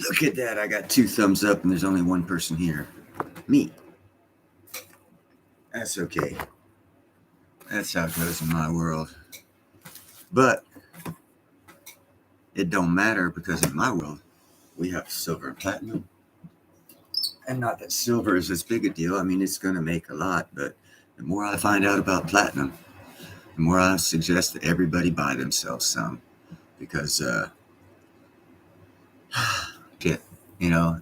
Look at that. I got 2 thumbs up and there's only one person here. Me. That's okay. That's how it goes in my world. But it don't matter because in my world, we have silver and platinum. And not that silver is as big a deal. I mean, it's going to make a lot. But the more I find out about platinum, the more I suggest that everybody buy themselves some. Because, you know,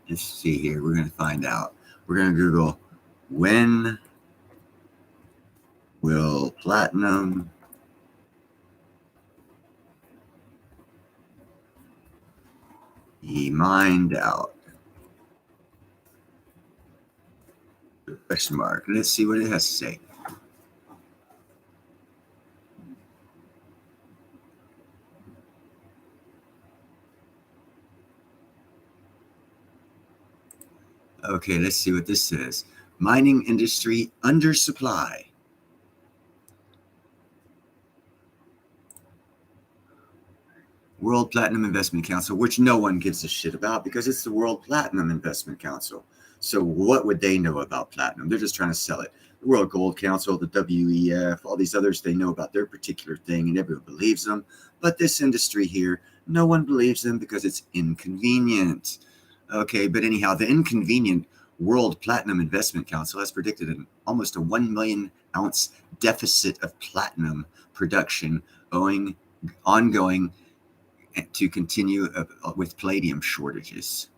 let's see here. We're going to find out. We're going to Google when will platinum be mined out? Question mark. Let's see what it has to say. Okay, let's see what this says. Mining industry undersupply. World Platinum Investment Council, which no one gives a shit about because it's the World Platinum Investment Council. So what would they know about platinum? They're just trying to sell it. The World Gold Council, the WEF, all these others, they know about their particular thing and everyone believes them. But this industry here, no one believes them because it's inconvenient. Okay, but anyhow, the inconvenient World Platinum Investment Council has predicted almost a 1 million ounce deficit of platinum production ongoing to continue with palladium shortages.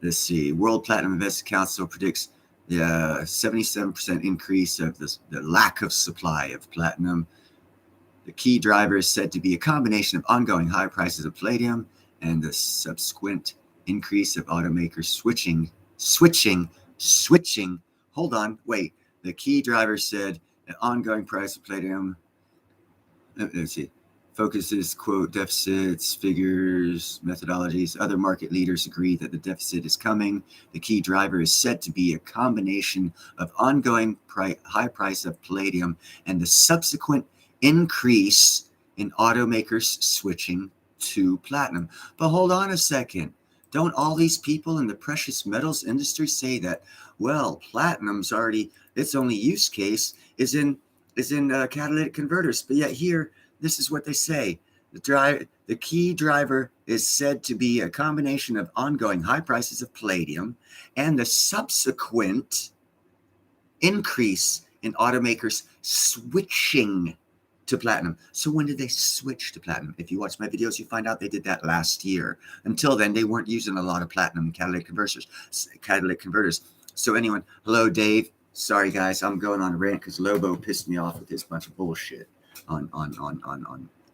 Let's see. World Platinum Investment Council predicts the 77% increase of the lack of supply of platinum. The key driver is said to be a combination of ongoing high prices of palladium and the subsequent increase of automakers switching. Hold on, wait. The key driver said an ongoing price of palladium. Let's see. Focuses, quote, deficits, figures, methodologies. Other market leaders agree that the deficit is coming. The key driver is said to be a combination of ongoing high price of palladium and the subsequent increase in automakers switching to platinum. But hold on a second. Don't all these people in the precious metals industry say that, well, platinum's already, its only use case is in catalytic converters. But yet here, this is what they say. The key driver is said to be a combination of ongoing high prices of palladium and the subsequent increase in automakers switching to platinum. So when did they switch to platinum? If you watch my videos, you find out they did that last year. Until then, they weren't using a lot of platinum catalytic converters. So anyone, hello, Dave. Sorry, guys, I'm going on a rant because Lobo pissed me off with this bunch of bullshit on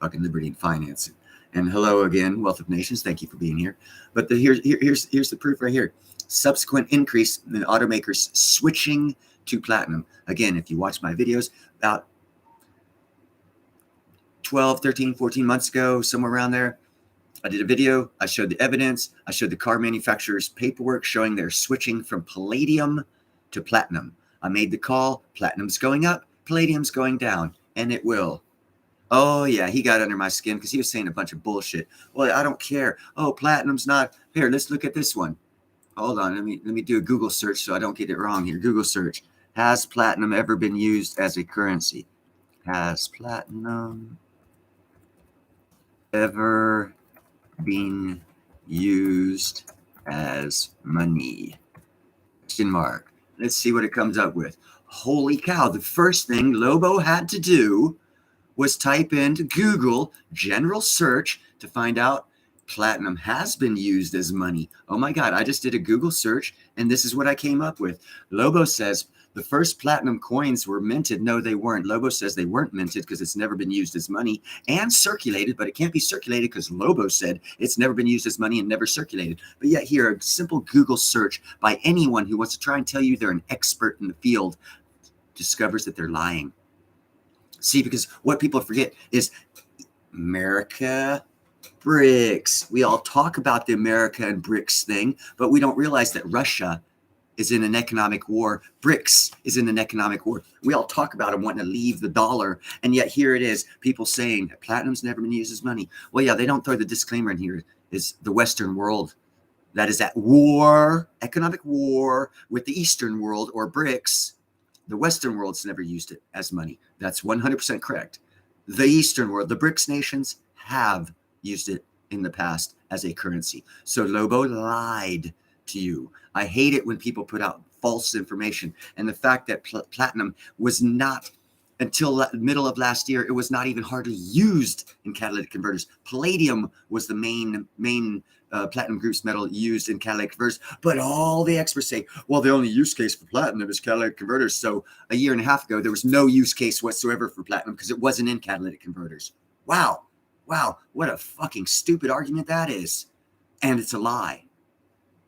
fucking liberty and finance. And hello again, Wealth of Nations. Thank you for being here. But here's the proof right here. Subsequent increase in automakers switching to platinum. Again, if you watch my videos, about 12, 13, 14 months ago, somewhere around there, I did a video. I showed the evidence. I showed the car manufacturers' paperwork showing they're switching from palladium to platinum. I made the call. Platinum's going up. Palladium's going down. And it will. Oh, yeah, he got under my skin because he was saying a bunch of bullshit. Well, I don't care. Oh, platinum's not. Here, let's look at this one. Hold on. Let me do a Google search so I don't get it wrong here. Google search. Has platinum ever been used as a currency? Has platinum ever been used as money? Question mark. Let's see what it comes up with. Holy cow. The first thing Lobo had to do was type into Google general search to find out platinum has been used as money. Oh my God, I just did a Google search and this is what I came up with. Lobo says the first platinum coins were minted. No, they weren't. Lobo says they weren't minted because it's never been used as money and circulated, but it can't be circulated because Lobo said it's never been used as money and never circulated. But yet here, a simple Google search by anyone who wants to try and tell you they're an expert in the field discovers that they're lying. See, because what people forget is America, BRICS. We all talk about the America and BRICS thing, but we don't realize that Russia is in an economic war. BRICS is in an economic war. We all talk about them wanting to leave the dollar, and yet here it is, people saying that platinum's never been used as money. Well, yeah, they don't throw the disclaimer in here. is the Western world that is at war, economic war with the Eastern world or BRICS. The Western world's never used it as money. That's 100% correct. The Eastern world, the BRICS nations have used it in the past as a currency. So Lobo lied to you. I hate it when people put out false information. And the fact that platinum was not, until middle of last year, it was not even hardly used in catalytic converters. Palladium was the main platinum groups metal used in catalytic converters. But all the experts say, well, the only use case for platinum is catalytic converters. So a year and a half ago, there was no use case whatsoever for platinum because it wasn't in catalytic converters. Wow. What a fucking stupid argument that is. And it's a lie.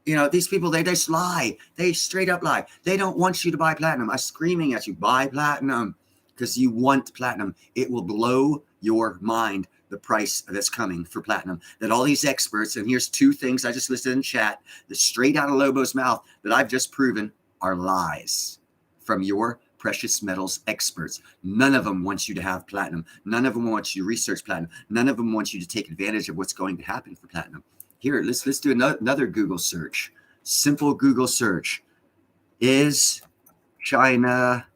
You know, these people, they just lie. They straight up lie. They don't want you to buy platinum. I'm screaming at you, buy platinum, because you want platinum. It will blow your mind, the price that's coming for platinum. That all these experts, and here's 2 things I just listed in chat, that straight out of Lobo's mouth that I've just proven are lies from your precious metals experts. None of them want you to have platinum. None of them want you to research platinum. None of them want you to take advantage of what's going to happen for platinum. Here, let's do another Google search. Simple Google search. Is China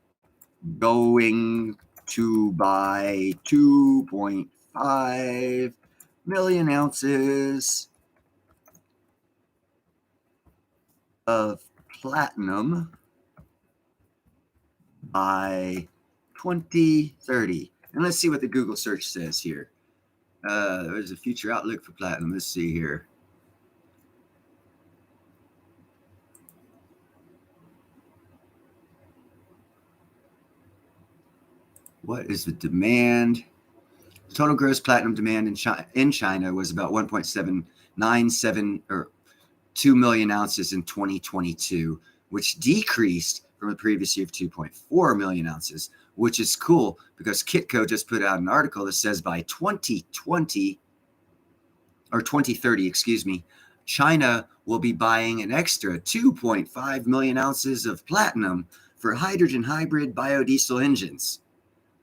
going to buy 2.5 million ounces of platinum by 2030? And let's see what the Google search says here. There's a future outlook for platinum. Let's see here. What is the demand? Total gross platinum demand in China was about 1.797 or 2 million ounces in 2022, which decreased from the previous year of 2.4 million ounces, which is cool because Kitco just put out an article that says by 2020 or 2030, excuse me, China will be buying an extra 2.5 million ounces of platinum for hydrogen hybrid biodiesel engines.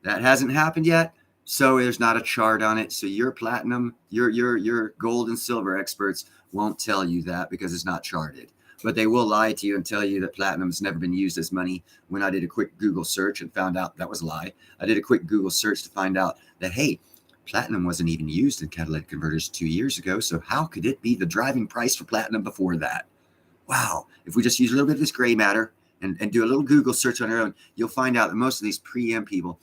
That hasn't happened yet, so there's not a chart on it. So your platinum, your gold and silver experts won't tell you that because it's not charted. But they will lie to you and tell you that platinum's never been used as money. When I did a quick Google search and found out that was a lie, I did a quick Google search to find out that, hey, platinum wasn't even used in catalytic converters 2 years ago. So how could it be the driving price for platinum before that? Wow. If we just use a little bit of this gray matter and do a little Google search on our own, you'll find out that most of these pre-em people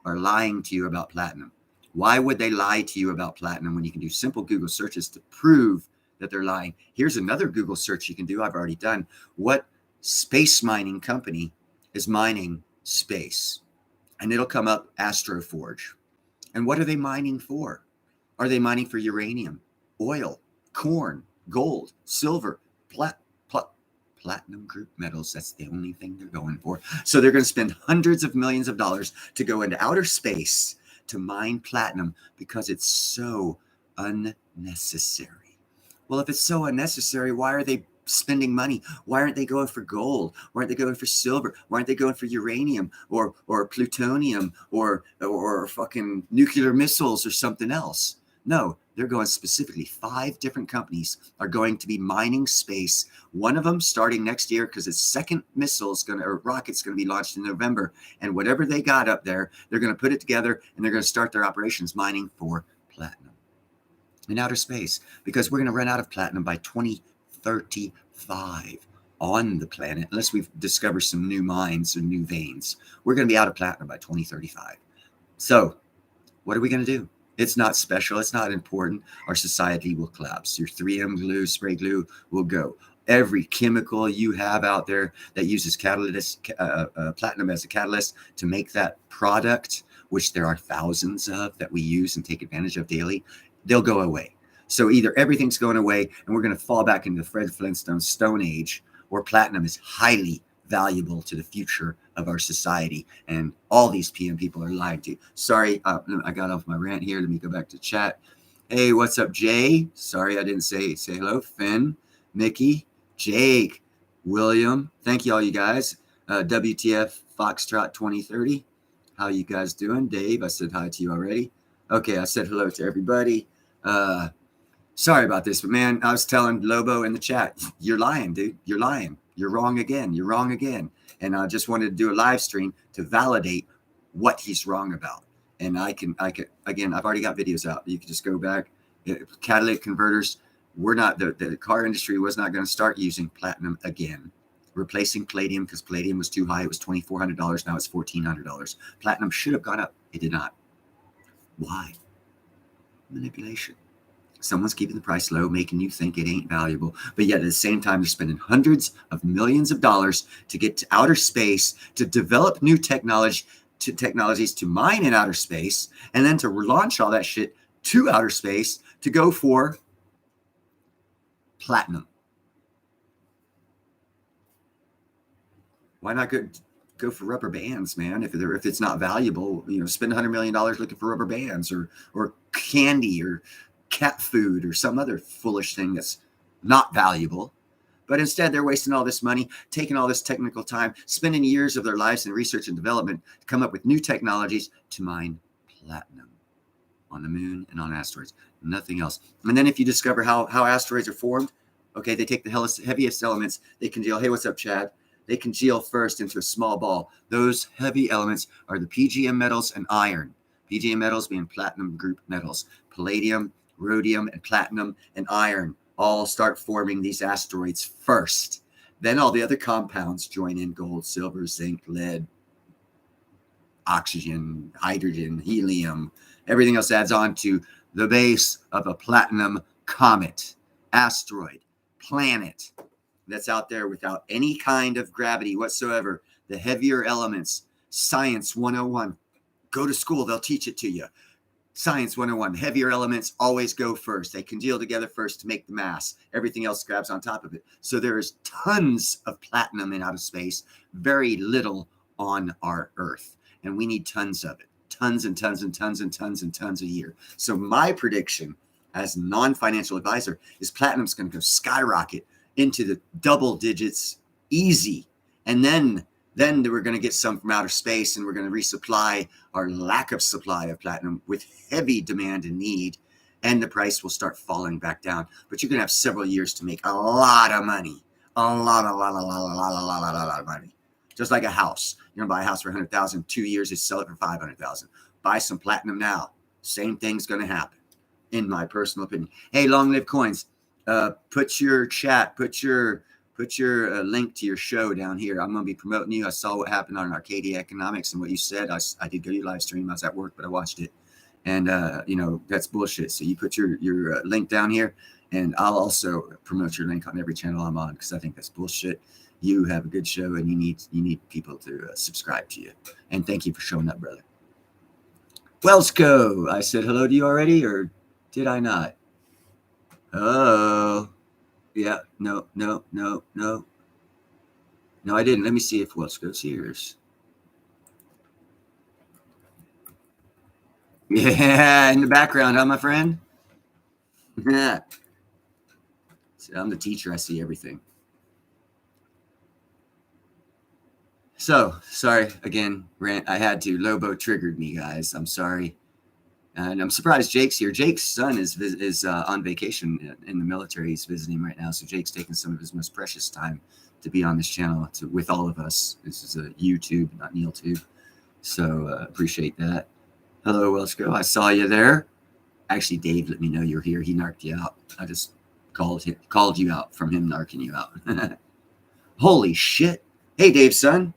are lying to you about platinum. Why would they lie to you about platinum when you can do simple Google searches to prove that they're lying? Here's another Google search you can do. I've already done. What space mining company is mining space? And it'll come up Astroforge. And what are they mining for? Are they mining for uranium, oil, corn, gold, silver, platinum group metals? That's the only thing they're going for. So they're going to spend hundreds of millions of dollars to go into outer space to mine platinum because it's so unnecessary. Well, if it's so unnecessary, why are they spending money? Why aren't they going for gold? Why aren't they going for silver? Why aren't they going for uranium or plutonium or fucking nuclear missiles or something else? No, they're going specifically. 5 different companies are going to be mining space. One of them starting next year because its second rocket's going to be launched in November. And whatever they got up there, they're going to put it together and they're going to start their operations mining for platinum in outer space because we're going to run out of platinum by 2035 on the planet unless we discover some new mines or new veins. We're going to be out of platinum by 2035. So what are we going to do? It's not special. It's not important. Our society will collapse. Your 3M glue, spray glue will go. Every chemical you have out there that uses platinum as a catalyst to make that product, which there are thousands of that we use and take advantage of daily, they'll go away. So either everything's going away and we're going to fall back into the Fred Flintstone Stone Age, or platinum is highly valuable to the future of our society. And all these PM people are lying to you. Sorry, I got off my rant here. Let me go back to chat. Hey, what's up, Jay? Sorry, I didn't say hello. Finn, Mickey, Jake, William. Thank you all you guys. WTF Foxtrot 2030. How you guys doing? Dave, I said hi to you already. Okay, I said hello to everybody. Sorry about this, but man, I was telling Lobo in the chat, you're lying, dude. You're lying. You're wrong again. You're wrong again. And I just wanted to do a live stream to validate what he's wrong about. And I can, again, I've already got videos out. You can just go back. Catalytic converters, the car industry was not going to start using platinum again, replacing palladium because palladium was too high. It was $2,400. Now it's $1,400. Platinum should have gone up. It did not. Why? Manipulation. Someone's keeping the price low, making you think it ain't valuable. But yet at the same time, you're spending hundreds of millions of dollars to get to outer space, to develop new technologies to mine in outer space, and then to launch all that shit to outer space to go for platinum. Why not go for rubber bands, man? If it's not valuable, spend $100 million looking for rubber bands or candy or cat food or some other foolish thing that's not valuable. But instead, they're wasting all this money, taking all this technical time, spending years of their lives in research and development to come up with new technologies to mine platinum on the moon and on asteroids. Nothing else. And then if you discover how asteroids are formed, okay, they take the heaviest elements. They congeal. Hey, what's up, Chad? They congeal first into a small ball. Those heavy elements are the PGM metals and iron. PGM metals being platinum group metals. Palladium, rhodium, and platinum and iron all start forming these asteroids first. Then all the other compounds join in: gold, silver, zinc, lead, oxygen, hydrogen, helium. Everything else adds on to the base of a platinum comet, asteroid, planet that's out there without any kind of gravity whatsoever. The heavier elements, Science 101. Go to school, they'll teach it to you. Science 101, heavier elements always go first. They congeal together first to make the mass. Everything else grabs on top of it. So there is tons of platinum in outer space, very little on our Earth. And we need tons of it. Tons and tons and tons and tons and tons a year. So my prediction as non-financial advisor is platinum's going to go skyrocket into the double digits easy. And then we're going to get some from outer space, and we're going to resupply our lack of supply of platinum with heavy demand and need, and the price will start falling back down. But you're going to have several years to make a lot of money. A lot of money. Just like a house. You're going to buy a house for $100,000, 2 years, you sell it for $500,000. Buy some platinum now. Same thing's going to happen, in my personal opinion. Hey, long live coins. Put your link to your show down here. I'm going to be promoting you. I saw what happened on Arcadia Economics and what you said. I did go to your live stream. I was at work, but I watched it. And, that's bullshit. So you put your link down here, and I'll also promote your link on every channel I'm on, because I think that's bullshit. You have a good show, and you need people to subscribe to you. And thank you for showing up, brother. Welsco, I said hello to you already, or did I not? Oh, yeah, no, I didn't. Let me see if Welsco's here. Yeah, in the background, huh, my friend? Yeah. So I'm the teacher. I see everything. So, sorry, again, rant. I had to. Lobo triggered me, guys. I'm sorry. And I'm surprised Jake's here. Jake's son is on vacation in the military. He's visiting right now. So Jake's taking some of his most precious time to be on this channel with all of us. This is a YouTube, not NeilTube. So appreciate that. Hello, Welsco. I saw you there. Actually, Dave let me know you're here. He narked you out. I just called you out from him narking you out. Holy shit. Hey, Dave's son.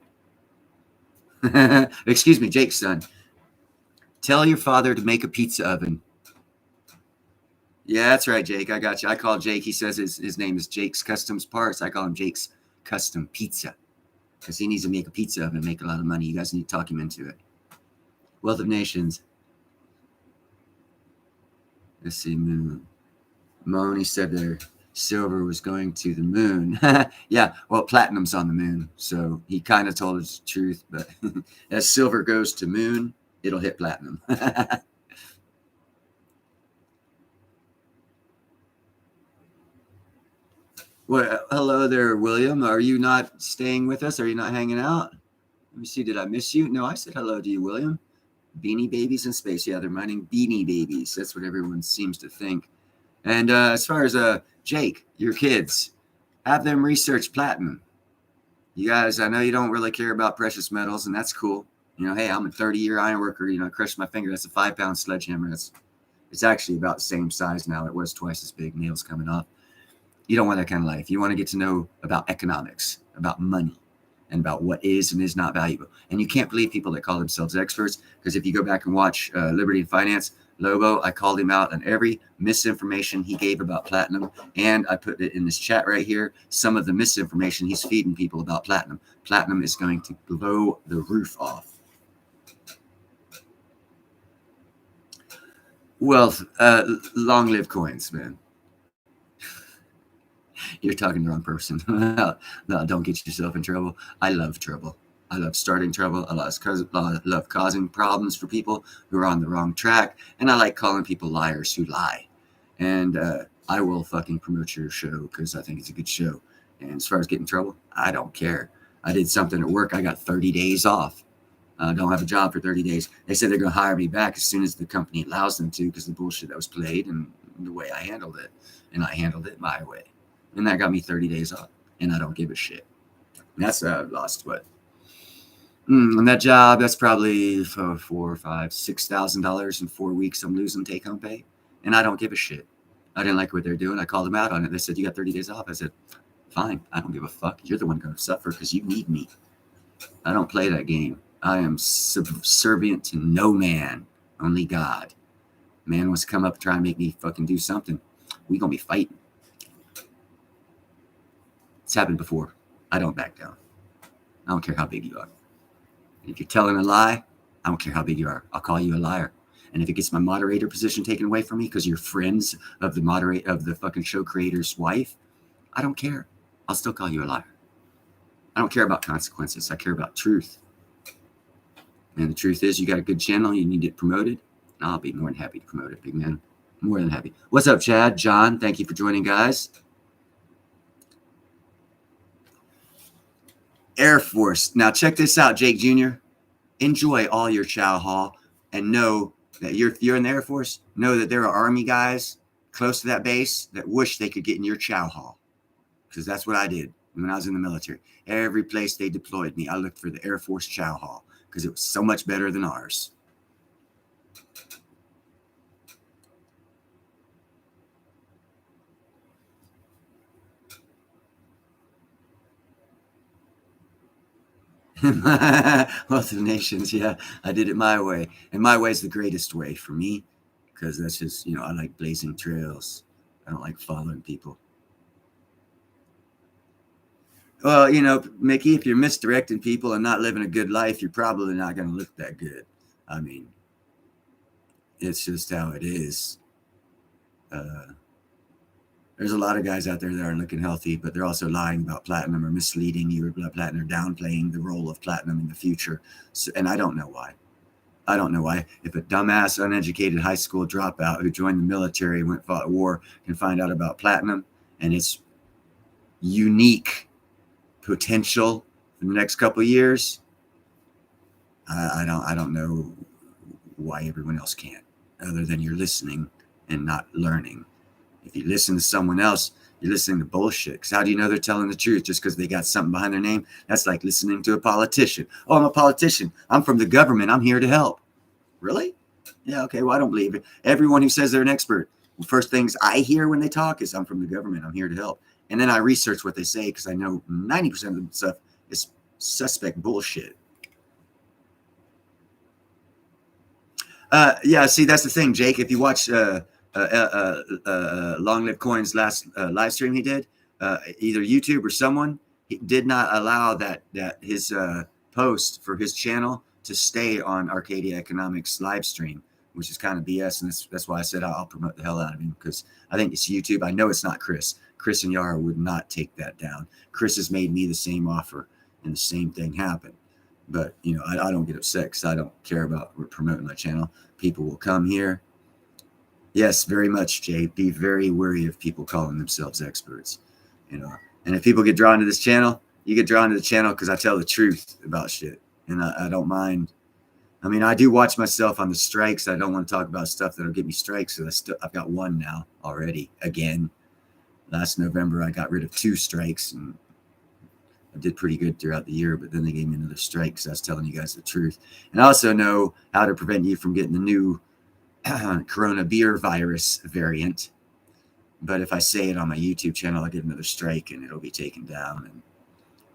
Excuse me, Jake's son. Tell your father to make a pizza oven. Yeah, that's right, Jake. I got you. I call Jake. He says his name is Jake's Customs Parts. I call him Jake's Custom Pizza, because he needs to make a pizza oven and make a lot of money. You guys need to talk him into it. Wealth of Nations. Let's see, moon. Moni said their silver was going to the moon. Yeah, well, platinum's on the moon, so he kind of told us the truth. But as silver goes to moon, it'll hit platinum. Well, hello there, William. Are you not staying with us? Are you not hanging out? Let me see. Did I miss you? No, I said hello to you, William. Beanie Babies in space. Yeah, they're mining Beanie Babies. That's what everyone seems to think. And as far as Jake, your kids, have them research platinum. You guys, I know you don't really care about precious metals, and that's cool. You know, hey, I'm a 30-year iron worker. You know, I crushed my finger. That's a 5-pound sledgehammer. It's actually about the same size now. It was twice as big. Nails coming off. You don't want that kind of life. You want to get to know about economics, about money, and about what is and is not valuable. And you can't believe people that call themselves experts, because if you go back and watch Liberty and Finance, Lobo, I called him out on every misinformation he gave about platinum, and I put it in this chat right here, some of the misinformation he's feeding people about platinum. Platinum is going to blow the roof off. Wealth, long live coins, man. You're talking to the wrong person. No, don't get yourself in trouble. I love trouble. I love starting trouble. I love causing problems for people who are on the wrong track. And I like calling people liars who lie. And I will fucking promote your show because I think it's a good show. And as far as getting in trouble, I don't care. I did something at work. I got 30 days off. I don't have a job for 30 days. They said they're going to hire me back as soon as the company allows them to, because of the bullshit that was played and the way I handled it. And I handled it my way. And that got me 30 days off. And I don't give a shit. And that's lost what? And that job, that's probably $4,000, $5,000, $6,000 in 4 weeks. I'm losing take-home pay. And I don't give a shit. I didn't like what they're doing. I called them out on it. They said, you got 30 days off. I said, fine. I don't give a fuck. You're the one going to suffer because you need me. I don't play that game. I am subservient to no man, only God. Man wants to come up and try and make me fucking do something. We going to be fighting. It's happened before. I don't back down. I don't care how big you are. If you're telling a lie, I don't care how big you are. I'll call you a liar. And if it gets my moderator position taken away from me because you're friends of the fucking show creator's wife, I don't care. I'll still call you a liar. I don't care about consequences. I care about truth. And the truth is, you got a good channel. You need it promoted. I'll be more than happy to promote it, big man. More than happy. What's up, Chad? John, thank you for joining, guys. Air Force. Now, check this out, Jake Jr. Enjoy all your chow hall and know that if you're in the Air Force, know that there are Army guys close to that base that wish they could get in your chow hall, because that's what I did when I was in the military. Every place they deployed me, I looked for the Air Force chow hall because it was so much better than ours. Wealth of Nations, yeah, I did it my way. And my way is the greatest way for me, because that's just, I like blazing trails. I don't like following people. Well, Mickey, if you're misdirecting people and not living a good life, you're probably not going to look that good. I mean, it's just how it is. There's a lot of guys out there that aren't looking healthy, but they're also lying about platinum or misleading you about platinum or downplaying the role of platinum in the future. So, and I don't know why. I don't know why. If a dumbass, uneducated high school dropout who joined the military and went fought a war can find out about platinum and its unique potential in the next couple of years, I don't know why everyone else can't, other than you're listening and not learning. If you listen to someone else, you're listening to bullshit. Because how do you know they're telling the truth? Just because they got something behind their name? That's like listening to a politician. Oh, I'm a politician. I'm from the government. I'm here to help. Really? Yeah, okay. Well, I don't believe it. Everyone who says they're an expert, the first things I hear when they talk is, I'm from the government. I'm here to help. And then I research what they say, because I know 90% of the stuff is suspect bullshit. Yeah, see, that's the thing, Jake. If you watch Long Live Coin's last live stream he did, either YouTube or someone, he did not allow that his post for his channel to stay on Arcadia Economics live stream, which is kind of BS. And that's why I said I'll promote the hell out of him, because I think it's YouTube. I know it's not Chris. Chris and Yara would not take that down. Chris has made me the same offer, and the same thing happened. But, I don't get upset because I don't care about promoting my channel. People will come here. Yes, very much, Jay. Be very wary of people calling themselves experts. And if people get drawn to this channel, you get drawn to the channel because I tell the truth about shit. And I don't mind I mean, I do watch myself on the strikes. I don't want to talk about stuff that'll get me strikes. So I've got one now already. Again, last November, I got rid of 2 strikes, and I did pretty good throughout the year, but then they gave me another strike because I was telling you guys the truth. And I also know how to prevent you from getting the new Corona beer virus variant. But if I say it on my YouTube channel, I'll get another strike and it'll be taken down.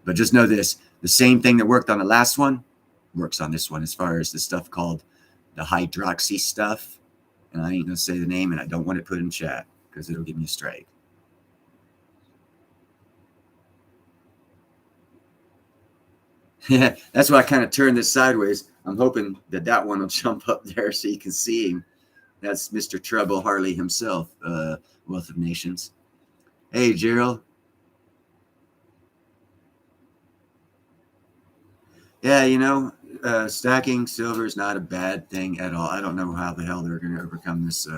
But just know this, the same thing that worked on the last one works on this one as far as the stuff called the hydroxy stuff. And I ain't going to say the name, and I don't want it put in chat because it'll give me a strike. Yeah, that's why I kind of turned this sideways. I'm hoping that one will jump up there so you can see him. That's Mr. Trouble Harley himself, Wealth of Nations. Hey, Gerald. Yeah, you know, stacking silver is not a bad thing at all. I don't know how the hell they're going to overcome this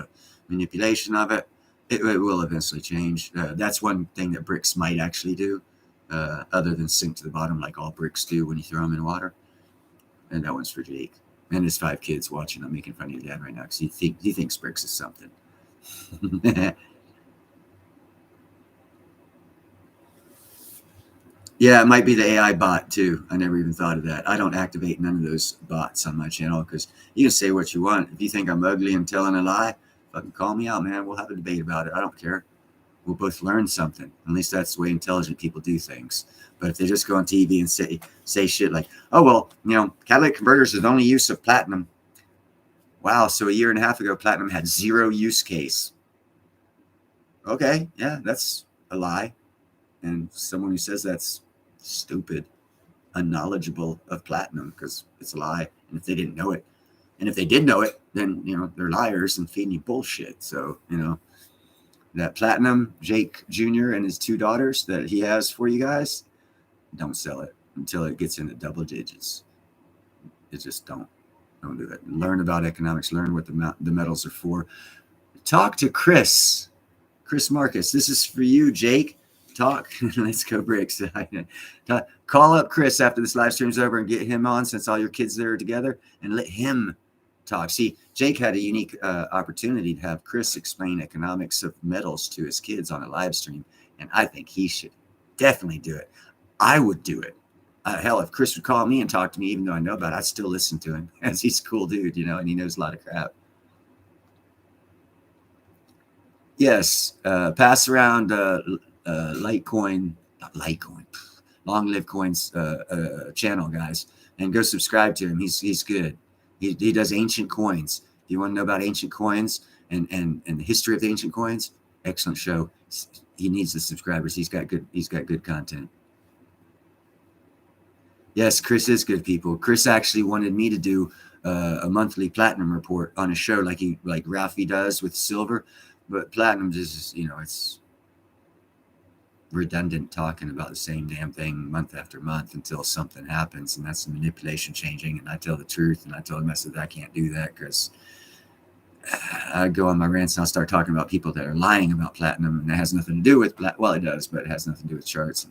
manipulation of it. It will eventually change. That's one thing that bricks might actually do, other than sink to the bottom like all bricks do when you throw them in water. And that one's for Jake and his 5 kids watching. I'm making fun of your dad right now because he thinks bricks is something. Yeah, it might be the AI bot too. I never even thought of that. I don't activate none of those bots on my channel because you can say what you want. If you think I'm ugly and telling a lie, fucking call me out, man. We'll have a debate about it. I don't care. We'll both learn something. At least that's the way intelligent people do things. But if they just go on TV and say shit like, oh, well, you know, catalytic converters are the only use of platinum. Wow, so a year and a half ago, platinum had 0 use case. Okay, yeah, that's a lie. And someone who says that's stupid, unknowledgeable of platinum because it's a lie. And if they didn't know it, and if they did know it, then, you know, they're liars and feeding you bullshit. So, you know, that platinum, Jake Jr. and his 2 daughters that he has for you guys, don't sell it until it gets into double digits. It just don't do that. Learn about economics. Learn what the metals are for. Talk to Chris Marcus. This is for you, Jake. Talk. Let's go bricks. Call up Chris after this live stream's over and get him on since all your kids there are together and let him talk. See, Jake had a unique opportunity to have Chris explain economics of metals to his kids on a live stream, and I think he should definitely do it. I would do it. Hell, if Chris would call me and talk to me, even though I know about it, I'd still listen to him as he's a cool dude, you know, and he knows a lot of crap. Yes, pass around Litecoin, Long Live Coin's channel, guys, and go subscribe to him. He's good. He does ancient coins. If you want to know about ancient coins and the history of the ancient coins, excellent show. He needs the subscribers. He's got good content. Yes, Chris is good, people. Chris actually wanted me to do a monthly platinum report on a show like Ralphie does with silver, but platinum just, you know, it's redundant talking about the same damn thing month after month until something happens, and that's the manipulation changing. And I tell the truth, and I tell them that I can't do that because I go on my rants and I'll start talking about people that are lying about platinum, and it has nothing to do with well, it does, but it has nothing to do with charts.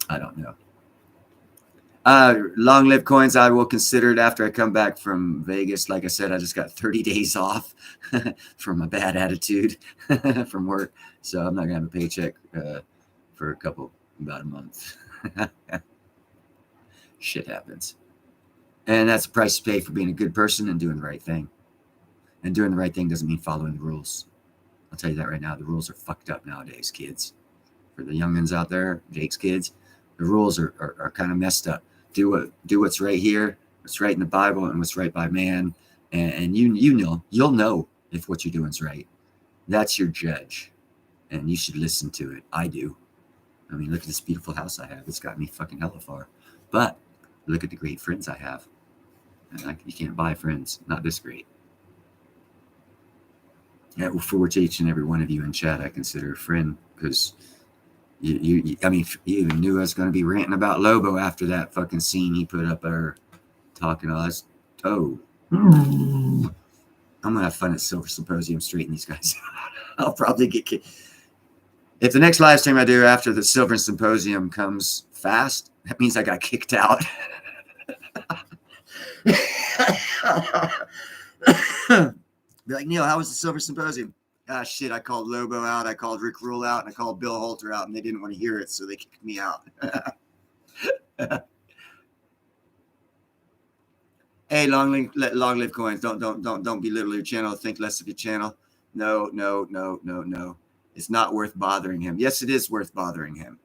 I don't know. Long Live Coins, I will consider it after I come back from Vegas. Like I said, I just got 30 days off from a bad attitude from work, so I'm not gonna have a paycheck for about a month. Shit happens. And that's the price to pay for being a good person and doing the right thing. And doing the right thing doesn't mean following the rules. I'll tell you that right now. The rules are fucked up nowadays, kids. For the youngins out there, Jake's kids, the rules are kind of messed up. Do what's right here, what's right in the Bible, and what's right by man. And you'll know if what you're doing is right. That's your judge. And you should listen to it. I do. I mean, look at this beautiful house I have. It's got me fucking hella far. But look at the great friends I have. And you can't buy friends. Not this great. Yeah, well, for which each and every one of you in chat I consider a friend, because you even knew I was going to be ranting about Lobo after that fucking scene he put up there talking all this. Oh. I'm going to have fun at Silver Symposium straightening these guys out. I'll probably get kicked. If the next live stream I do after the Silver Symposium comes fast, that means I got kicked out. Be like, Neil, how was the Silver Symposium? Ah, shit, I called Lobo out, I called Rick Rule out, and I called Bill Holter out, and they didn't want to hear it, so they kicked me out. Hey, long live coins. Don't belittle your channel. Think less of your channel. No. It's not worth bothering him. Yes, it is worth bothering him.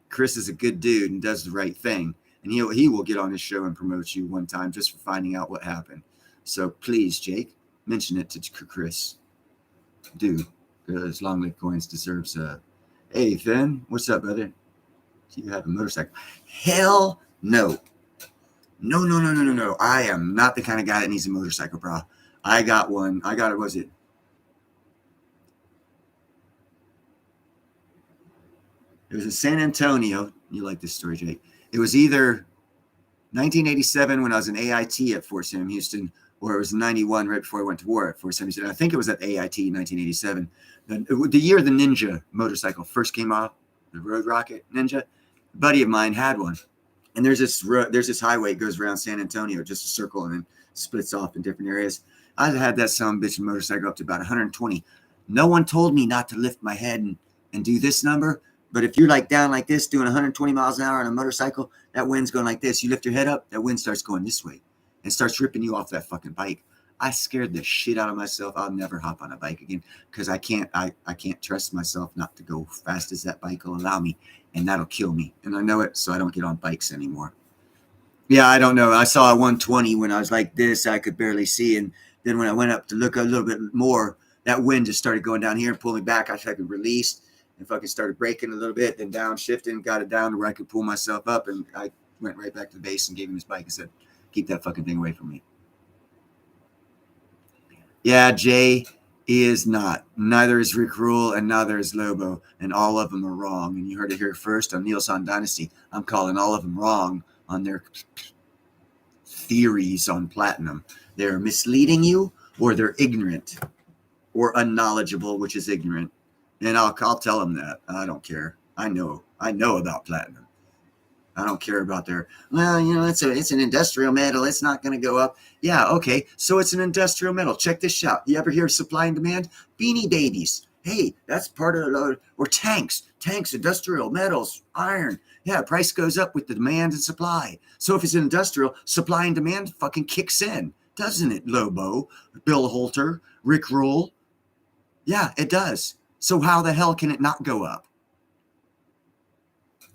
Chris is a good dude and does the right thing, and he will get on his show and promote you one time just for finding out what happened. So please, Jake, mention it to Chris. Do, because Long Live Coins deserves a. Hey, Finn, what's up, brother? Do you have a motorcycle? Hell no. No. I am not the kind of guy that needs a motorcycle, bro. I got one. I got it. Was it? It was in San Antonio. You like this story, Jake? It was either 1987 when I was in AIT at Fort Sam Houston, or it was 91 right before I went to war at Fort Sam Houston. I think it was at AIT 1987. The year the Ninja motorcycle first came off, the Road Rocket Ninja. A buddy of mine had one. And there's this highway that goes around San Antonio, just a circle, and then splits off in different areas. I had that son bitch motorcycle up to about 120. No one told me not to lift my head and do this number. But if you're like down like this, doing 120 miles an hour on a motorcycle, that wind's going like this. You lift your head up, that wind starts going this way and starts ripping you off that fucking bike. I scared the shit out of myself. I'll never hop on a bike again because I can't trust myself not to go fast as that bike will allow me, and that'll kill me. And I know it, so I don't get on bikes anymore. Yeah, I don't know. I saw a 120 when I was like this. I could barely see, and then when I went up to look a little bit more, that wind just started going down here and pulled me back. I fucking released and fucking started braking a little bit, then downshifting, got it down to where I could pull myself up, and I went right back to the base and gave him his bike and said, keep that fucking thing away from me. Yeah, Jay is not. Neither is Rick Rule and neither is Lobo, and all of them are wrong. And you heard it here first on Neil's on Dynasty. I'm calling all of them wrong on their theories on platinum. They're misleading you, or they're ignorant, or unknowledgeable, which is ignorant. And I'll tell them that. I don't care. I know about platinum. I don't care about their, well, it's an industrial metal. It's not going to go up. Yeah, okay. So it's an industrial metal. Check this out. You ever hear of supply and demand? Beanie Babies. Hey, that's part of the, or tanks, industrial metals, iron. Yeah, price goes up with the demand and supply. So if it's industrial, supply and demand fucking kicks in, doesn't it, Lobo, Bill Holter, Rick Rule? Yeah, it does. So how the hell can it not go up?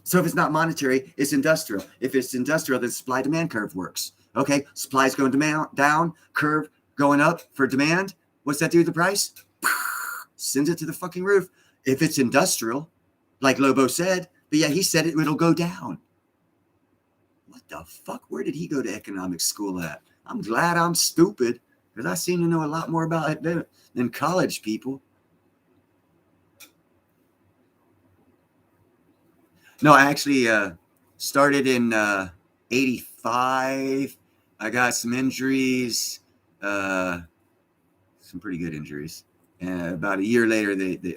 So if it's not monetary, it's industrial. If it's industrial, then supply-demand curve works. Okay, supply's going down, curve going up for demand. What's that do to the price? Sends it to the fucking roof. If it's industrial, like Lobo said, but yeah, he said it'll go down. What the fuck? Where did he go to economics school at? I'm glad I'm stupid, because I seem to know a lot more about it than college people. No, I actually started in 85. I got some injuries, some pretty good injuries. And about a year later,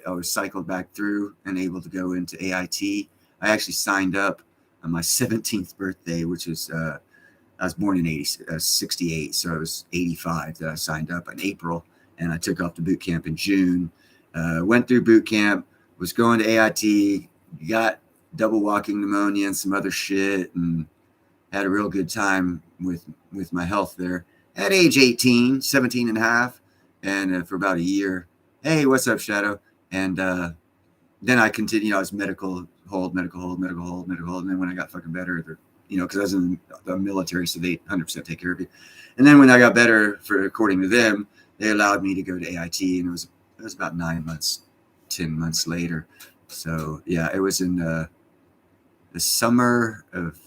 I was cycled back through and able to go into AIT. I actually signed up on my 17th birthday, which was, I was born in 68, so I was 85 that I signed up in April, and I took off to boot camp in June. Went through boot camp, was going to AIT, got double walking pneumonia and some other shit, and had a real good time with my health there. At age 18, 17 and a half, and for about a year. Hey, what's up, Shadow? And then I continued. I was medical hold. And then when I got fucking better, because I was in the military, so they 100% take care of you. And then when I got better, according to them, they allowed me to go to AIT, and it was about 9 months, 10 months later. So yeah, it was in the summer of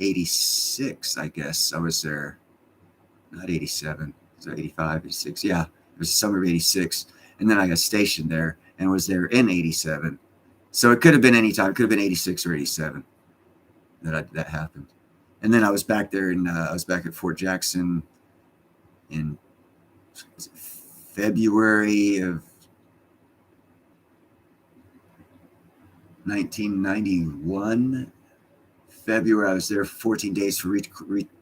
86, I guess. I was there, not 87, so 85, 86. Yeah, it was the summer of 86. And then I got stationed there and was there in 87. So it could have been any time. It could have been 86 or 87 that happened. And then I was back there, and I was back at Fort Jackson in February of 1991. February, I was there 14 days for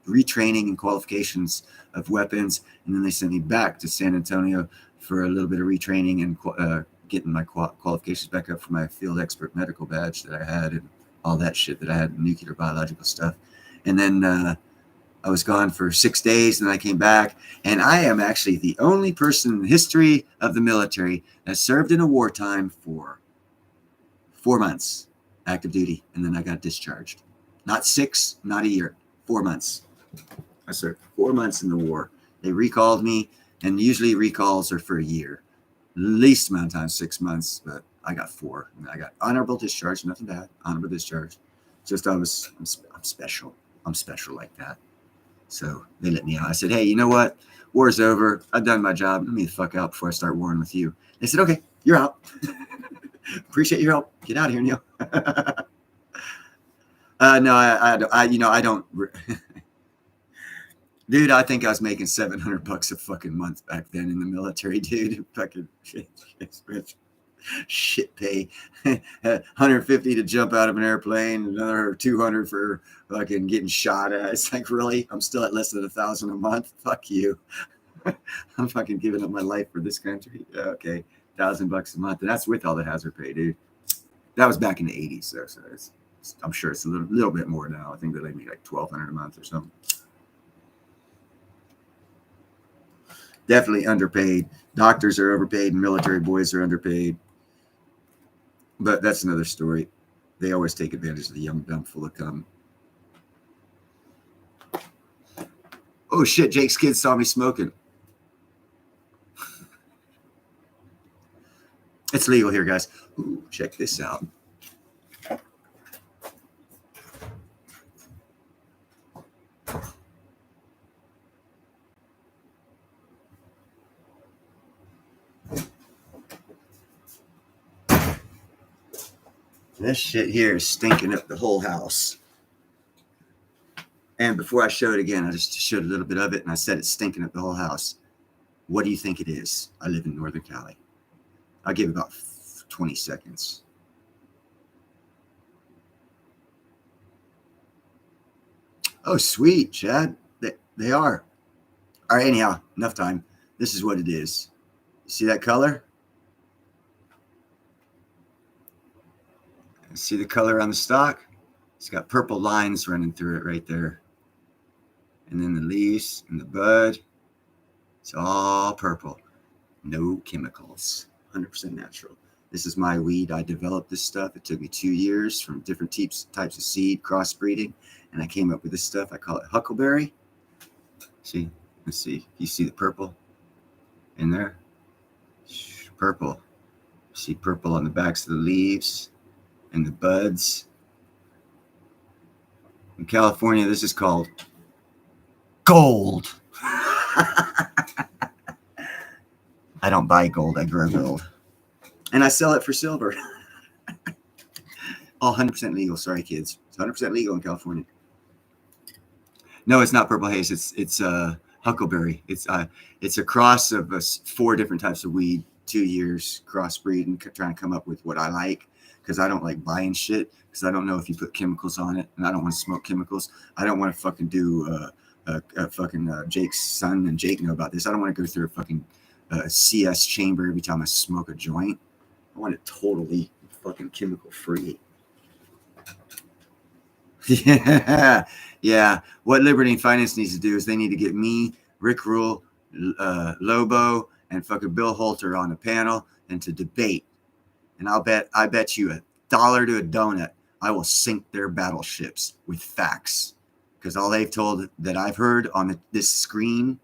retraining and qualifications of weapons, and then they sent me back to San Antonio for a little bit of retraining and getting my qualifications back up for my field expert medical badge that I had and all that shit that I had, nuclear biological stuff. And then I was gone for 6 days, and then I came back, and I am actually the only person in the history of the military that served in a wartime for 4 months active duty, and then I got discharged. Not 6, not a year, 4 months. I served 4 months in the war. They recalled me, and usually recalls are for a year. Least amount of time, 6 months, but I got 4. And I got honorable discharge, nothing bad, honorable discharge. Just I'm special. I'm special like that. So they let me out. I said, hey, you know what? War's over. I've done my job. Let me the fuck out before I start warring with you. They said, okay, you're out. Appreciate your help. Get out of here, Neil. No, I don't. Dude, I think I was making $700 a fucking month back then in the military, dude. Fucking shit pay. 150 to jump out of an airplane, another 200 for fucking getting shot at. It's like, really? I'm still at less than $1,000 a month? Fuck you. I'm fucking giving up my life for this country. Okay, $1,000 a month, and that's with all the hazard pay, dude. That was back in the 80s, though, so I'm sure it's a little bit more now. I think they let me like $1,200 a month or something. Definitely underpaid. Doctors are overpaid, and military boys are underpaid. But that's another story. They always take advantage of the young, dumb, full of cum. Oh, shit, Jake's kids saw me smoking. It's legal here, guys. Ooh, check this out. This shit here is stinking up the whole house. And before I show it again, I just showed a little bit of it, and I said it's stinking up the whole house. What do you think it is? I live in Northern Cali. I'll give about 20 seconds. Oh, sweet, Chad. They are. All right, anyhow, enough time. This is what it is. See that color? See the color on the stalk? It's got purple lines running through it right there. And then the leaves and the bud, it's all purple. No chemicals. 100% natural. This is my weed. I developed this stuff. It took me 2 years from different types of seed, crossbreeding, and I came up with this stuff. I call it huckleberry. See? Let's see. You see the purple in there? Purple. See purple on the backs of the leaves and the buds. In California, this is called gold. I don't buy gold. I grow gold. And I sell it for silver. All 100% legal. Sorry, kids. It's 100% legal in California. No, it's not purple haze. It's huckleberry. It's a cross of 4 different types of weed. 2 years crossbreed and trying to come up with what I like, because I don't like buying shit, because I don't know if you put chemicals on it, and I don't want to smoke chemicals. I don't want to fucking do Jake's son and Jake know about this. I don't want to go through a fucking CS chamber every time I smoke a joint. I want it totally fucking chemical free. Yeah. What Liberty and Finance needs to do is they need to get me, Rick Rule, Lobo, and fucking Bill Holter on a panel and to debate. And I bet you $1 to a donut, I will sink their battleships with facts. Because all they've told that I've heard on this screen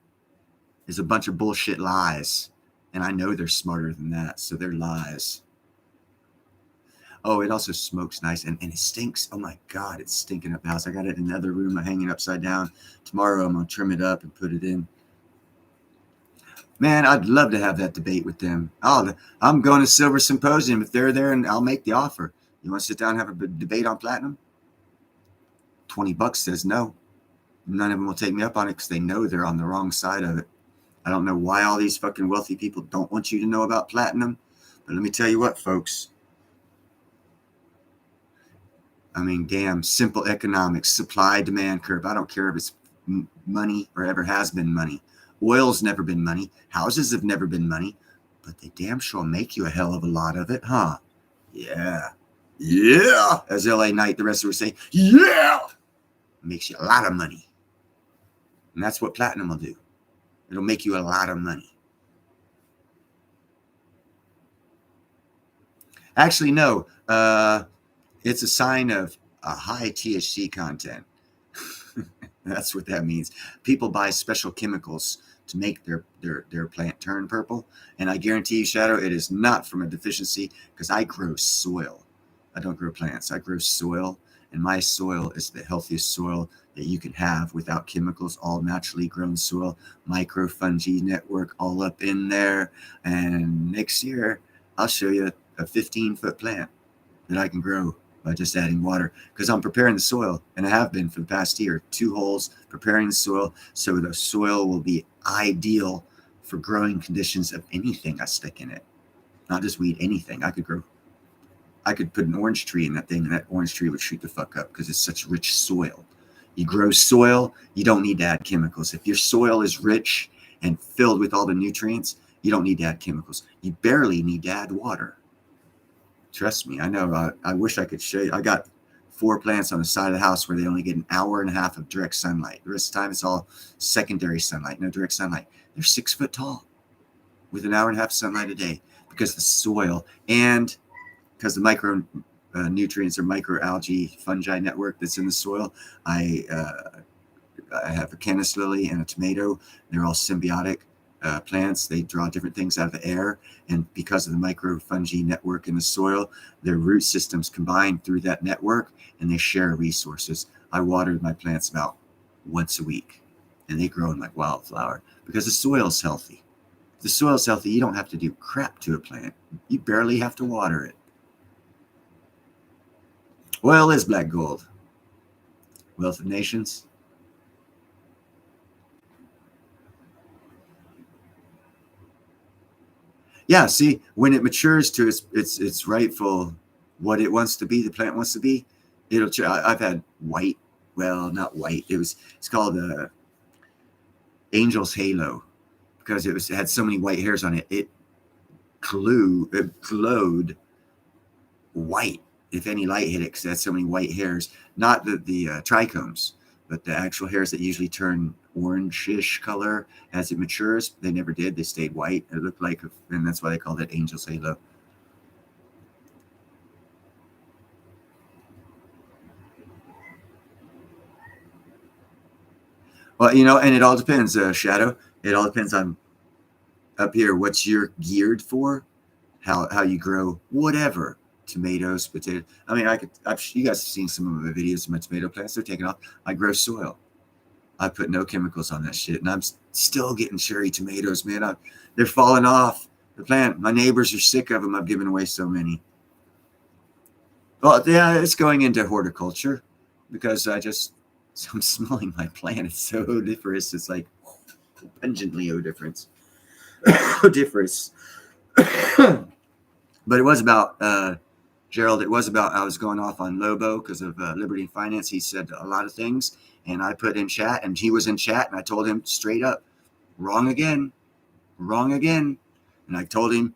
is a bunch of bullshit lies. And I know they're smarter than that, so they're lies. Oh, it also smokes nice, and it stinks. Oh my God, it's stinking up the house. I got it in another room. I'm hanging upside down. Tomorrow I'm going to trim it up and put it in. Man, I'd love to have that debate with them. I'm going to Silver Symposium. If they're there, and I'll make the offer. You want to sit down and have a debate on platinum? $20 says no. None of them will take me up on it because they know they're on the wrong side of it. I don't know why all these fucking wealthy people don't want you to know about platinum. But let me tell you what, folks. I mean, damn, simple economics, supply-demand curve. I don't care if it's money or ever has been money. Oil's never been money. Houses have never been money. But they damn sure make you a hell of a lot of it, huh? Yeah. Yeah. As LA Knight, the rest of us say, yeah. It makes you a lot of money. And that's what platinum will do. It'll make you a lot of money. Actually, no. It's a sign of a high THC content. That's what that means. People buy special chemicals to make their plant turn purple. And I guarantee you, Shadow, it is not from a deficiency, because I grow soil. I don't grow plants. I grow soil. And my soil is the healthiest soil that you can have without chemicals, all naturally grown soil, microfungi network all up in there. And next year, I'll show you a 15-foot plant that I can grow by just adding water, because I'm preparing the soil, and I have been for the past year. 2 holes preparing the soil so the soil will be ideal for growing conditions of anything I stick in it. Not just weed, anything. I could put an orange tree in that thing, and that orange tree would shoot the fuck up because it's such rich soil. You grow soil, you don't need to add chemicals. If your soil is rich and filled with all the nutrients, you don't need to add chemicals. You barely need to add water. Trust me, I know. I wish I could show you. I got 4 plants on the side of the house where they only get an hour and a half of direct sunlight. The rest of the time, it's all secondary sunlight, no direct sunlight. They're 6 foot tall with an hour and a half of sunlight a day, because the soil and because the micro nutrients or microalgae fungi network that's in the soil. I have a canis lily and a tomato. They're all symbiotic plants. They draw different things out of the air, and because of the microfungi network in the soil, their root systems combine through that network, and they share resources. I water my plants about once a week, and they grow like wildflower because the soil's healthy. If the soil's healthy, you don't have to do crap to a plant. You barely have to water it. Oil is black gold. Wealth of nations. Yeah, see, when it matures to its rightful, what it wants to be, the plant wants to be, it'll. I've had white, well, not white. It's called angel's halo, because it had so many white hairs on it. It glowed white if any light hit it, because it had so many white hairs. Not the trichomes, but the actual hairs that usually turn orangish color as it matures. They never did. They stayed white. It looked like, and that's why they called it angel's halo. Well, and it all depends, Shadow. It all depends on up here what you're geared for, how you grow whatever. Tomatoes, potatoes. I mean, you guys have seen some of my videos of my tomato plants. They're taking off. I grow soil. I put no chemicals on that shit, and I'm still getting cherry tomatoes, man. They're falling off the plant. My neighbors are sick of them. I've given away so many. Well, yeah, it's going into horticulture, because I'm smelling my plant. It's so odoriferous. It's like pungently odoriferous. Odoriferous. But it was about Gerald. It was about, I was going off on Lobo because of Liberty and Finance. He said a lot of things, and I put in chat, and he was in chat, and I told him straight up, wrong again. And I told him,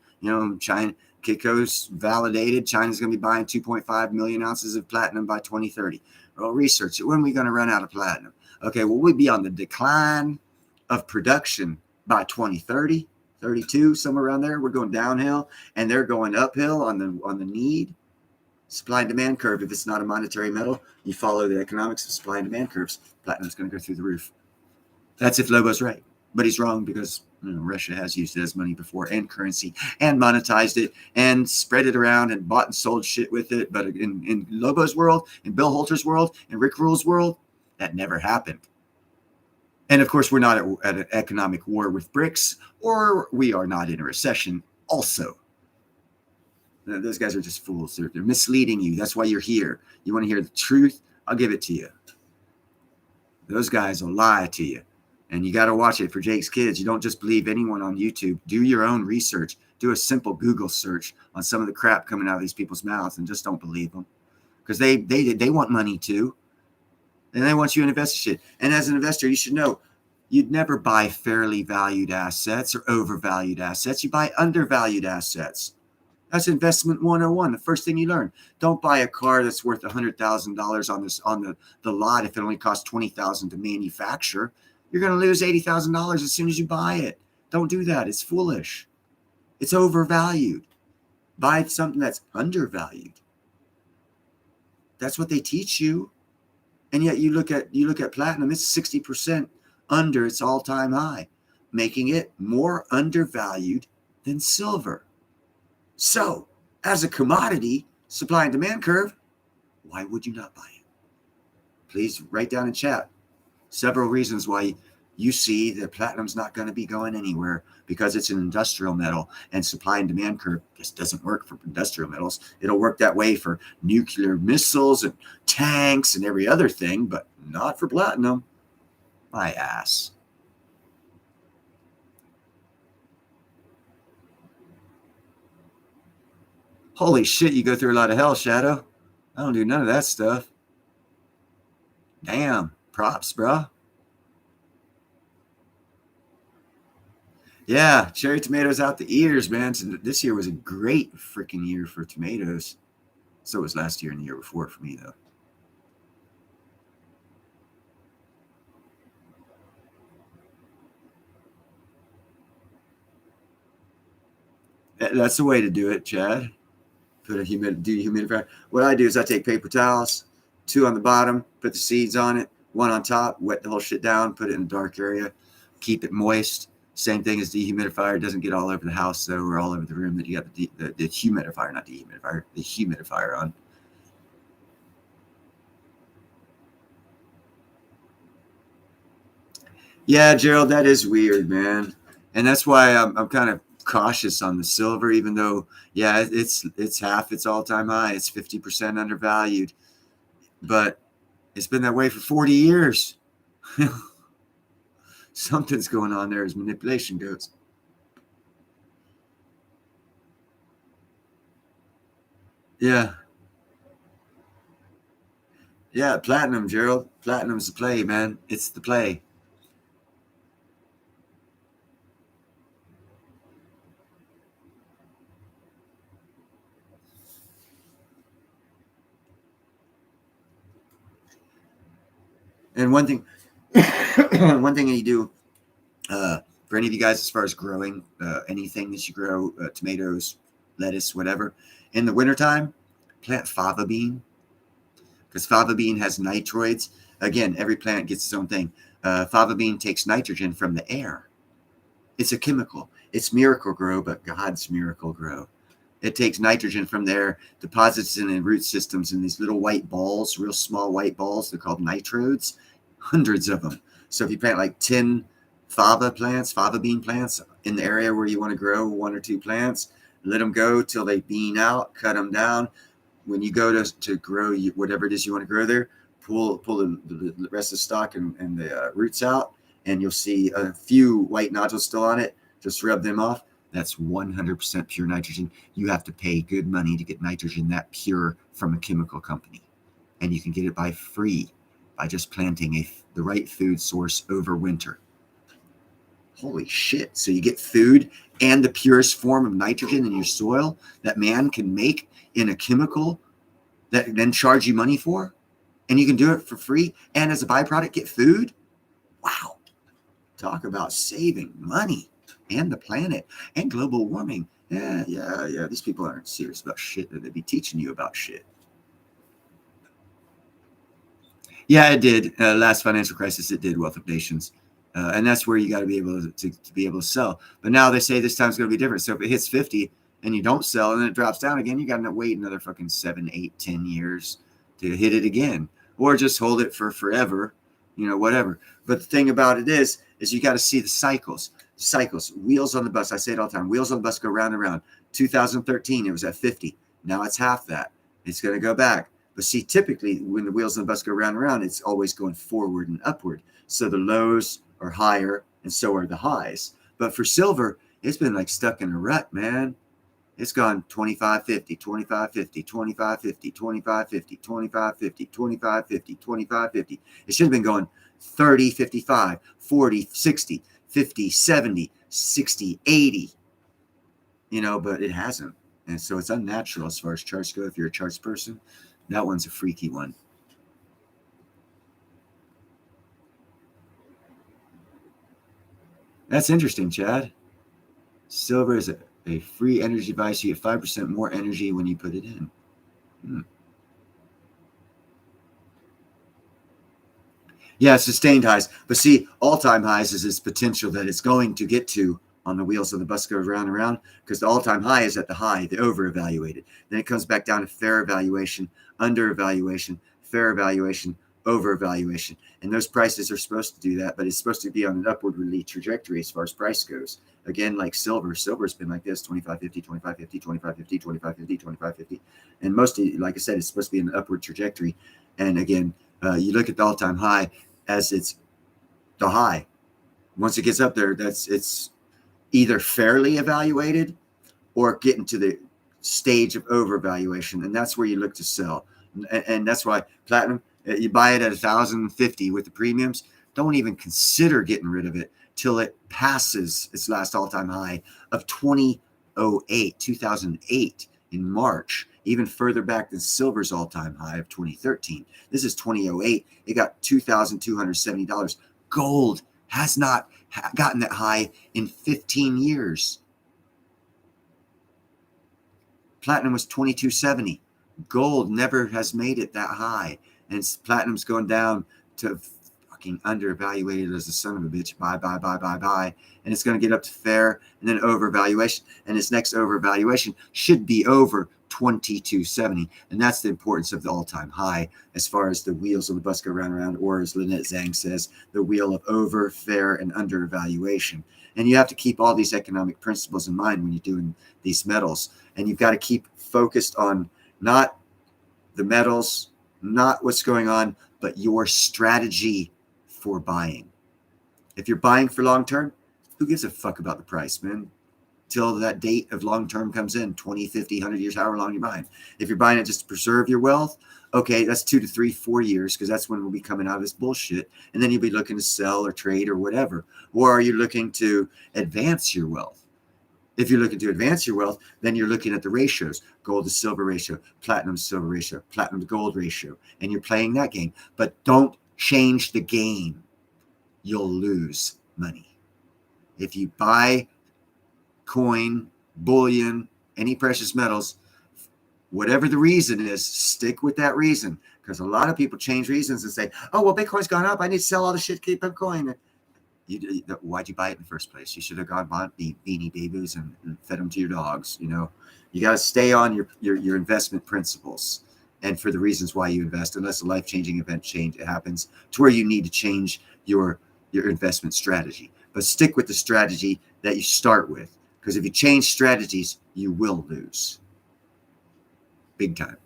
China, Kiko's validated. China's going to be buying 2.5 million ounces of platinum by 2030. Well, research it. When are we going to run out of platinum? Okay, well, we'd be on the decline of production by 2030, 32, somewhere around there. We're going downhill, and they're going uphill on the need. Supply and demand curve. If it's not a monetary metal, you follow the economics of supply and demand curves. Platinum's going to go through the roof. That's if Lobo's right, but he's wrong, because Russia has used it as money before, and currency, and monetized it, and spread it around, and bought and sold shit with it. But in Lobo's world, in Bill Holter's world, in Rick Rule's world, that never happened. And of course, we're not at an economic war with BRICS, or we are not in a recession. Also. Those guys are just fools. They're misleading you. That's why you're here. You want to hear the truth? I'll give it to you. Those guys will lie to you. And you got to watch it for Jake's Kids. You don't just believe anyone on YouTube. Do your own research. Do a simple Google search on some of the crap coming out of these people's mouths, and just don't believe them. Because they want money too. And they want you to invest in shit. And as an investor, you should know you'd never buy fairly valued assets or overvalued assets. You buy undervalued assets. That's investment 101. The first thing you learn. Don't buy a car that's worth $100,000 on the lot if it only costs $20,000 to manufacture. You're going to lose $80,000 as soon as you buy it. Don't do that. It's foolish. It's overvalued. Buy something that's undervalued. That's what they teach you. And yet you look at platinum, it's 60% under its all-time high, making it more undervalued than silver. So, as a commodity, supply and demand curve, why would you not buy it? Please write down in chat several reasons why you see that platinum's not going to be going anywhere, because it's an industrial metal, and supply and demand curve just doesn't work for industrial metals. It'll work that way for nuclear missiles and tanks and every other thing, but not for platinum. My ass. Holy shit, you go through a lot of hell, Shadow. I don't do none of that stuff. Damn, props, bro. Yeah, cherry tomatoes out the ears, man. This year was a great freaking year for tomatoes. So was last year and the year before for me, though. That's the way to do it, Chad. Put a humidifier. What I do is I take paper towels, 2 on the bottom, put the seeds on it, 1 on top, wet the whole shit down, put it in a dark area, keep it moist. Same thing as dehumidifier. It doesn't get all over the house, though, or all over the room that you got the humidifier, not dehumidifier, the humidifier on. Yeah, Gerald, that is weird, man. And that's why I'm kind of cautious on the silver, even though, yeah, it's half its all-time high. It's 50% undervalued. But it's been that way for 40 years. Something's going on there as manipulation goes. Yeah. Yeah, platinum, Gerald. Platinum's the play, man. It's the play. And one thing that you do for any of you guys, as far as growing anything that you grow, tomatoes, lettuce, whatever, in the wintertime, plant fava bean, because fava bean has nitroids. Again, every plant gets its own thing. Fava bean takes nitrogen from the air. It's a chemical. It's miracle grow, but God's miracle grow. It takes nitrogen from there, deposits in the root systems in these little white balls, real small white balls. They're called nitrodes, hundreds of them. So if you plant like 10 fava bean plants in the area where you want to grow 1 or 2 plants, let them go till they bean out, cut them down. When you go to grow whatever it is you want to grow there, pull the rest of the stalk and the roots out, and you'll see a few white nodules still on it. Just rub them off. That's 100% pure nitrogen. You have to pay good money to get nitrogen that pure from a chemical company. And you can get it by free by just planting the right food source over winter. Holy shit. So you get food and the purest form of nitrogen in your soil that man can make in a chemical that then charge you money for. And you can do it for free. And as a byproduct, get food. Wow. Talk about saving money. And the planet and global warming. Yeah. These people aren't serious about shit. They'd be teaching you about shit. Yeah, it did. Last financial crisis, it did. Wealth of Nations. And that's where you got to be able to be able to sell. But now they say this time's going to be different. So if it hits 50 and you don't sell and then it drops down again, you got to wait another fucking 7, 8, 10 years to hit it again. Or just hold it for forever, whatever. But the thing about it is you got to see the cycles. Wheels on the bus. I say it all the time. Wheels on the bus go round and round. 2013, it was at 50. Now it's half that. It's going to go back. But see, typically when the wheels on the bus go round and round, it's always going forward and upward. So the lows are higher and so are the highs. But for silver, it's been like stuck in a rut, man. It's gone 25.50, 25.50, 25.50, 25.50, 25.50, 25.50, 25.50. It should have been going 30.55, 40, 60, 50, 70, 60, 80, but it hasn't. And so it's unnatural as far as charts go. If you're a charts person, that one's a freaky one. That's interesting, Chad. Silver is a free energy device. You get 5% more energy when you put it in. Yeah, sustained highs. But see, all-time highs is its potential that it's going to get to on the wheels of the bus goes round and round, because the all-time high is at the high, the over-evaluated. Then it comes back down to fair evaluation, under-evaluation, fair evaluation, over-evaluation. And those prices are supposed to do that, but it's supposed to be on an upwardly trajectory as far as price goes. Again, like silver. Silver's been like this, 25.50, 25.50, 25.50, 25.50, 25.50. And mostly, like I said, it's supposed to be an upward trajectory. And again, you look at the all-time high as it's the high. Once it gets up there, it's either fairly evaluated or getting to the stage of overvaluation, and that's where you look to sell. And that's why platinum, you buy it at 1,050 with the premiums. Don't even consider getting rid of it till it passes its last all-time high of 2008 in March, even further back than silver's all-time high of 2013. This is 2008. It got $2,270. Gold has not gotten that high in 15 years. Platinum was 2270. Gold never has made it that high, and platinum's going down to fucking underevaluated as a son of a bitch. Buy, and it's going to get up to fair and then overvaluation, and its next overvaluation should be over 2270, and that's the importance of the all-time high as far as the wheels of the bus go round and round, or as Lynette Zhang says, the wheel of over, fair, and undervaluation. And you have to keep all these economic principles in mind when you're doing these metals, and you've got to keep focused on not the metals, not what's going on, but your strategy for buying. If you're buying for long term, who gives a fuck about the price, man? Till that date of long term comes in, 20, 50, 100 years, however long you're buying. If you're buying it just to preserve your wealth, okay, that's 2 to 3, 4 years, because that's when we'll be coming out of this bullshit. And then you'll be looking to sell or trade or whatever. Or are you looking to advance your wealth? If you're looking to advance your wealth, then you're looking at the ratios, gold to silver ratio, platinum to silver ratio, platinum to gold ratio, and you're playing that game. But don't change the game. You'll lose money. If you buy coin, bullion, any precious metals, whatever the reason is, stick with that reason. Because a lot of people change reasons and say, oh, well, Bitcoin's gone up. I need to sell all the shit, keep Bitcoin. Why'd you buy it in the first place? You should have gone bought Beanie Babies and fed them to your dogs. You got to stay on your investment principles and for the reasons why you invest, unless a life-changing event happens to where you need to change your investment strategy. But stick with the strategy that you start with, because if you change strategies, you will lose big time.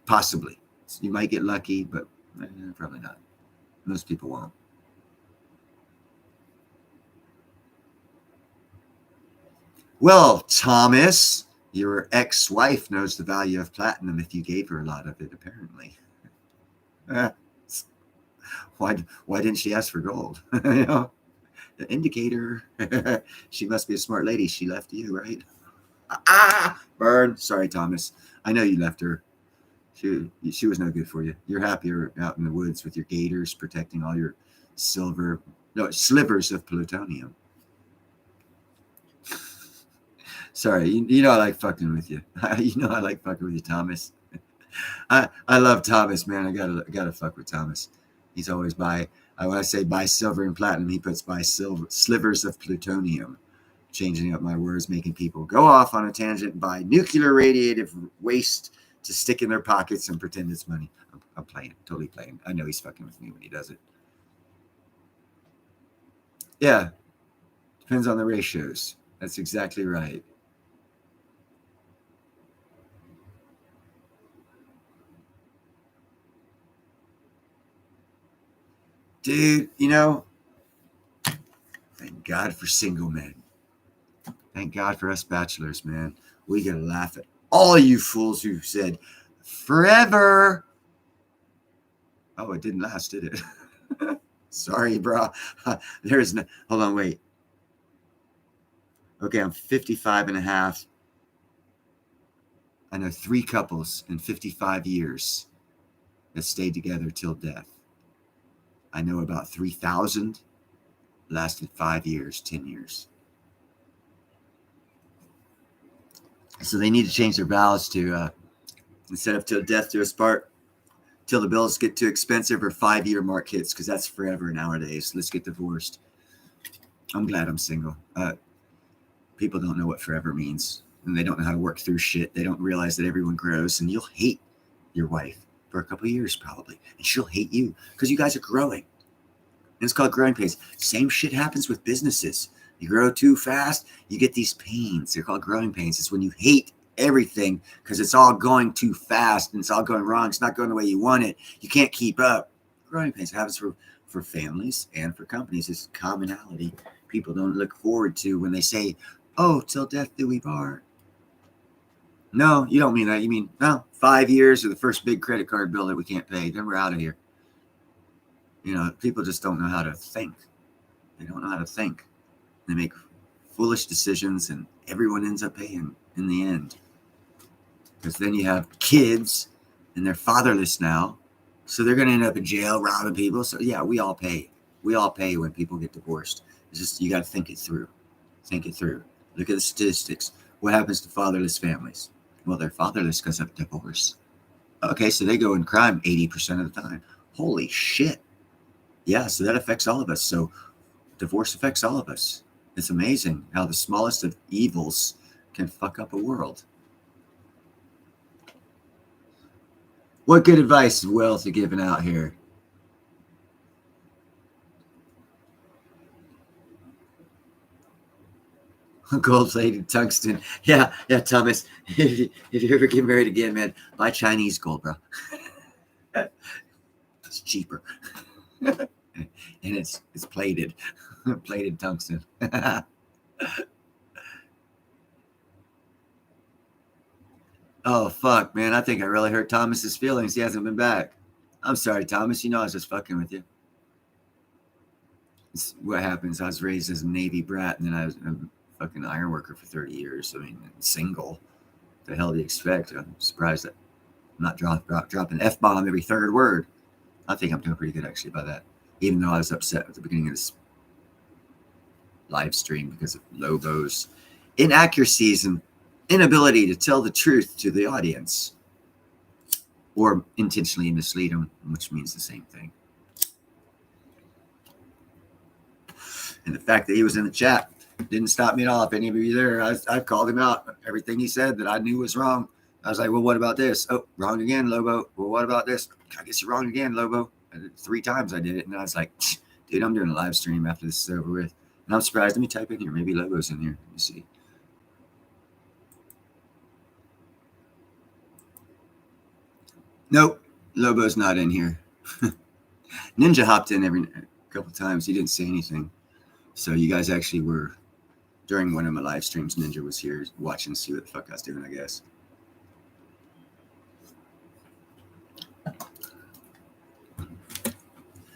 Possibly. You might get lucky, but probably not. Most people won't. Well, Thomas, your ex-wife knows the value of platinum if you gave her a lot of it, apparently. Why didn't she ask for gold? The indicator. She must be a smart lady. She left you, right? Burn. Sorry, Thomas. I know you left her. She was no good for you. You're happier out in the woods with your gators protecting all your slivers of plutonium. Sorry, I like fucking with you. I like fucking with you, Thomas. I love Thomas, man. I gotta fuck with Thomas. He's always when I say buy silver and platinum, he puts buy slivers of plutonium, changing up my words, making people go off on a tangent and buy nuclear radiative waste to stick in their pockets and pretend it's money. I'm playing, totally playing. I know he's fucking with me when he does it. Yeah, depends on the ratios. That's exactly right. Dude, thank God for single men. Thank God for us bachelors, man. We get to laugh at all you fools who said forever. Oh, it didn't last, did it? Sorry, bro. There's no, hold on, wait. Okay, I'm 55 and a half. I know 3 couples in 55 years that stayed together till death. I know about 3,000 lasted 5 years, 10 years. So they need to change their vows to, instead of till death do us part, till the bills get too expensive, or 5-year mark hits, because that's forever nowadays. Let's get divorced. I'm glad I'm single. People don't know what forever means, and they don't know how to work through shit. They don't realize that everyone grows, and you'll hate your wife for a couple of years probably, and she'll hate you because you guys are growing. And it's called growing pains. Same shit happens with businesses. You grow too fast, you get these pains. They're called growing pains. It's when you hate everything because it's all going too fast and it's all going wrong. It's not going the way you want it. You can't keep up. Growing pains happens for families and for companies. It's commonality people don't look forward to when they say, oh, till death do we part. No, you don't mean that. You mean, no, 5 years of the first big credit card bill that we can't pay. Then we're out of here. You know, people just don't know how to think. They don't know how to think. They make foolish decisions and everyone ends up paying in the end. Because then you have kids and they're fatherless now. So they're going to end up in jail robbing people. So yeah, we all pay. We all pay when people get divorced. It's just, you got to think it through. Think it through. Look at the statistics. What happens to fatherless families? Well, they're fatherless because of divorce. Okay, so they go in crime 80% of the time. Holy shit. Yeah, so that affects all of us. So divorce affects all of us. It's amazing how the smallest of evils can fuck up a world. What good advice is Wealth giving out here? Gold-plated tungsten. Yeah, Thomas. If you ever get married again, man, buy Chinese gold, bro. It's cheaper. And it's plated. Plated tungsten. Oh, fuck, man. I think I really hurt Thomas's feelings. He hasn't been back. I'm sorry, Thomas. You know I was just fucking with you. It's what happens. I was raised as a Navy brat, and then I was a fucking iron worker for 30 years. I mean, single. The hell do you expect? I'm surprised that I'm not dropping F-bomb every third word. I think I'm doing pretty good, actually, by that. Even though I was upset at the beginning of this live stream because of Lobo's inaccuracies and inability to tell the truth to the audience, or intentionally mislead them, which means the same thing. And the fact that he was in the chat didn't stop me at all. If any of you there, I called him out. Everything he said that I knew was wrong. I was like, well, what about this? Oh, wrong again, Lobo. Well, what about this? I guess you're wrong again, Lobo. 3 times I did it. And I was like, dude, I'm doing a live stream after this is over with. And I'm surprised. Let me type in here. Maybe Lobo's in here. Let me see. Nope. Lobo's not in here. Ninja hopped in a couple times. He didn't say anything. So you guys actually were, during one of my live streams, Ninja was here watching to see what the fuck I was doing, I guess.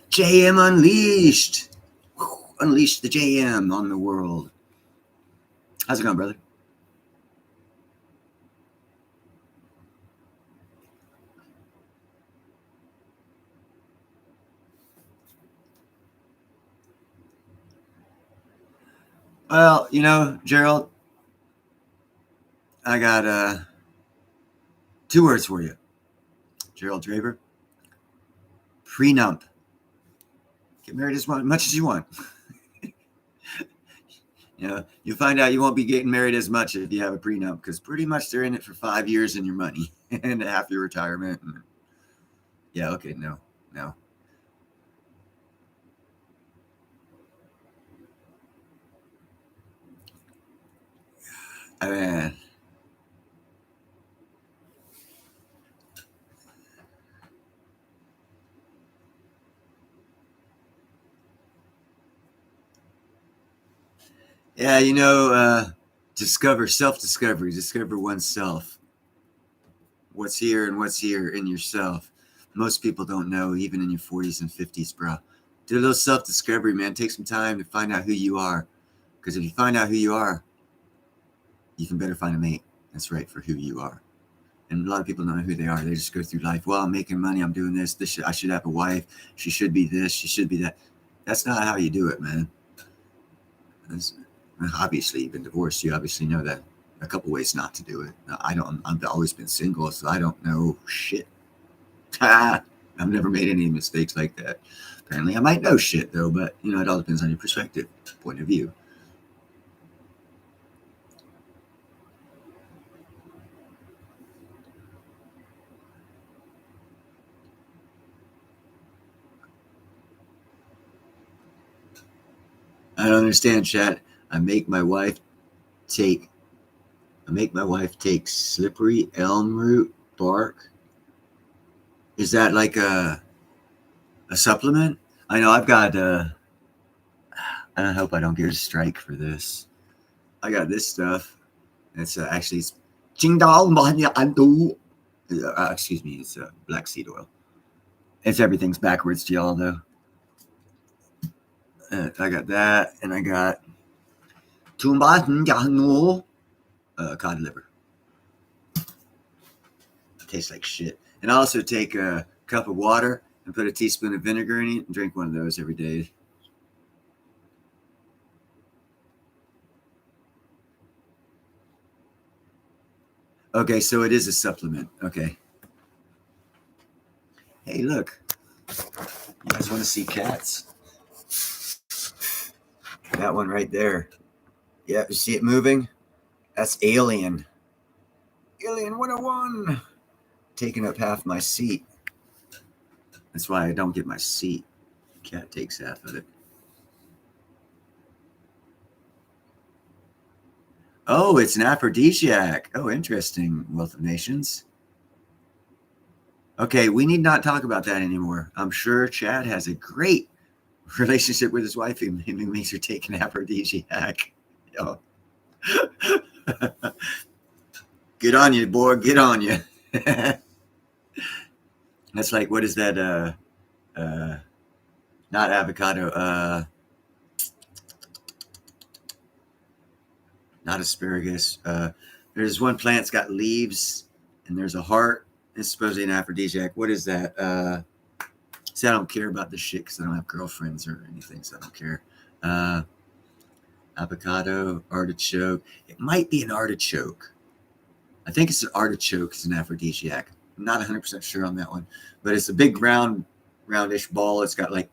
JM Unleashed. Unleash the JM on the world. How's it going, brother? Well, you know, Gerald, I got 2 words for you. Gerald Draper. Prenup. Get married as much as you want. You know, you'll find out you won't be getting married as much if you have a prenup, because pretty much they're in it for 5 years and your money and half your retirement. And yeah, okay, no. I mean, yeah, you know, self-discovery, discover oneself. What's here and what's here in yourself. Most people don't know, even in your 40s and 50s, bro. Do a little self-discovery, man. Take some time to find out who you are. Because if you find out who you are, you can better find a mate that's right for who you are. And a lot of people don't know who they are. They just go through life. Well, I'm making money. I'm doing this. I should have a wife. She should be this. She should be that. That's not how you do it, man. Obviously, you've been divorced. You obviously know that. A couple ways not to do it. I've always been single, so I don't know shit. I've never made any mistakes like that. Apparently, I might know shit though, but it all depends on your perspective, point of view. I don't understand, chat. I make my wife take slippery elm root bark. Is that like a supplement? I know I've got I hope I don't get a strike for this. I got this stuff. It's actually it's excuse me, it's black seed oil. It's everything's backwards to y'all though. I got that, and I got cod liver. Tastes like shit. And I also take a cup of water and put a teaspoon of vinegar in it and drink one of those every day. Okay, so it is a supplement. Okay. Hey, look. You guys want to see cats? That one right there. Yeah, you see it moving? That's Alien. Alien 101. Taking up half my seat. That's why I don't get my seat. Cat takes half of it. Oh, it's an aphrodisiac. Oh, interesting, Wealth of Nations. Okay, we need not talk about that anymore. I'm sure Chad has a great relationship with his wife. He makes her take an aphrodisiac. Oh. Get on you, boy. Get on you. That's like, what is that? Not avocado. Not asparagus. There's one plant that's got leaves and there's a heart. It's supposedly an aphrodisiac. What is that? See, I don't care about this shit because I don't have girlfriends or anything, so I don't care. Avocado, artichoke. It might be an artichoke. I think it's an artichoke. It's an aphrodisiac. I'm not 100% sure on that one, but it's a big roundish ball. It's got like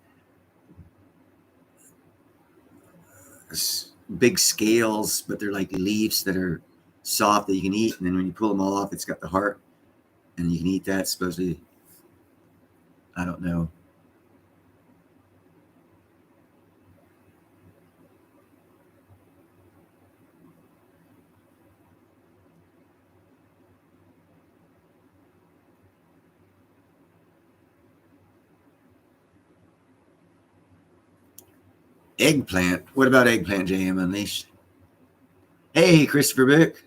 big scales, but they're like leaves that are soft that you can eat. And then when you pull them all off, it's got the heart, and you can eat that. Supposedly, I don't know. Eggplant. What about eggplant, JM Unleashed? Hey, Christopher Bick.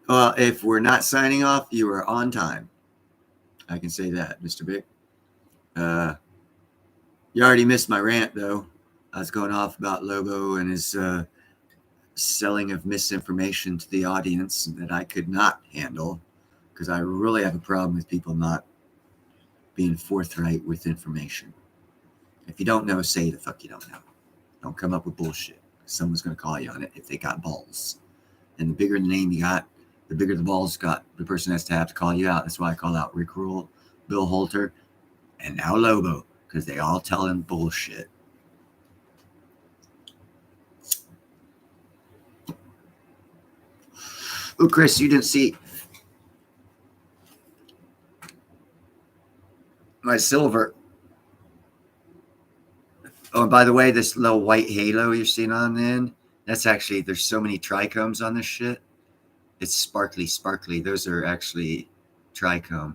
If we're not signing off, you are on time. I can say that, Mr. Bick. You already missed my rant, though. I was going off about Lobo and his selling of misinformation to the audience that I could not handle because I really have a problem with people not being forthright with information. If you don't know, say the fuck you don't know. Don't come up with bullshit. Someone's going to call you on it if they got balls. And the bigger the name you got, the bigger the balls got. The person has to have to call you out. That's why I call out Rick Rule, Bill Holter, and now Lobo, because they all telling bullshit. Oh, Chris, you didn't see my silver. Oh, and by the way, this little white halo you're seeing on the end, that's actually, there's so many trichomes on this shit. It's sparkly. Those are actually trichome.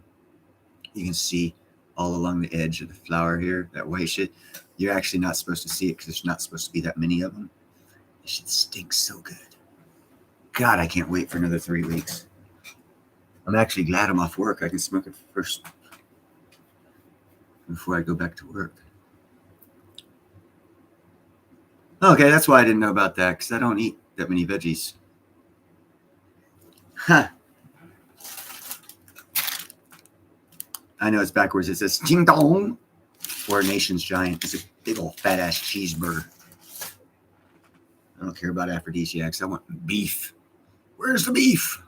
You can see all along the edge of the flower here, that white shit. You're actually not supposed to see it because there's not supposed to be that many of them. shit stinks so good. God, I can't wait for another 3 weeks. I'm actually glad I'm off work. I can smoke it first before I go back to work. Okay, that's why I didn't know about that, because I don't eat that many veggies. Huh. I know it's backwards. It says Ding Dong, or Nation's Giant. It's a big old fat ass cheeseburger. I don't care about aphrodisiacs. I want beef. Where's the beef?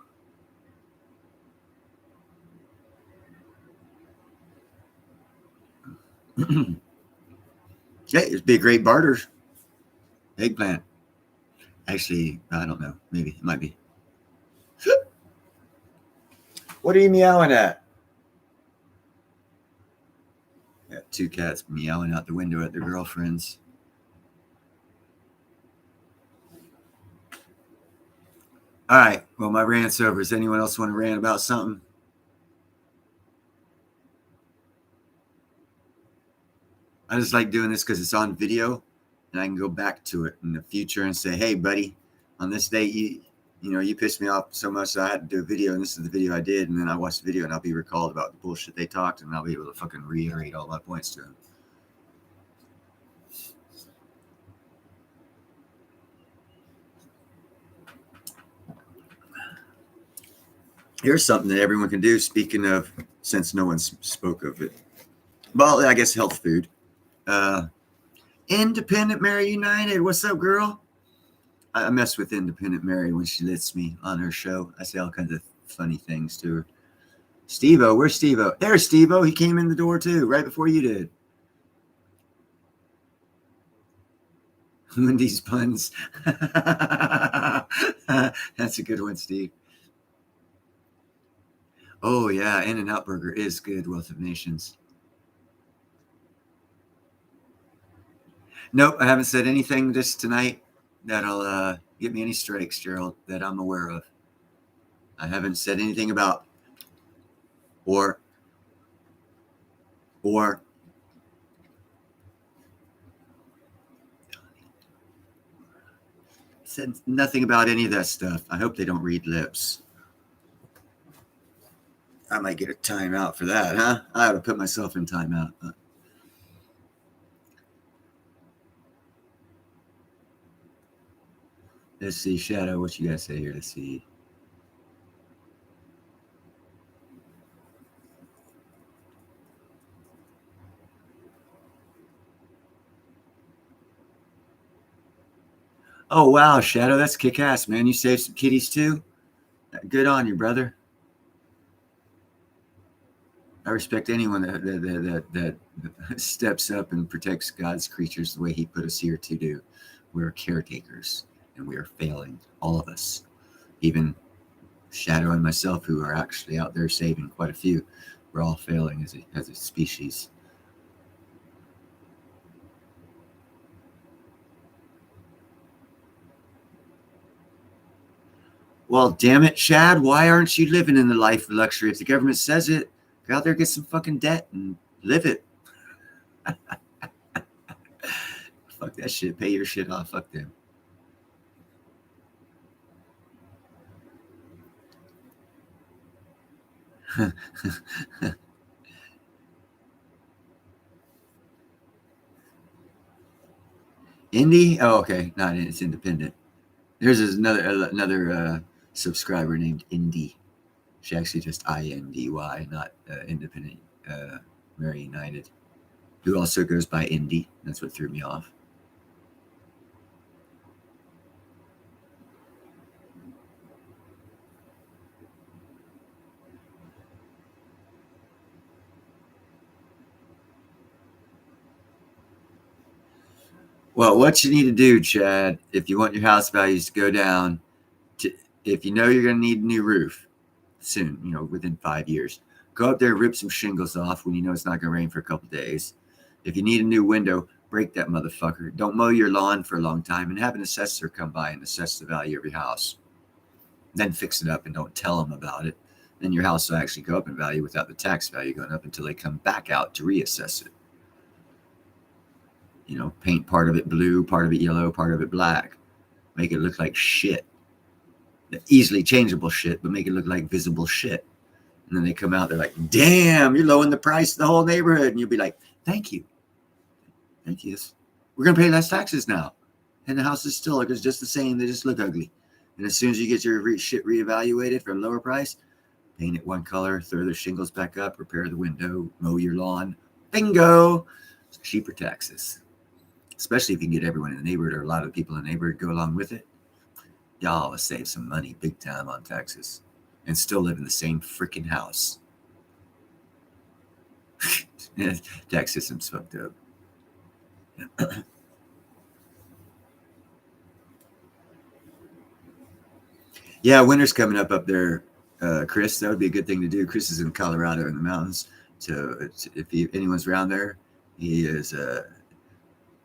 Yeah, it'd be a great barter. Eggplant. Actually, I don't know. Maybe it might be. What are you meowing at? Got 2 cats meowing out the window at their girlfriends. All right. Well, my rant's over. Does anyone else want to rant about something? I just like doing this because it's on video, and I can go back to it in the future and say, "Hey, buddy, on this day, you pissed me off so much that I had to do a video, and this is the video I did." And then I watched the video, and I'll be recalled about the bullshit they talked, and I'll be able to fucking reiterate all my points to them. Here's something that everyone can do. Speaking of, since no one spoke of it, well, I guess health food. Independent Mary United. What's up, girl? I mess with Independent Mary when she lets me on her show. I say all kinds of funny things to her. Steve-O, where's Steve-O? There's Steve-O. He came in the door too, right before you did. Wendy's puns. That's a good one, Steve. Oh, yeah. In-N-Out Burger is good, Wealth of Nations. Nope, I haven't said anything this tonight that'll get me any strikes, Gerald, that I'm aware of. I haven't said anything about or said nothing about any of that stuff. I hope they don't read lips. I might get a timeout for that, huh? I ought to put myself in timeout. Let's see, Shadow, what you guys say here? Let's see. Oh, wow, Shadow, that's kick-ass, man. You saved some kitties, too? Good on you, brother. I respect anyone that steps up and protects God's creatures the way he put us here to do. We're caretakers, and we are failing, all of us. Even Shadow and myself, who are actually out there saving quite a few, we're all failing as a species. Well, damn it, Shad, why aren't you living in the life of luxury? If the government says it, go out there, get some fucking debt and live it. Fuck that shit. Pay your shit off. Fuck them. Indie? Oh, okay. Not it's independent. There's another subscriber named Indie. She actually just INDY, not Independent Mary United, who also goes by Indie. That's what threw me off. Well, what you need to do, Chad, if you want your house values to go down, if you know you're going to need a new roof soon, within 5 years, go up there, rip some shingles off when you know it's not going to rain for a couple of days. If you need a new window, break that motherfucker. Don't mow your lawn for a long time and have an assessor come by and assess the value of your house. Then fix it up and don't tell them about it. Then your house will actually go up in value without the tax value going up until they come back out to reassess it. Paint part of it blue, part of it yellow, part of it black. make it look like shit, easily changeable shit, but make it look like visible shit. And then they come out, they're like, damn, you're lowering the price of the whole neighborhood. And you'll be like, thank you. Thank you. We're going to pay less taxes now. And the houses still look just the same. They just look ugly. And as soon as you get your shit reevaluated for a lower price, paint it one color, throw the shingles back up, repair the window, mow your lawn. Bingo! Cheaper taxes. Especially if you can get everyone in the neighborhood or a lot of people in the neighborhood go along with it. Y'all will save some money big time on taxes and still live in the same freaking house. Tax system's fucked up. Yeah, winter's coming up there, Chris. That would be a good thing to do. Chris is in Colorado in the mountains. So if anyone's around there, he is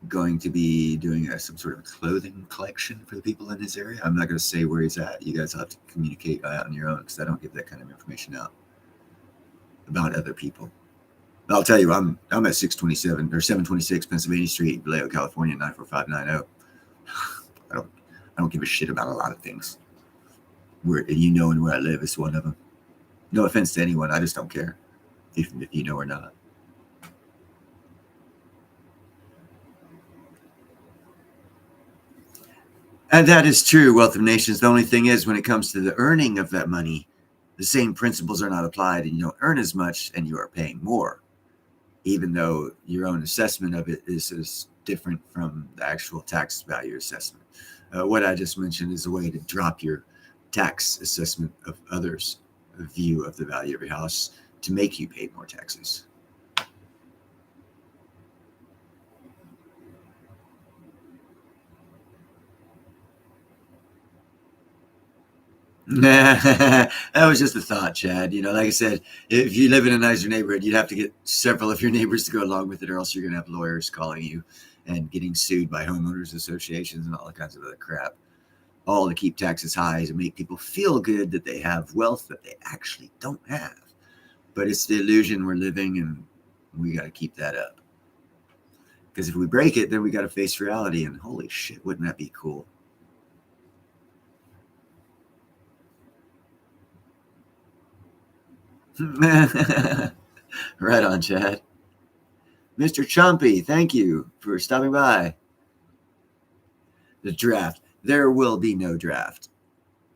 going to be doing some sort of clothing collection for the people in his area. I'm not going to say where he's at. You guys will have to communicate out on your own because I don't give that kind of information out about other people. But I'll tell you, I'm at 627 or 726 Pennsylvania Street, Vallejo, California, 94590. I don't give a shit about a lot of things. Where and where I live is one of them. No offense to anyone, I just don't care if you know or not. And that is true, Wealth of Nations. The only thing is, when it comes to the earning of that money, the same principles are not applied, and you don't earn as much, and you are paying more, even though your own assessment of it is different from the actual tax value assessment. What I just mentioned is a way to drop your tax assessment of others' view of the value of your house to make you pay more taxes. That was just a thought, Chad. Like I said, if you live in a nicer neighborhood, you'd have to get several of your neighbors to go along with it, or else you're going to have lawyers calling you and getting sued by homeowners associations and all kinds of other crap, all to keep taxes high to make people feel good that they have wealth that they actually don't have. But it's the illusion we're living, and we got to keep that up. Because if we break it, then we got to face reality, and holy shit, wouldn't that be cool? Right on, Chad. Mr. Chumpy, thank you for stopping by. The draft. There will be no draft.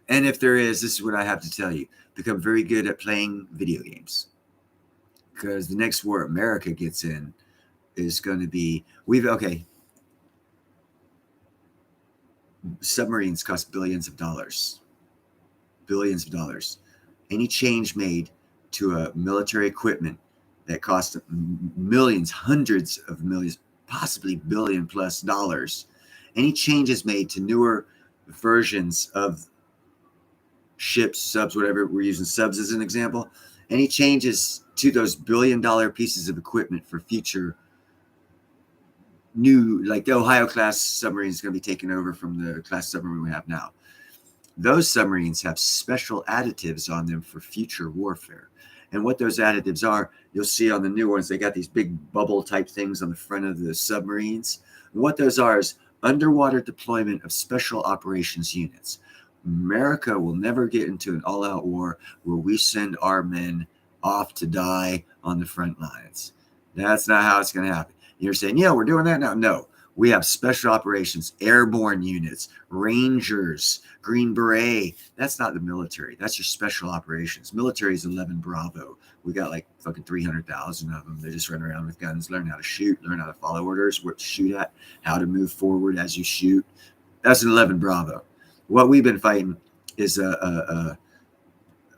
And if there is, this is what I have to tell you. Become very good at playing video games. Because the next war America gets in is going to be, submarines cost billions of dollars. Billions of dollars. Any change made to military equipment that cost millions, hundreds of millions, possibly billion plus dollars. Any changes made to newer versions of ships, subs, whatever, we're using subs as an example. Any changes to those billion-dollar pieces of equipment for future new, like the Ohio class submarine is going to be taken over from the class submarine we have now. Those submarines have special additives on them for future warfare. And what those additives are, you'll see on the new ones, they got these big bubble type things on the front of the submarines. And what those are is underwater deployment of special operations units. America will never get into an all-out war where we send our men off to die on the front lines. That's not how it's going to happen. You're saying, yeah, we're doing that now. No, we have special operations, airborne units, Rangers, Green Beret. That's not the military. That's your special operations. Military is 11 Bravo. We got like fucking 300,000 of them. They just run around with guns, learn how to shoot, learn how to follow orders, what to shoot at, how to move forward as you shoot. That's an 11 Bravo. What we've been fighting is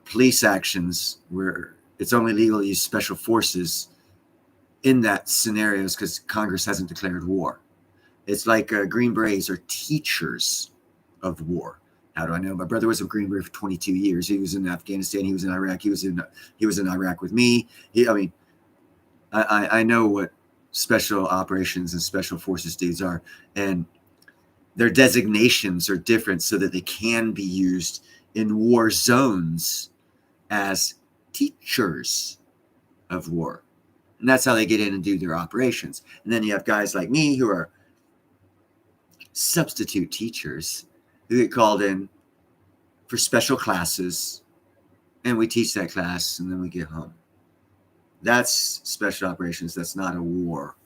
police actions where it's only legal to use special forces in that scenarios because Congress hasn't declared war. It's like Green Berets are teachers of war. How do I know? My brother was a Green Beret for 22 years. He was in Afghanistan. He was in Iraq. He was in Iraq with me. I know what special operations and special forces dudes are, and their designations are different so that they can be used in war zones as teachers of war. And that's how they get in and do their operations. And then you have guys like me who are substitute teachers who get called in for special classes, and we teach that class, and then we get home. That's special operations. That's not a war.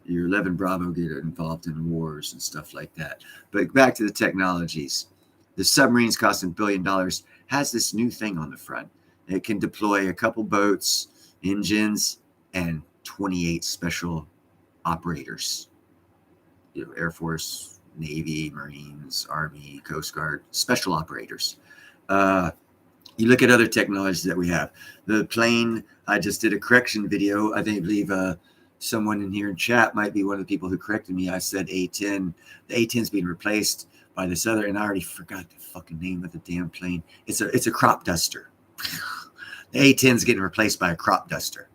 Your 11 Bravo get involved in wars and stuff like that. But back to the technologies. The submarines costing $1 billion has this new thing on the front. It can deploy a couple boats, engines, and 28 special operators. Air Force, Navy, Marines, Army, Coast Guard, special operators. You look at other technologies that we have. The plane, I just did a correction video. I believe someone in here in chat might be one of the people who corrected me. I said A-10. The A-10's being replaced by this other, and I already forgot the fucking name of the damn plane. It's a crop duster. The A-10's getting replaced by a crop duster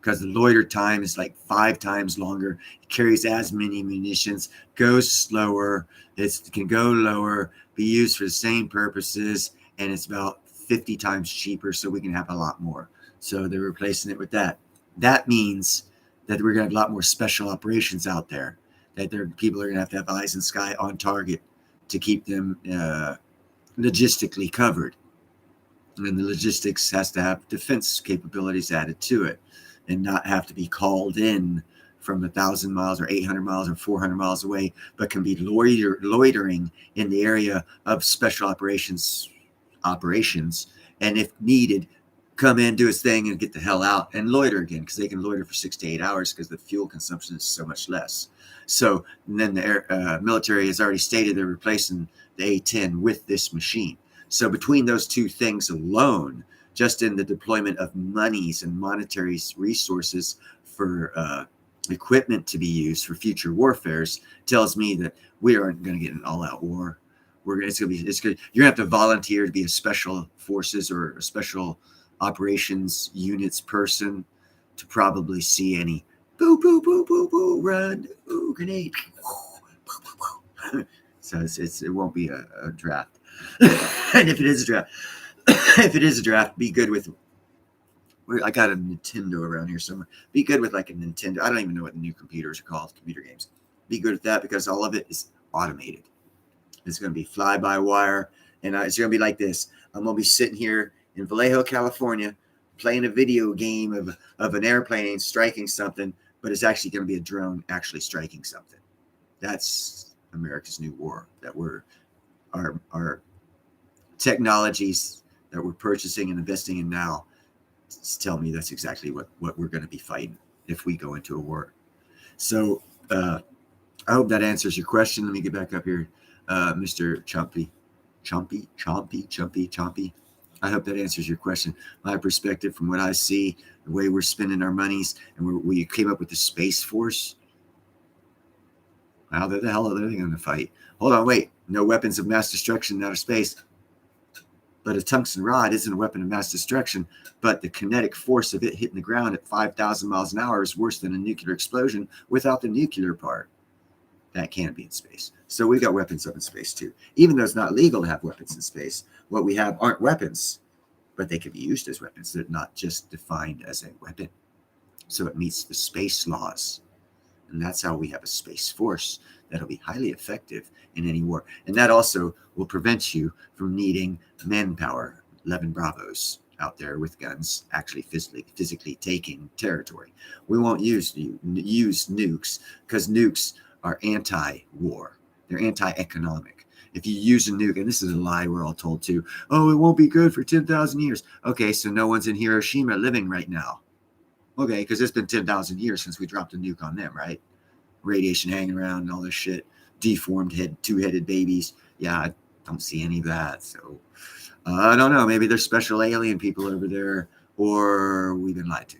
because the loiter time is like 5 times longer. It carries as many munitions, goes slower, it can go lower, be used for the same purposes, and it's about 50 times cheaper, so we can have a lot more. So they're replacing it with that. That means that we're going to have a lot more special operations out there, that people are going to have eyes in the sky on target to keep them logistically covered. And then the logistics has to have defense capabilities added to it and not have to be called in from 1,000 miles or 800 miles or 400 miles away, but can be loitering in the area of special operations, and if needed, come in, do his thing, and get the hell out and loiter again, because they can loiter for 6 to 8 hours because the fuel consumption is so much less. So then the military has already stated they're replacing the A-10 with this machine. So between those two things alone, just in the deployment of monies and monetary resources for equipment to be used for future warfares, tells me that we aren't going to get an all-out war. You're going to have to volunteer to be a special forces or a special operations units person to probably see any boo, boo, boo, boo, boo, run, ooh, grenade. Boo, boo, boo. So it won't be a draft. And if it is a draft, be good with, I got a Nintendo around here somewhere. Be good with like a Nintendo. I don't even know what the new computers are called, computer games. Be good with that because all of it is automated. It's going to be fly-by-wire, and it's going to be like this. I'm going to be sitting here in Vallejo, California, playing a video game of an airplane striking something, but it's actually going to be a drone actually striking something. That's America's new war. That our technologies that we're purchasing and investing in now tell me that's exactly what we're going to be fighting if we go into a war. So I hope that answers your question. Let me get back up here. Mr. Chompy. I hope that answers your question. My perspective from what I see, the way we're spending our monies, and we came up with the Space Force. How the hell are they going to fight? Hold on, wait. No weapons of mass destruction in outer space. But a tungsten rod isn't a weapon of mass destruction, but the kinetic force of it hitting the ground at 5,000 miles an hour is worse than a nuclear explosion without the nuclear part. That can't be in space. So we've got weapons up in space too. Even though it's not legal to have weapons in space, what we have aren't weapons, but they can be used as weapons. They're not just defined as a weapon. So it meets the space laws. And that's how we have a space force that'll be highly effective in any war. And that also will prevent you from needing manpower, 11 Bravos out there with guns, actually physically taking territory. We won't use nukes because nukes are anti-war. They're anti-economic. If you use a nuke, and this is a lie we're all told to, oh, it won't be good for 10,000 years. Okay, so no one's in Hiroshima living right now. Okay, because it's been 10,000 years since we dropped a nuke on them, right? Radiation hanging around and all this shit. Deformed two-headed babies. Yeah, I don't see any of that. So I don't know. Maybe there's special alien people over there, or we've been lied to.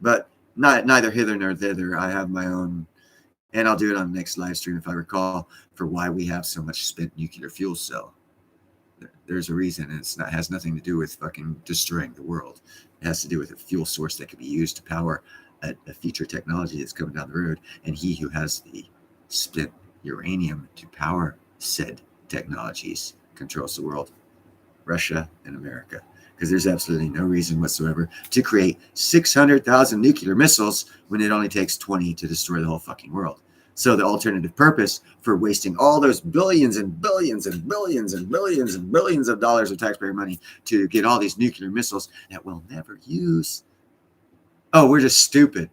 But neither hither nor thither. I have my own, and I'll do it on the next live stream if I recall, for why we have so much spent nuclear fuel cell. There's a reason, and it has nothing to do with fucking destroying the world. It has to do with a fuel source that can be used to power a future technology that's coming down the road. And he who has the spent uranium to power said technologies controls the world, Russia and America. Because there's absolutely no reason whatsoever to create 600,000 nuclear missiles when it only takes 20 to destroy the whole fucking world. So the alternative purpose for wasting all those billions and billions and billions and billions and billions of dollars of taxpayer money to get all these nuclear missiles that we'll never use. Oh, we're just stupid.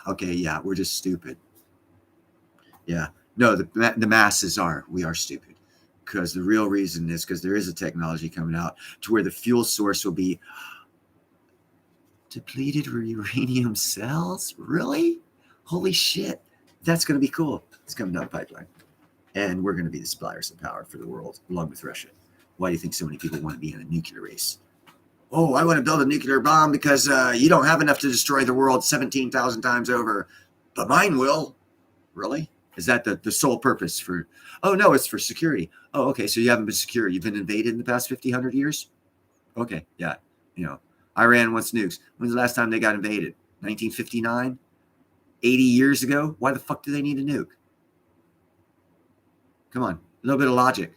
Okay, yeah, we're just stupid. Yeah, no, the masses are. We are stupid. Because the real reason is because there is a technology coming out to where the fuel source will be depleted uranium cells. Really? Holy shit. That's going to be cool. It's coming down the pipeline. And we're going to be the suppliers of power for the world, along with Russia. Why do you think so many people want to be in a nuclear race? Oh, I want to build a nuclear bomb because you don't have enough to destroy the world 17,000 times over. But mine will. Really? Is that the sole purpose for? Oh, no, it's for security. Oh, okay. So you haven't been secure. You've been invaded in the past 50, 100 years? Okay. Yeah. You know, Iran wants nukes. When's the last time they got invaded? 1959? 80 years ago? Why the fuck do they need a nuke? Come on. A little bit of logic.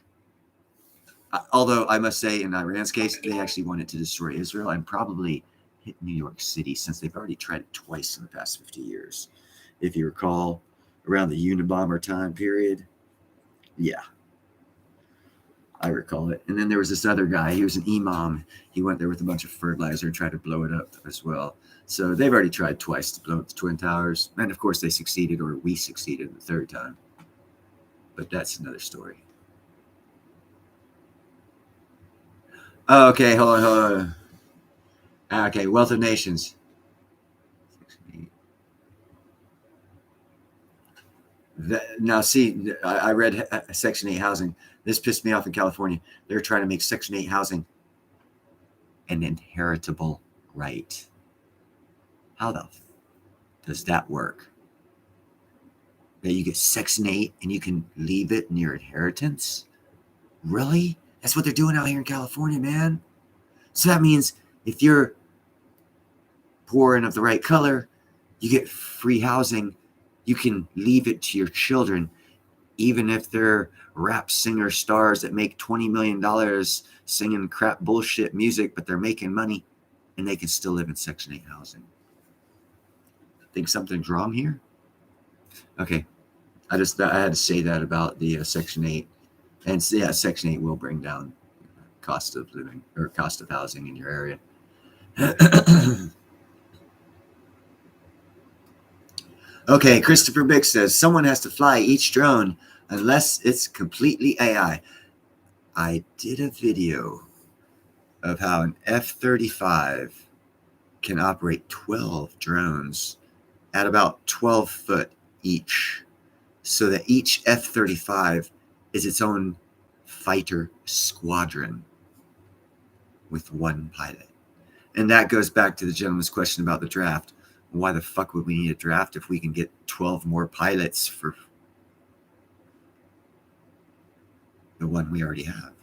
Although I must say, in Iran's case, they actually wanted to destroy Israel and probably hit New York City, since they've already tried it twice in the past 50 years. If you recall, around the Unabomber time period. Yeah, I recall it. And then there was this other guy. He was an imam. He went there with a bunch of fertilizer and tried to blow it up as well. So they've already tried twice to blow up the Twin Towers. And of course, they succeeded, or we succeeded the third time. But that's another story. Oh, okay, hold on. Okay, Wealth of Nations. Now, see, I read Section 8 housing. This pissed me off in California. They're trying to make Section 8 housing an inheritable right. How the does that work? That you get Section 8 and you can leave it in your inheritance? Really? That's what they're doing out here in California, man. So that means if you're poor and of the right color, you get free housing. You can leave it to your children, even if they're rap singer stars that make $20 million singing crap bullshit music, but they're making money and they can still live in Section 8 housing. Think something's wrong here? Okay. I had to say that about the Section 8. And yeah, Section 8 will bring down cost of living or cost of housing in your area. Okay, Christopher Bick says, someone has to fly each drone unless it's completely AI. I did a video of how an F-35 can operate 12 drones at about 12 foot each, so that each F-35 is its own fighter squadron with one pilot. And that goes back to the gentleman's question about the draft. Why the fuck would we need a draft if we can get 12 more pilots for the one we already have?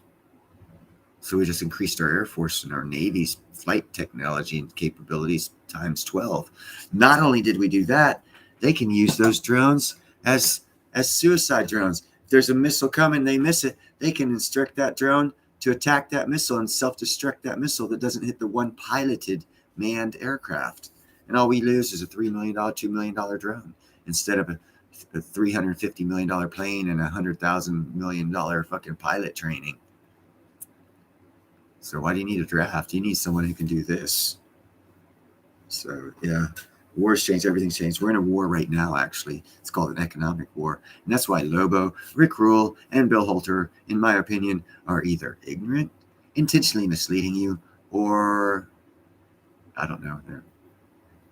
So we just increased our Air Force and our Navy's flight technology and capabilities times 12. Not only did we do that, they can use those drones as suicide drones. If there's a missile coming, they miss it, they can instruct that drone to attack that missile and self-destruct that missile that doesn't hit the one piloted manned aircraft. And all we lose is a $3 million, $2 million drone instead of a $350 million plane and $100,000 million fucking pilot training. So why do you need a draft? You need someone who can do this. So, yeah, wars change. Everything's changed. We're in a war right now, actually. It's called an economic war. And that's why Lobo, Rick Rule, and Bill Holter, in my opinion, are either ignorant, intentionally misleading you, or, I don't know,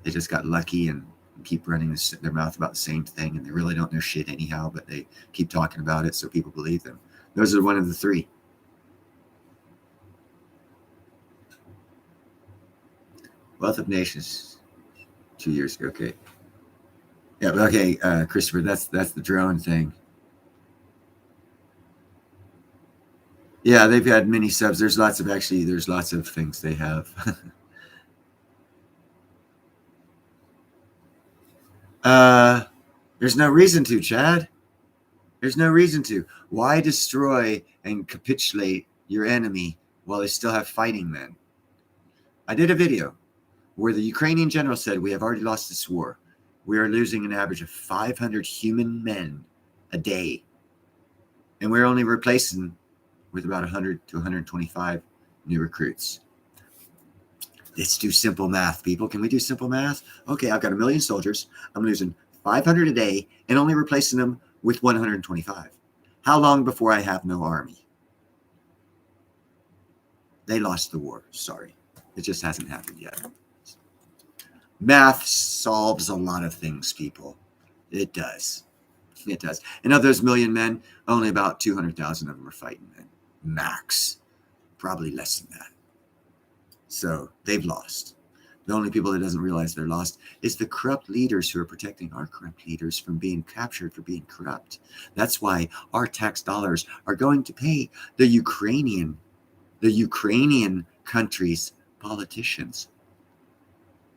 they just got lucky and keep running their mouth about the same thing, and they really don't know shit anyhow, but they keep talking about it so people believe them. Those are one of the three. Wealth of Nations, 2 years ago. Okay. Yeah, but okay, Christopher, that's the drone thing. Yeah, they've had many subs. There's lots of things they have. There's no reason to, Chad. There's no reason to. Why destroy and capitulate your enemy while they still have fighting men? I did a video where the Ukrainian general said, we have already lost this war. We are losing an average of 500 human men a day. And we're only replacing with about 100 to 125 new recruits. Let's do simple math, people. Can we do simple math? Okay, I've got 1 million soldiers. I'm losing 500 a day and only replacing them with 125. How long before I have no army? They lost the war. Sorry. It just hasn't happened yet. Math solves a lot of things, people. It does. It does. And of those 1 million men, only about 200,000 of them are fighting men. Max. Probably less than that. So they've lost. The only people that doesn't realize they're lost is the corrupt leaders who are protecting our corrupt leaders from being captured for being corrupt. That's why our tax dollars are going to pay the Ukrainian country's politicians.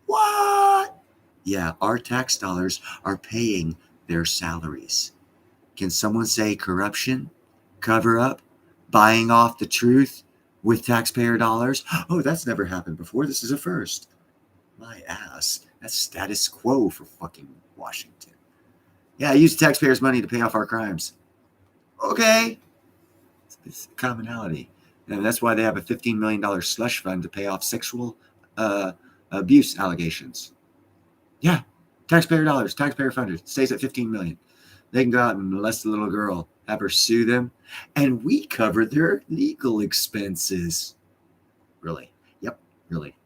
What? Yeah, our tax dollars are paying their salaries. Can someone say corruption, cover up, buying off the truth with taxpayer dollars? Oh, that's never happened before. This is a first. My ass. That's status quo for fucking Washington. Yeah, I use taxpayers' money to pay off our crimes. Okay. It's commonality. And that's why they have a $15 million slush fund to pay off sexual abuse allegations. Yeah, taxpayer dollars, taxpayer funded, stays at $15 million. They can go out and molest a little girl, have her sue them, and we cover their legal expenses. Really? Yep, really.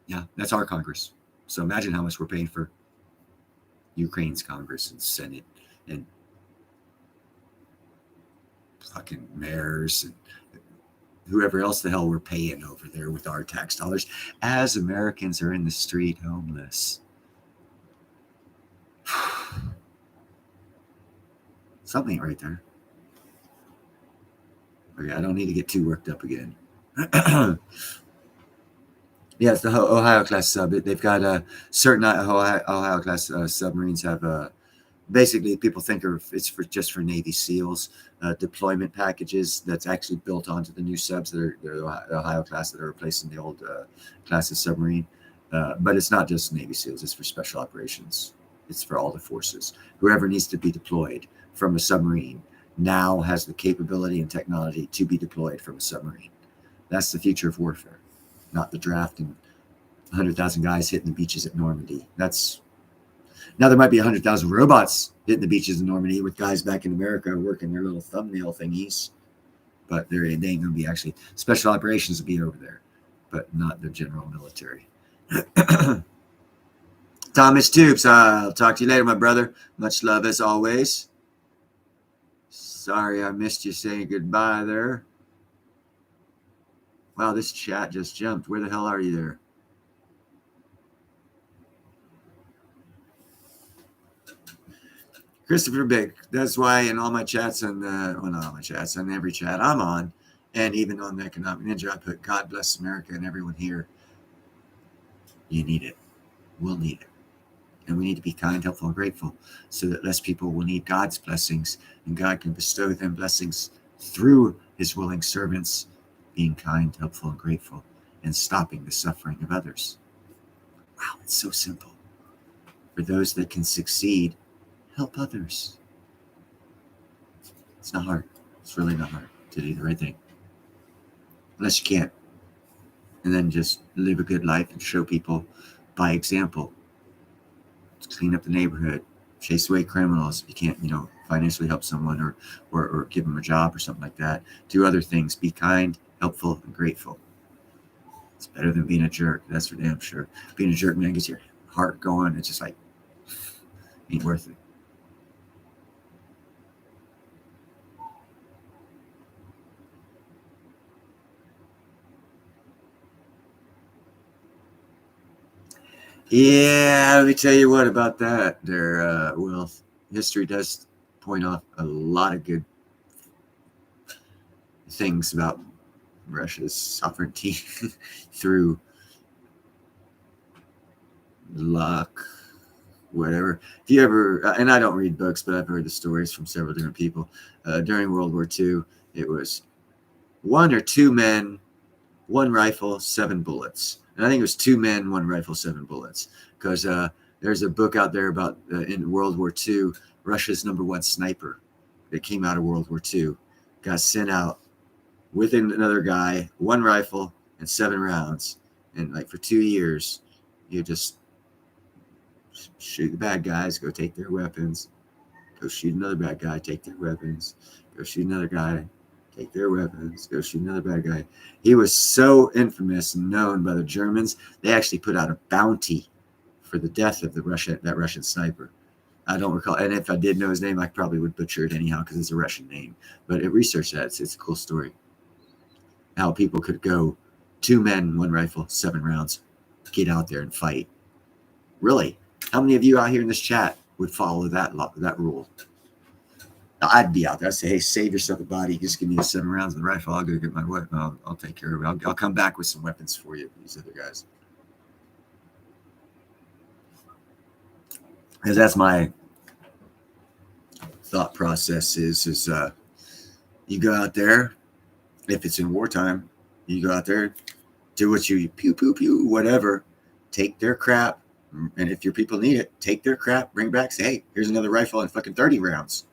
Yeah, that's our Congress. So imagine how much we're paying for Ukraine's Congress and Senate and fucking mayors and whoever else the hell we're paying over there with our tax dollars as Americans are in the street homeless. Something ain't right there. Okay, I don't need to get too worked up again. Yeah, it's the Ohio class sub. They've got a certain Ohio class submarines have basically people think it's just for Navy SEALs deployment packages that's actually built onto the new subs that are the Ohio class that are replacing the old class of submarine. But it's not just Navy SEALs. It's for special operations. It's for all the forces. Whoever needs to be deployed from a submarine now has the capability and technology to be deployed from a submarine. That's the future of warfare, not the draft and 100,000 guys hitting the beaches at Normandy. Now there might be 100,000 robots hitting the beaches in Normandy with guys back in America working their little thumbnail thingies, but they ain't going to be actually special operations will be over there, but not the general military. Thomas Tubes, I'll talk to you later, my brother. Much love as always. Sorry I missed you saying goodbye there. Wow, this chat just jumped. Where the hell are you there? Christopher Big. That's why in all my chats and not all my chats, on every chat I'm on, and even on the Economic Ninja, I put God bless America and everyone here. You need it. We'll need it. And we need to be kind, helpful, and grateful so that less people will need God's blessings and God can bestow them blessings through his willing servants, being kind, helpful, and grateful, and stopping the suffering of others. Wow, it's so simple. For those that can succeed, help others. It's not hard. It's really not hard to do the right thing. Unless you can't. And then just live a good life and show people by example. Clean up the neighborhood, chase away criminals. If you can't, financially help someone or give them a job or something like that. Do other things. Be kind, helpful, and grateful. It's better than being a jerk. That's for damn sure. Being a jerk, man, gets your heart going. It's just like, ain't worth it. Yeah, let me tell you what about that there, Will. History does point off a lot of good things about Russia's sovereignty through luck, whatever. If you ever, and I don't read books, but I've heard the stories from several different people. During World War II, it was 1 or 2 men, 1 rifle, 7 bullets. And I think it was 2 men, 1 rifle, 7 bullets. Because There's a book out there about in World War II, Russia's #1 sniper that came out of World War II got sent out with another guy, 1 rifle and 7 rounds. And like for 2 years, you just shoot the bad guys, go take their weapons, go shoot another bad guy, take their weapons, go shoot another guy, take their weapons, go shoot another bad guy. He was so infamous and known by the Germans, they actually put out a bounty for the death of that Russian sniper. I don't recall, and if I did know his name, I probably would butcher it anyhow because it's a Russian name. But research that; it's a cool story. How people could go 2 men, 1 rifle, 7 rounds, get out there and fight. Really, how many of you out here in this chat would follow that rule? I'd be out there. I'd say, hey, save yourself a body. Just give me 7 rounds of the rifle. I'll go get my weapon. I'll take care of it. I'll come back with some weapons for you, these other guys. Because that's my thought process is you go out there, if it's in wartime, you go out there, do what you pew, pew, pew, whatever, take their crap. And if your people need it, take their crap, bring back, say, hey, here's another rifle and fucking 30 rounds.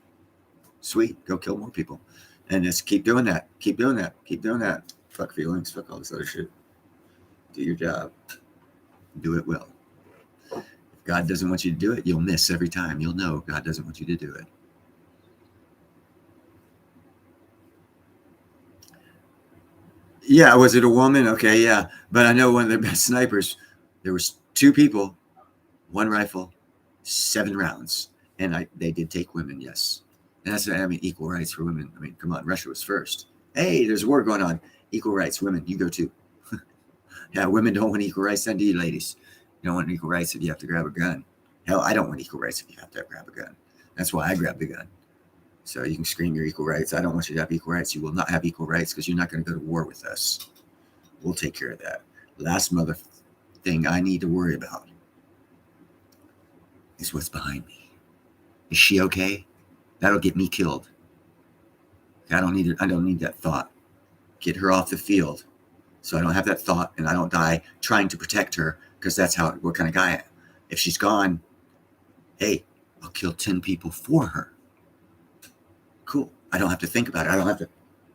Sweet. Go kill more people. And just keep doing that. Keep doing that. Keep doing that. Fuck feelings. Fuck all this other shit. Do your job. Do it well. If God doesn't want you to do it, you'll miss every time. You'll know God doesn't want you to do it. Yeah, was it a woman? Okay, yeah. But I know one of the best snipers, there was 2 people, 1 rifle, 7 rounds. And they did take women, yes. And that's, I mean, equal rights for women. I mean, come on, Russia was first. Hey, there's a war going on. Equal rights, women, you go too. Yeah, women don't want equal rights, then do you, ladies? You don't want equal rights if you have to grab a gun. Hell, I don't want equal rights if you have to grab a gun. That's why I grabbed the gun. So you can scream your equal rights. I don't want you to have equal rights. You will not have equal rights because you're not going to go to war with us. We'll take care of that. Last mother thing I need to worry about is what's behind me. Is she okay? That'll get me killed. I don't need it. I don't need that thought. Get her off the field so I don't have that thought and I don't die trying to protect her because that's what kind of guy I am. If she's gone, hey, I'll kill 10 people for her. Cool. I don't have to think about it. I don't have to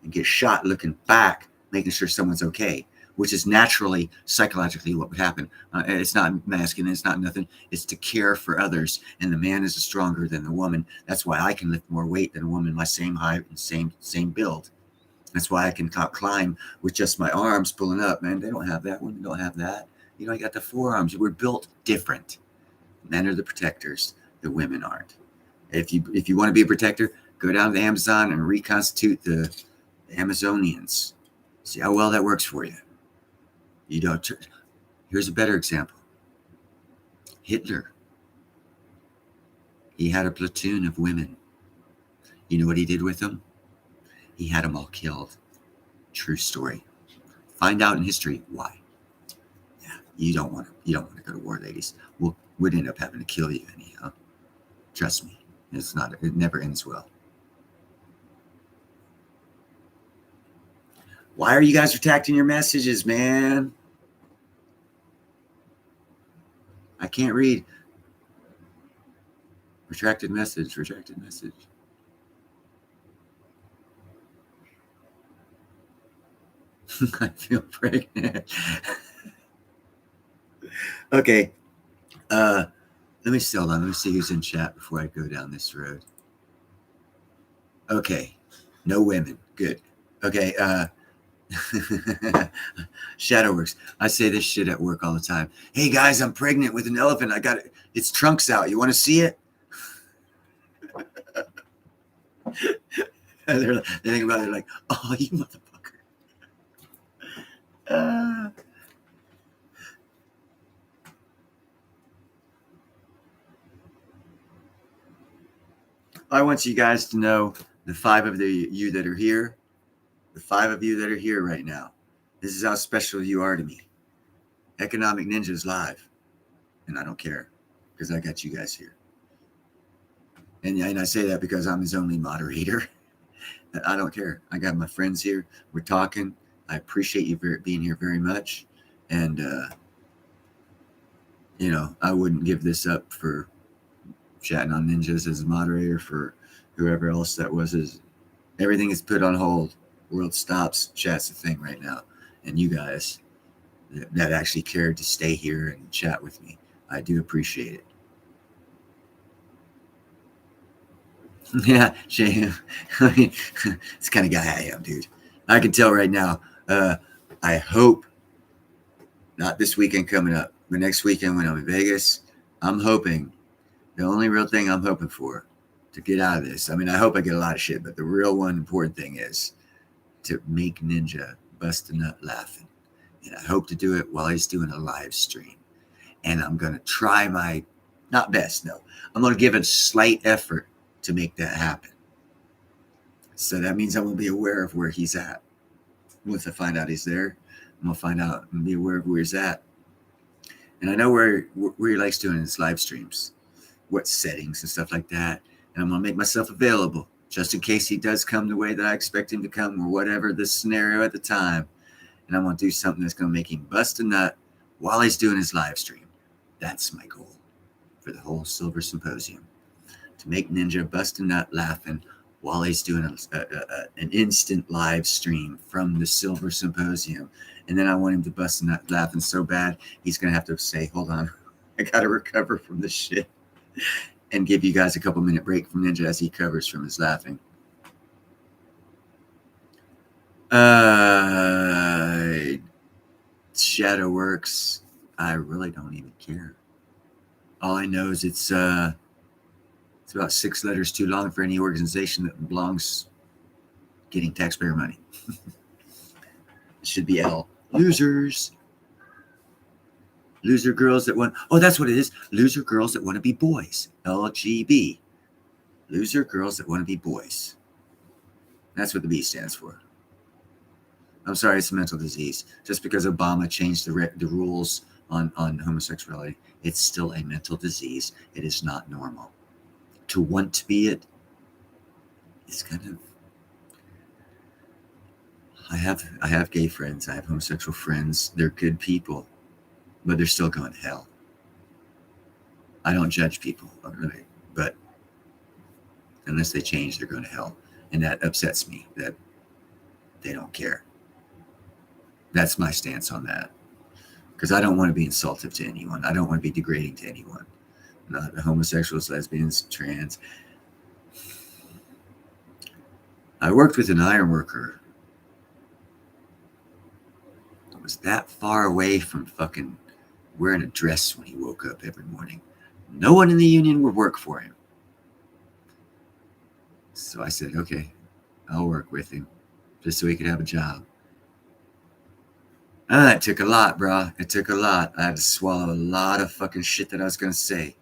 get shot looking back, making sure someone's okay, which is naturally, psychologically what would happen. It's not masculine. It's not nothing. It's to care for others. And the man is stronger than the woman. That's why I can lift more weight than a woman my same height and same build. That's why I can climb with just my arms pulling up. Man, they don't have that. Women don't have that. You know, I got the forearms. We're built different. Men are the protectors. The women aren't. If you want to be a protector, go down to the Amazon and reconstitute the Amazonians. See how well that works for you. You don't. Here's a better example. Hitler. He had a platoon of women. You know what he did with them? He had them all killed. True story. Find out in history why. Yeah, you don't want to go to war, ladies. We'd end up having to kill you anyhow. Trust me. It never ends well. Why are you guys retracting your messages, man? I can't read. Retracted message. I feel pregnant. Okay. Let me hold on. Let me see who's in chat before I go down this road. Okay. No women. Good. Okay. Shadowworks. I say this shit at work all the time. Hey guys, I'm pregnant with an elephant. I got it. Its trunk's out. You want to see it? They think about it like, oh, you motherfucker. I want you guys to know the 5 of you that are here. The 5 of you that are here right now. This is how special you are to me. Economic Ninja's live. And I don't care because I got you guys here. And I say that because I'm his only moderator. I don't care. I got my friends here. We're talking. I appreciate you being here very much. And I wouldn't give this up for chatting on ninjas as a moderator for whoever else that was. Everything is put on hold. World stops. Chat's the thing right now. And you guys that actually cared to stay here and chat with me, I do appreciate it. Yeah, Shane. I mean, it's the kind of guy I am, dude. I can tell right now. I hope not this weekend coming up, but next weekend when I'm in Vegas, I'm hoping the only real thing I'm hoping for to get out of this. I mean, I hope I get a lot of shit, but the real one important thing is to make Ninja bust a nut laughing. And I hope to do it while he's doing a live stream. And I'm going to try my, not best, no. I'm going to give a slight effort to make that happen. So that means I'm going to be aware of where he's at. Once I find out he's there, I'm going to find out and be aware of where he's at. And I know where he likes doing his live streams, what settings and stuff like that. And I'm going to make myself available just in case he does come the way that I expect him to come or whatever the scenario at the time. And I'm going to do something that's going to make him bust a nut while he's doing his live stream. That's my goal for the whole Silver Symposium. To make Ninja bust a nut laughing while he's doing an instant live stream from the Silver Symposium. And then I want him to bust a nut laughing so bad, he's going to have to say, hold on, I got to recover from this shit. And give you guys a couple minute break from Ninja as he covers from his laughing. Shadow Works. I really don't even care. All I know is it's about 6 letters too long for any organization that belongs getting taxpayer money. It should be L. Losers. Loser girls that want... Oh, that's what it is. Loser girls that want to be boys. LGB. Loser girls that want to be boys. That's what the B stands for. I'm sorry, it's a mental disease. Just because Obama changed the rules on homosexuality, it's still a mental disease. It is not normal. To want to be it is kind of... I have gay friends. I have homosexual friends. They're good people, but they're still going to hell. I don't judge people, really, but unless they change, they're going to hell. And that upsets me that they don't care. That's my stance on that. Because I don't want to be insultive to anyone. I don't want to be degrading to anyone. Not homosexuals, lesbians, trans. I worked with an iron worker. I was that far away from fucking wearing a dress when he woke up every morning. No one in the union would work for him. So I said, okay, I'll work with him just so he could have a job. It took a lot, bro. It took a lot. I had to swallow a lot of fucking shit that I was going to say.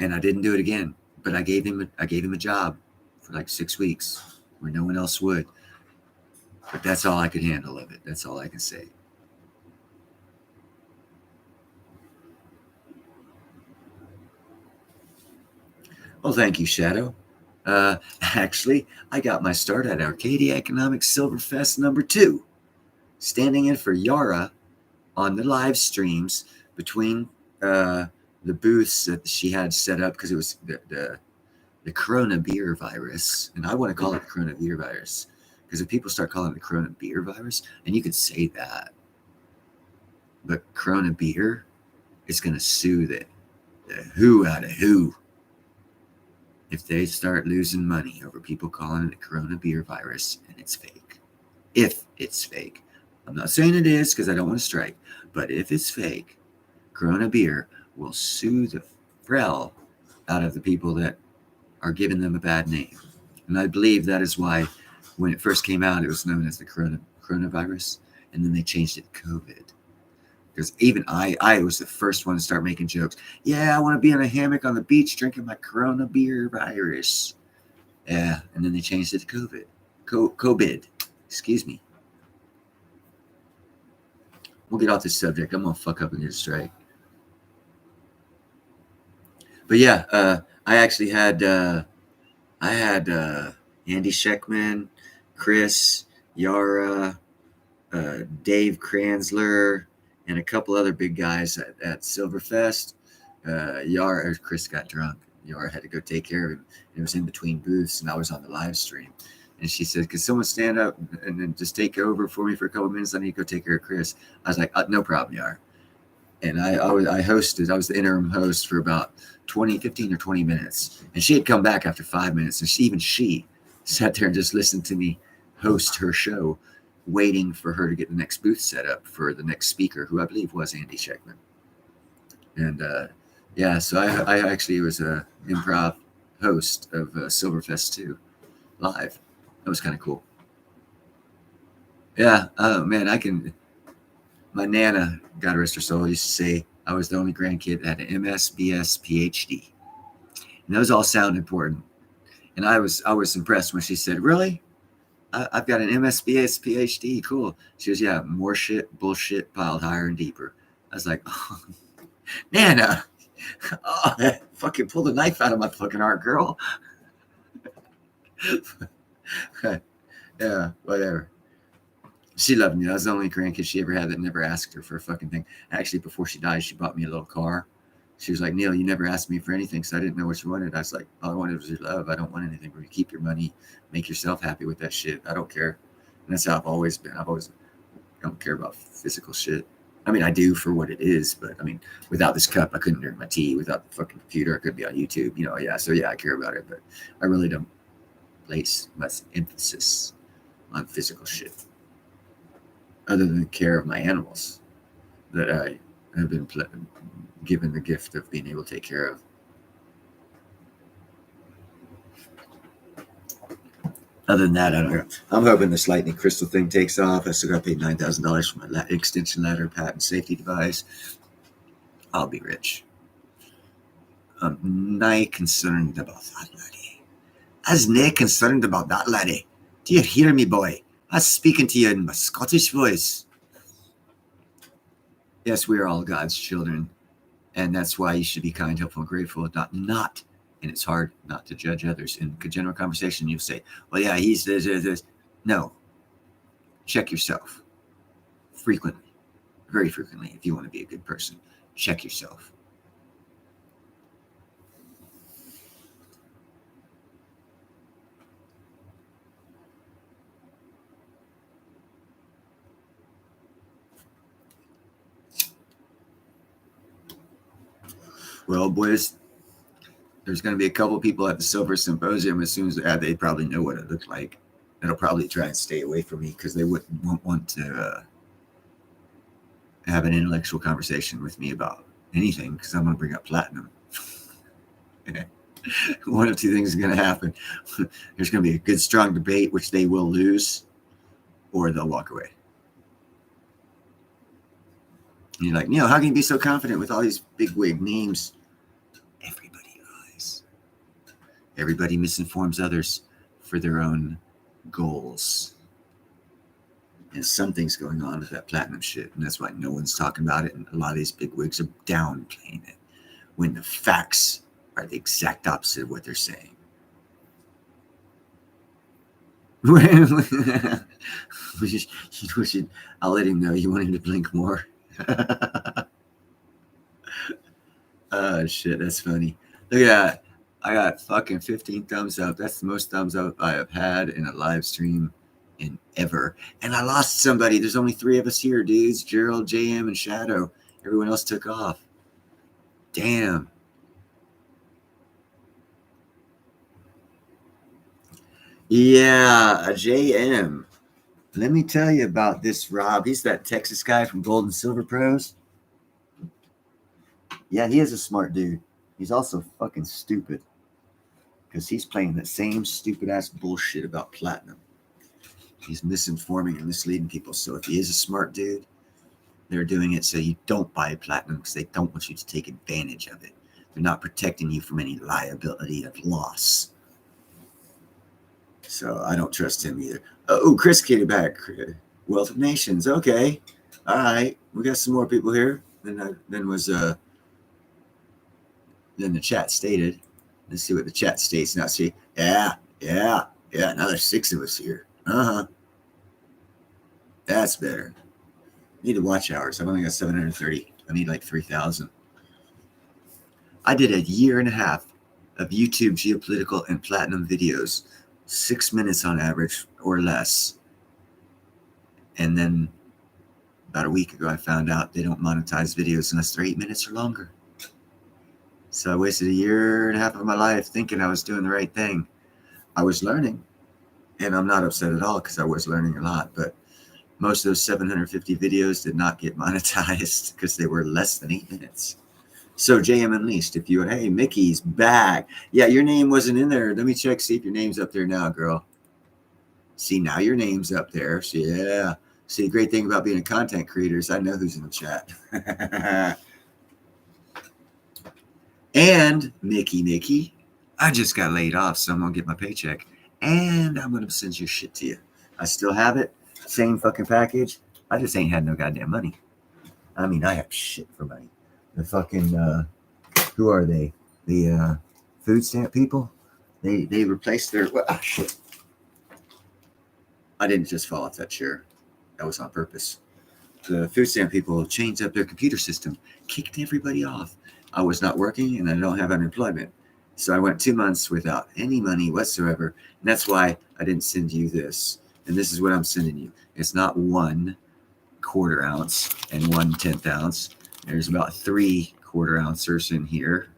And I didn't do it again. But I gave him a job for like 6 weeks where no one else would. But that's all I could handle of it. That's all I can say. Well, thank you, Shadow. Actually, I got my start at Arcadia Economics Silverfest #2, standing in for Yara on the live streams between the booths that she had set up because it was the Corona beer virus. And I want to call it the Corona beer virus because if people start calling it the Corona beer virus, and you could say that, but Corona beer is going to sue the who out of who if they start losing money over people calling it the Corona beer virus and it's fake. If it's fake. I'm not saying it is because I don't want to strike, but if it's fake, Corona beer will sue the hell out of the people that are giving them a bad name. And I believe that is why when it first came out, it was known as the coronavirus, and then they changed it to COVID. Because even I was the first one to start making jokes. Yeah, I want to be in a hammock on the beach drinking my Corona beer virus. Yeah, and then they changed it to COVID. COVID. Excuse me. We'll get off this subject. I'm going to fuck up and get a strike. But yeah, I actually had Andy Scheckman, Chris, Yara, Dave Kranzler, and a couple other big guys at Silverfest. Yara, Chris got drunk. Yara had to go take care of him. It was in between booths, and I was on the live stream. And she said, "Could someone stand up and then just take over for me for a couple of minutes? I need to go take care of Chris." I was like, "No problem, Yara." And I hosted. I was the interim host for about 15 or 20 minutes. And she had come back after 5 minutes. And she sat there and just listened to me host her show, waiting for her to get the next booth set up for the next speaker, who I believe was Andy Scheckman. And yeah, so I actually was a improv host of Silverfest 2 live. That was kind of cool. Yeah. Oh man, my Nana, God rest her soul, used to say I was the only grandkid that had an MS, BS, PhD. And those all sound important. And I was impressed when she said, "Really? I've got an MS, BS, PhD. Cool." She goes, "Yeah, more shit, bullshit piled higher and deeper." I was like, "Oh, Nana, oh, fucking pull the knife out of my fucking heart, girl." Yeah, whatever. She loved me. I was the only grandkid she ever had that never asked her for a fucking thing. Actually, before she died, she bought me a little car. She was like, "Neil, you never asked me for anything, so I didn't know what you wanted." I was like, "All I wanted was your love. I don't want anything from you. Keep your money. Make yourself happy with that shit. I don't care." And that's how I've always been. I don't care about physical shit. I mean, I do for what it is, but I mean, without this cup, I couldn't drink my tea. Without the fucking computer, I could be on YouTube. Yeah. So yeah, I care about it, but I really don't place much emphasis on physical shit, other than the care of my animals that I have been given the gift of being able to take care of. Other than that, I don't know. I'm hoping this lightning crystal thing takes off. I still got to pay $9,000 for my extension ladder patent safety device. I'll be rich. I'm not concerned about that, laddie. I was not concerned about that, laddie. Do you hear me, boy? I was speaking to you in my Scottish voice. Yes, we are all God's children, and that's why you should be kind, helpful, and grateful. Not, and it's hard not to judge others. In general conversation, you'll say, "Well, yeah, he's this." No, check yourself frequently, very frequently, if you want to be a good person. Check yourself. Well, boys, there's going to be a couple people at the Silver Symposium. As soon as they probably know what it looked like. They'll probably try and stay away from me because they wouldn't want to have an intellectual conversation with me about anything, because I'm going to bring up platinum. One of two things is going to happen. There's going to be a good, strong debate, which they will lose, or they'll walk away. And you're like, "Neil, how can you be so confident with all these big wig names?" Everybody lies. Everybody misinforms others for their own goals. And something's going on with that platinum shit, and that's why no one's talking about it. And a lot of these big wigs are downplaying it when the facts are the exact opposite of what they're saying. I'll let him know you want him to blink more. Oh shit, that's funny. Look at that. I got fucking 15 thumbs up. That's the most thumbs up I have had in a live stream in ever. And I lost somebody. There's only 3 of us here, dudes. Gerald, JM, and Shadow. Everyone else took off. Damn. Yeah, JM. Let me tell you about this Rob. He's that Texas guy from Gold and Silver Pros. Yeah, he is a smart dude. He's also fucking stupid, because he's playing the same stupid ass bullshit about platinum. He's misinforming and misleading people. So if he is a smart dude, they're doing it so you don't buy platinum, because they don't want you to take advantage of it. They're not protecting you from any liability of loss. So I don't trust him either. Oh, Chris came back. Wealth of Nations. Okay. All right. We got some more people here than the chat stated. Let's see what the chat states now. See, yeah. Now there's 6 of us here. That's better. need the watch hours. I've only got 730. I need like 3,000. I did a year and a half of YouTube geopolitical and platinum videos, 6 minutes on average or less. And then about a week ago, I found out they don't monetize videos unless they're 8 minutes or longer. So I wasted a year and a half of my life thinking I was doing the right thing. I was learning, and I'm not upset at all because I was learning a lot, but most of those 750 videos did not get monetized because they were less than 8 minutes. So JM Unleashed, if you, hey, Mickey's back. Yeah, your name wasn't in there. Let me check, see if your name's up there now, girl. See, now your name's up there. So yeah. See, the great thing about being a content creator is I know who's in the chat. And Mickey, I just got laid off, so I'm going to get my paycheck. And I'm going to send your shit to you. I still have it. Same fucking package. I just ain't had no goddamn money. I mean, I have shit for money. The fucking, who are they? The food stamp people? They replaced their, shit. I didn't just fall off that chair. That was on purpose. The food stamp people changed up their computer system, kicked everybody off. I was not working and I don't have unemployment. So I went 2 months without any money whatsoever. And that's why I didn't send you this. And this is what I'm sending you. It's not 1 1/4 ounce and 1/10 ounce. There's about 3 1/4 ounces in here.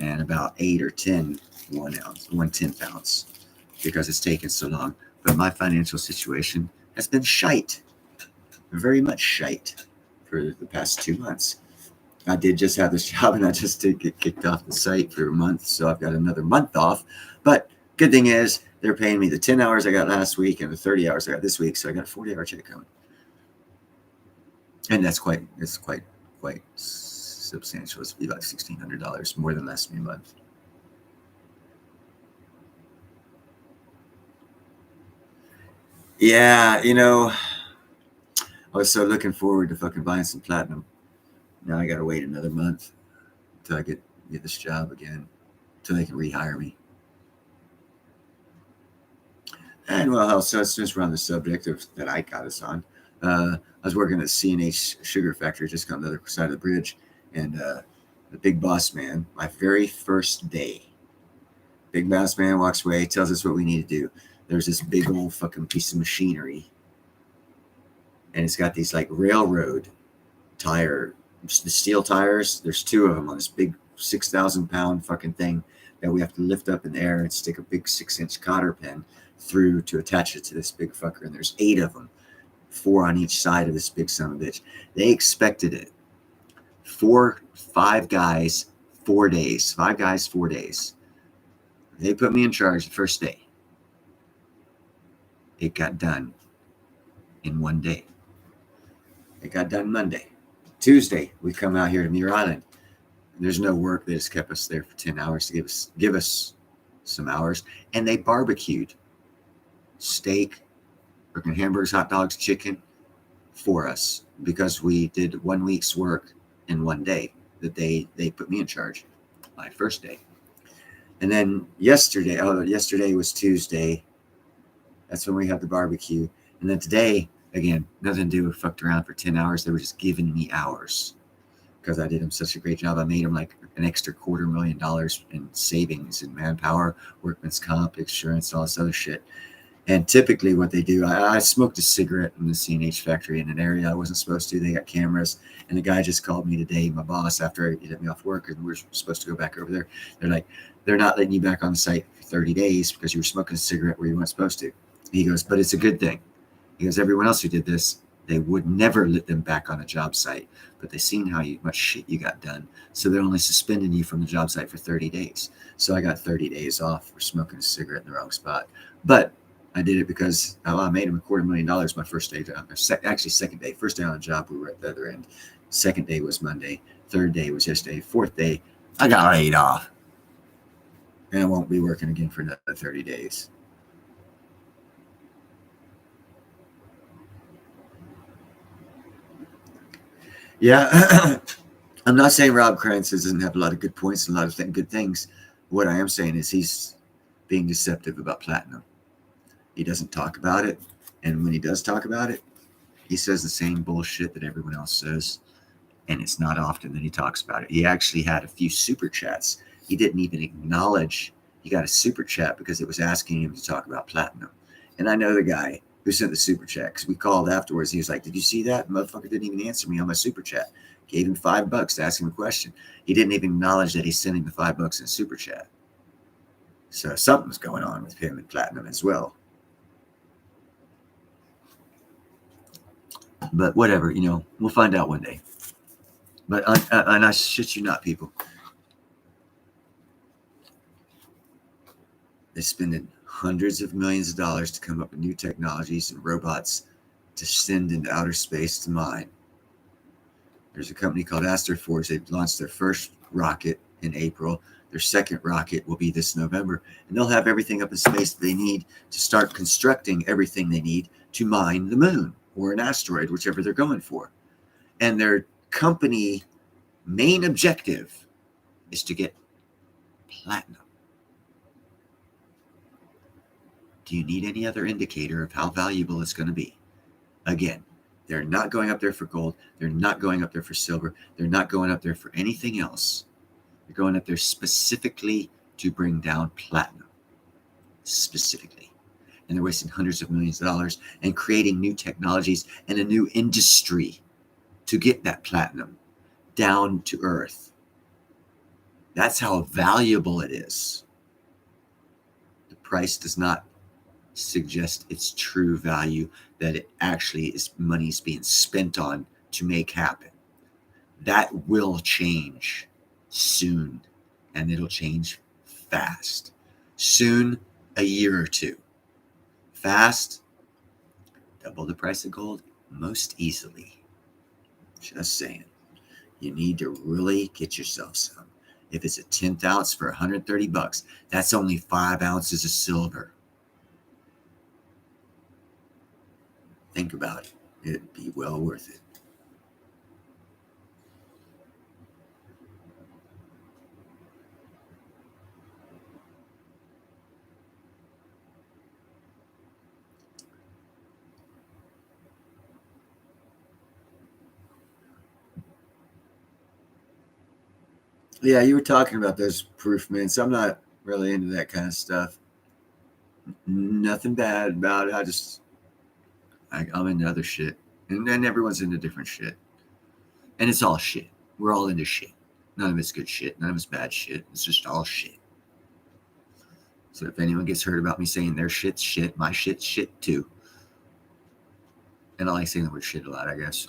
And about 8 or 10 1/10 ounce. Because it's taken so long. But my financial situation has been shite. Very much shite for the past 2 months. I did just have this job and I just did get kicked off the site for a month. So I've got another month off. But good thing is they're paying me the 10 hours I got last week and the 30 hours I got this week. So I got a 40-hour check coming. And it's quite substantial. It's about $1,600 more than last month. Yeah, I was so looking forward to fucking buying some platinum. Now I got to wait another month until I get this job again, until they can rehire me. And well, so since we're on the subject of that I got us on, I was working at C&H Sugar Factory just on the other side of the bridge, and the big boss man, my very first day, big boss man walks away, tells us what we need to do. There's this big old fucking piece of machinery, and it's got these like railroad tire, the steel tires. There's 2 of them on this big 6,000-pound fucking thing that we have to lift up in the air and stick a big 6-inch cotter pin through to attach it to this big fucker. And there's 8 of them, 4 on each side of this big son of a bitch. They expected it. 5 guys, 4 days. 5 guys, 4 days. They put me in charge the first day. It got done in 1 day. It got done Monday. Tuesday, we come out here to Muir Island. There's no work. They just kept us there for 10 hours to give us some hours. And they barbecued steak, freaking hamburgers, hot dogs, chicken for us because we did 1 week's work in 1 day that they put me in charge my first day. And then yesterday was Tuesday. That's when we had the barbecue. And then today, again, nothing to do with fucked around for 10 hours. They were just giving me hours because I did them such a great job. I made them like an extra $250,000 in savings in manpower, workman's comp, insurance, all this other shit. And typically what they do, I smoked a cigarette in the C&H factory in an area I wasn't supposed to. They got cameras. And the guy just called me today, my boss, after he let me off work, and we're supposed to go back over there. They're like, they're not letting you back on the site for 30 days because you were smoking a cigarette where you weren't supposed to. He goes, but it's a good thing. He goes, everyone else who did this, they would never let them back on a job site, but they seen how much shit you got done. So they're only suspending you from the job site for 30 days. So I got 30 days off for smoking a cigarette in the wrong spot. But I did it because I made him $250,000 my first day. Actually, second day. First day on the job, we were at the other end. Second day was Monday. Third day was yesterday. Fourth day, I got laid off. And I won't be working again for another 30 days. Yeah, I'm not saying Rob Krantz doesn't have a lot of good points and a lot of good things. What I am saying is he's being deceptive about platinum. He doesn't talk about it. And when he does talk about it, He says the same bullshit that everyone else says, and it's not often that he talks about it. He actually had a few super chats. He didn't even acknowledge he got a super chat because it was asking him to talk about platinum. And I know the guy who sent the super chat because we called afterwards. He was like, "Did you see that? Motherfucker didn't even answer me on my super chat." Gave him $5 to ask him a question. He didn't even acknowledge that he's sending the $5 in super chat. So something's going on with him and platinum as well. But whatever, we'll find out one day. But and I shit you not, people. They're spending hundreds of millions of dollars to come up with new technologies and robots to send into outer space to mine. There's a company called Astroforge. They launched their first rocket in April. Their second rocket will be this November. And they'll have everything up in space that they need to start constructing everything they need to mine the moon or an asteroid, whichever they're going for. And their company main objective is to get platinum. Do you need any other indicator of how valuable it's going to be? Again, they're not going up there for gold. They're not going up there for silver. They're not going up there for anything else. They're going up there specifically to bring down platinum. Specifically. And they're wasting hundreds of millions of dollars and creating new technologies and a new industry to get that platinum down to earth. That's how valuable it is. The price does not suggest its true value, that it actually is money's being spent on to make happen. That will change soon, and it'll change fast. Soon, a year or two. Fast, double the price of gold most easily. Just saying. You need to really get yourself some. If it's a 10th ounce for $130, that's only 5 ounces of silver. Think about it. It'd be well worth it. Yeah, you were talking about those proof mints. I'm not really into that kind of stuff. Nothing bad about it. I'm into other shit. And then everyone's into different shit. And it's all shit. We're all into shit. None of it's good shit. None of it's bad shit. It's just all shit. So if anyone gets hurt about me saying their shit's shit, my shit's shit too. And I like saying the word shit a lot, I guess.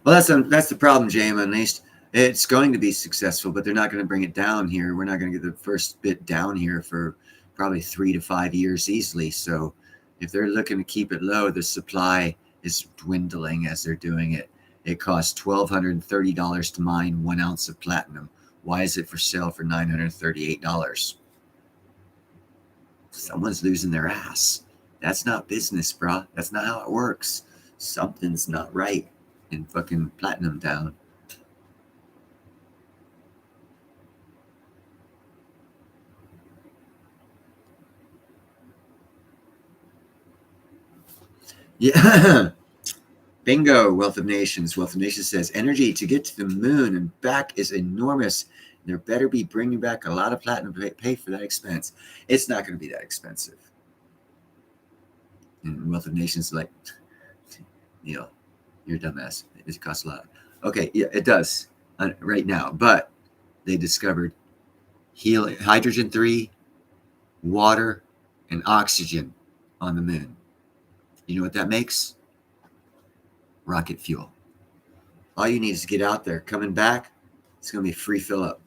Well, that's the problem, James. At least it's going to be successful, but they're not going to bring it down here. We're not going to get the first bit down here for probably 3 to 5 years easily. So if they're looking to keep it low, the supply is dwindling as they're doing it. It costs $1,230 to mine 1 ounce of platinum. Why is it for sale for $938? Someone's losing their ass. That's not business, bro. That's not how it works. Something's not right in fucking platinum down. Yeah. Bingo, Wealth of Nations. Wealth of Nations says energy to get to the moon and back is enormous. There better be bringing back a lot of platinum to pay for that expense. It's not going to be that expensive. And Wealth of Nations is like, you're a dumbass. It costs a lot. Okay, yeah, it does right now. But they discovered hydrogen-3, water, and oxygen on the moon. You know what that makes? Rocket fuel. All you need is to get out there. Coming back, it's going to be free fill up.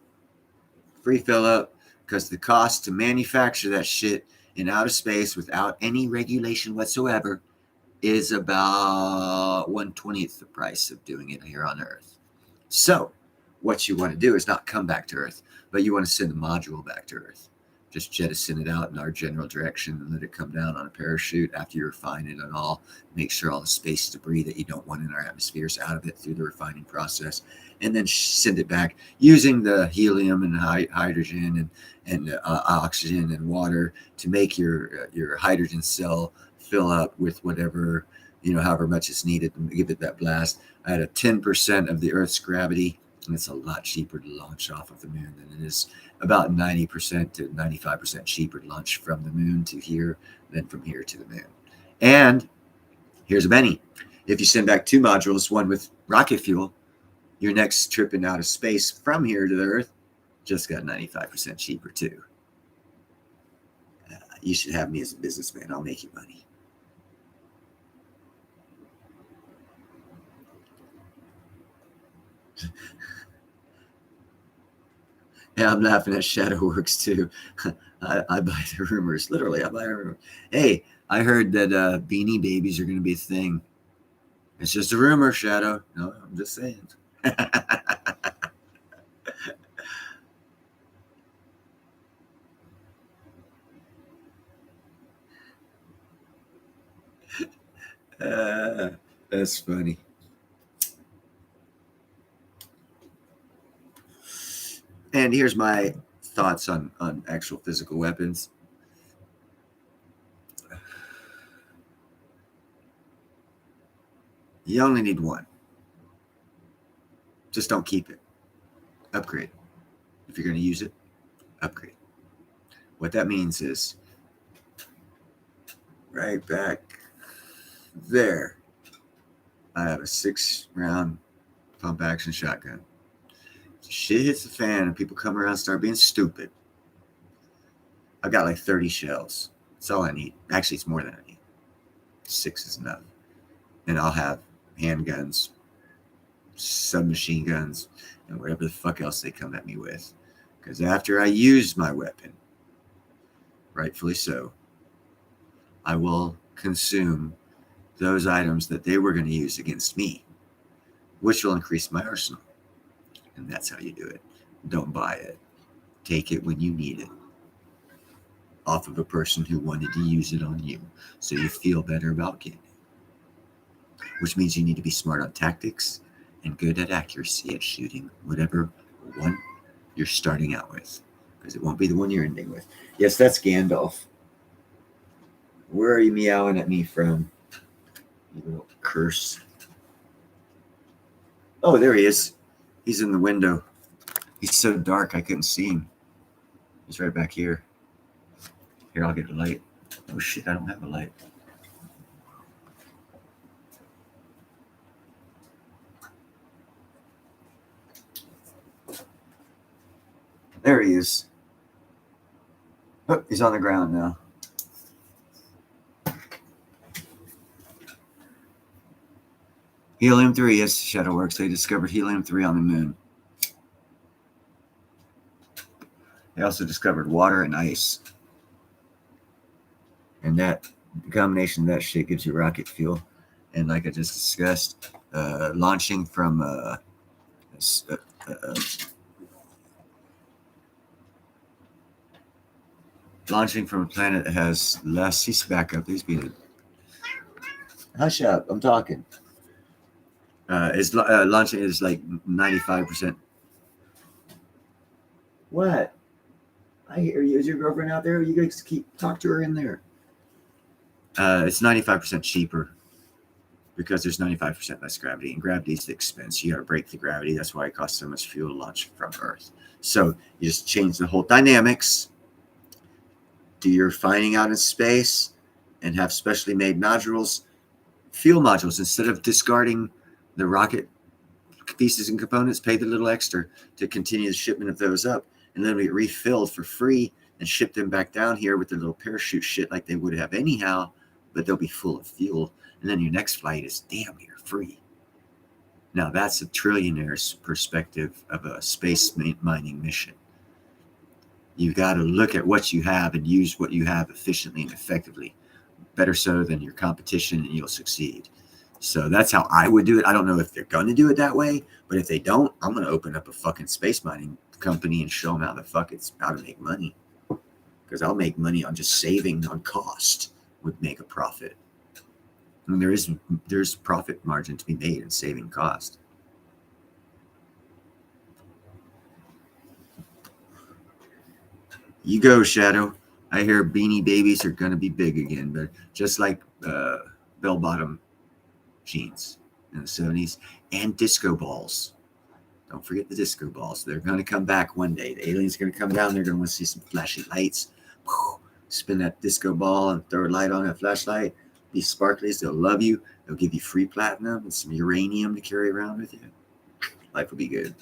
Free fill up, because the cost to manufacture that shit in outer space without any regulation whatsoever is about 1/20th the price of doing it here on Earth. So what you want to do is not come back to Earth, but you want to send a module back to Earth just jettison it out in our general direction and let it come down on a parachute after you refine it and all. Make sure all the space debris that you don't want in our atmosphere is out of it through the refining process, and then send it back using the helium and hydrogen and oxygen and water to make your hydrogen cell fill up with whatever, however much is needed to give it that blast. I had a 10% of the Earth's gravity, and it's a lot cheaper to launch off of the moon than it is, about 90% to 95% cheaper to launch from the moon to here than from here to the moon. And here's a Benny. If you send back 2 modules, one with rocket fuel, your next trip in outer space from here to the Earth just got 95% cheaper too. You should have me as a businessman. I'll make you money. Yeah, I'm laughing at ShadowWorks too. I buy the rumors. Literally, I buy the rumors. Hey, I heard that Beanie Babies are going to be a thing. It's just a rumor, Shadow. No, I'm just saying. That's funny. And here's my thoughts on actual physical weapons. You only need one. Just don't keep it. Upgrade. If you're going to use it, upgrade. What that means is right back there, I have a 6-round pump action shotgun. Shit hits the fan and people come around and start being stupid. I've got like 30 shells. That's all I need. Actually, it's more than I need. 6 is enough. And I'll have handguns, submachine guns, and whatever the fuck else they come at me with. Because after I use my weapon, rightfully so, I will consume those items that they were going to use against me, which will increase my arsenal. And that's how you do it. Don't buy it. Take it when you need it. Off of a person who wanted to use it on you. So you feel better about getting it. Which means you need to be smart on tactics and good at accuracy at shooting whatever one you're starting out with. Because it won't be the one you're ending with. Yes, that's Gandalf. Where are you meowing at me from? You little curse. Oh, there he is. He's in the window. He's so dark I couldn't see him. He's right back here. Here, I'll get a light. Oh shit, I don't have a light. There he is. Oh, he's on the ground now. Helium-3, yes, ShadowWorks. They discovered helium-3 on the moon. They also discovered water and ice. And that combination of that shit gives you rocket fuel. And like I just discussed, launching from a planet that has less. He's back up. He's being. Hush up! I'm talking. Launching is like 95%. What? I hear you. Is your girlfriend out there? You guys talk to her in there. It's 95% cheaper because there's 95% less gravity, and gravity is the expense. You got to break the gravity. That's why it costs so much fuel to launch from Earth. So you just change the whole dynamics. Do your refining out in space and have specially made modules, fuel modules, instead of discarding the rocket pieces and components. Pay the little extra to continue the shipment of those up, and then we get refilled for free and ship them back down here with their little parachute shit like they would have anyhow, but they'll be full of fuel. And then your next flight is damn near free. Now that's a trillionaire's perspective of a space mining mission. You got to look at what you have and use what you have efficiently and effectively, better so than your competition, and you'll succeed. So that's how I would do it. I don't know if they're going to do it that way, but if they don't, I'm going to open up a fucking space mining company and show them how the fuck it's how to make money. because I'll make money on just saving on cost would make a profit. I mean, there's profit margin to be made in saving cost. You go, Shadow. I hear Beanie Babies are going to be big again, but just like bell-bottom jeans in the 70s and disco balls. Don't forget the disco balls. They're going to come back one day. The aliens are going to come down. They're going to want to see some flashy lights. Spin that disco ball and throw a light on that flashlight. These sparklies, they'll love you. They'll give you free platinum and some uranium to carry around with you. Life will be good.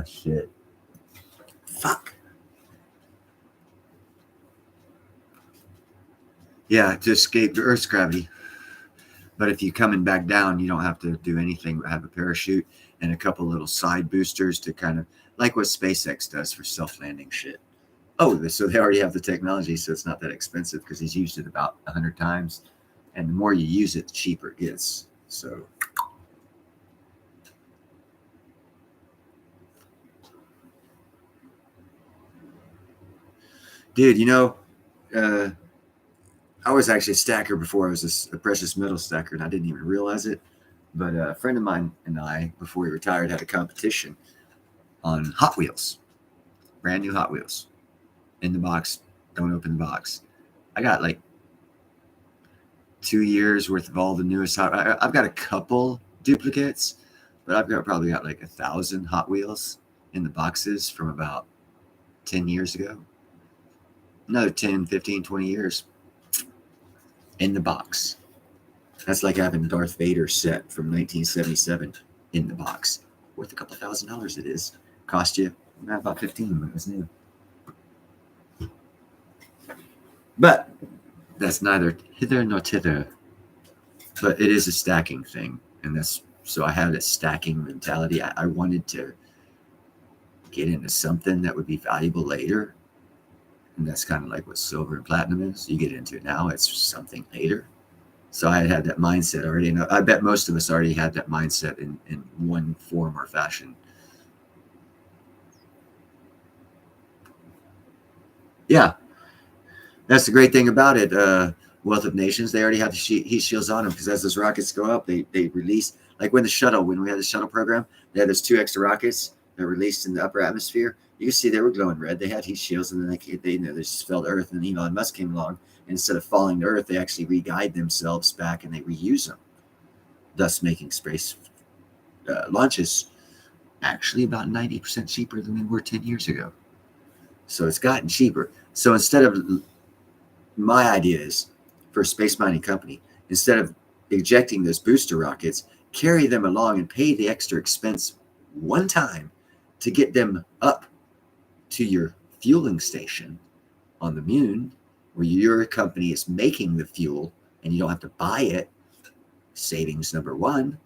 Shit. Fuck. Yeah, to escape the Earth's gravity. But if you're coming back down, you don't have to do anything but have a parachute and a couple little side boosters to kind of like what SpaceX does for self-landing shit. Oh, so they already have the technology, so it's not that expensive because he's used it about 100 times. And the more you use it, the cheaper it gets. So, dude, I was actually a stacker before I was a precious metal stacker, and I didn't even realize it. But a friend of mine and I, before we retired, had a competition on Hot Wheels, brand new Hot Wheels, in the box. Don't open the box. I got like 2 years worth of all the newest I've got a couple duplicates, but I've probably got like 1,000 Hot Wheels in the boxes from about 10 years ago. Another 10, 15, 20 years in the box. That's like having Darth Vader set from 1977 in the box. Worth a couple $1,000 it is. Cost you about 15 when it was new. But that's neither hither nor thither. But it is a stacking thing. And so I had a stacking mentality. I wanted to get into something that would be valuable later. And that's kind of like what silver and platinum is. You get into it now, it's something later. So I had that mindset already. And I bet most of us already had that mindset in one form or fashion. Yeah. That's the great thing about it. Wealth of Nations, they already have the heat shields on them because as those rockets go up, they release. Like when we had the shuttle program, they had those 2 extra rockets that released in the upper atmosphere. You can see they were glowing red. They had heat shields, and then they just fell to Earth. And Elon Musk came along, and instead of falling to Earth, they actually re-guide themselves back and they reuse them, thus making space launches actually about 90% cheaper than they were 10 years ago. So it's gotten cheaper. So instead of my idea is for a space mining company, instead of ejecting those booster rockets, carry them along and pay the extra expense one time to get them up to your fueling station on the moon, where your company is making the fuel and you don't have to buy it. Savings number one.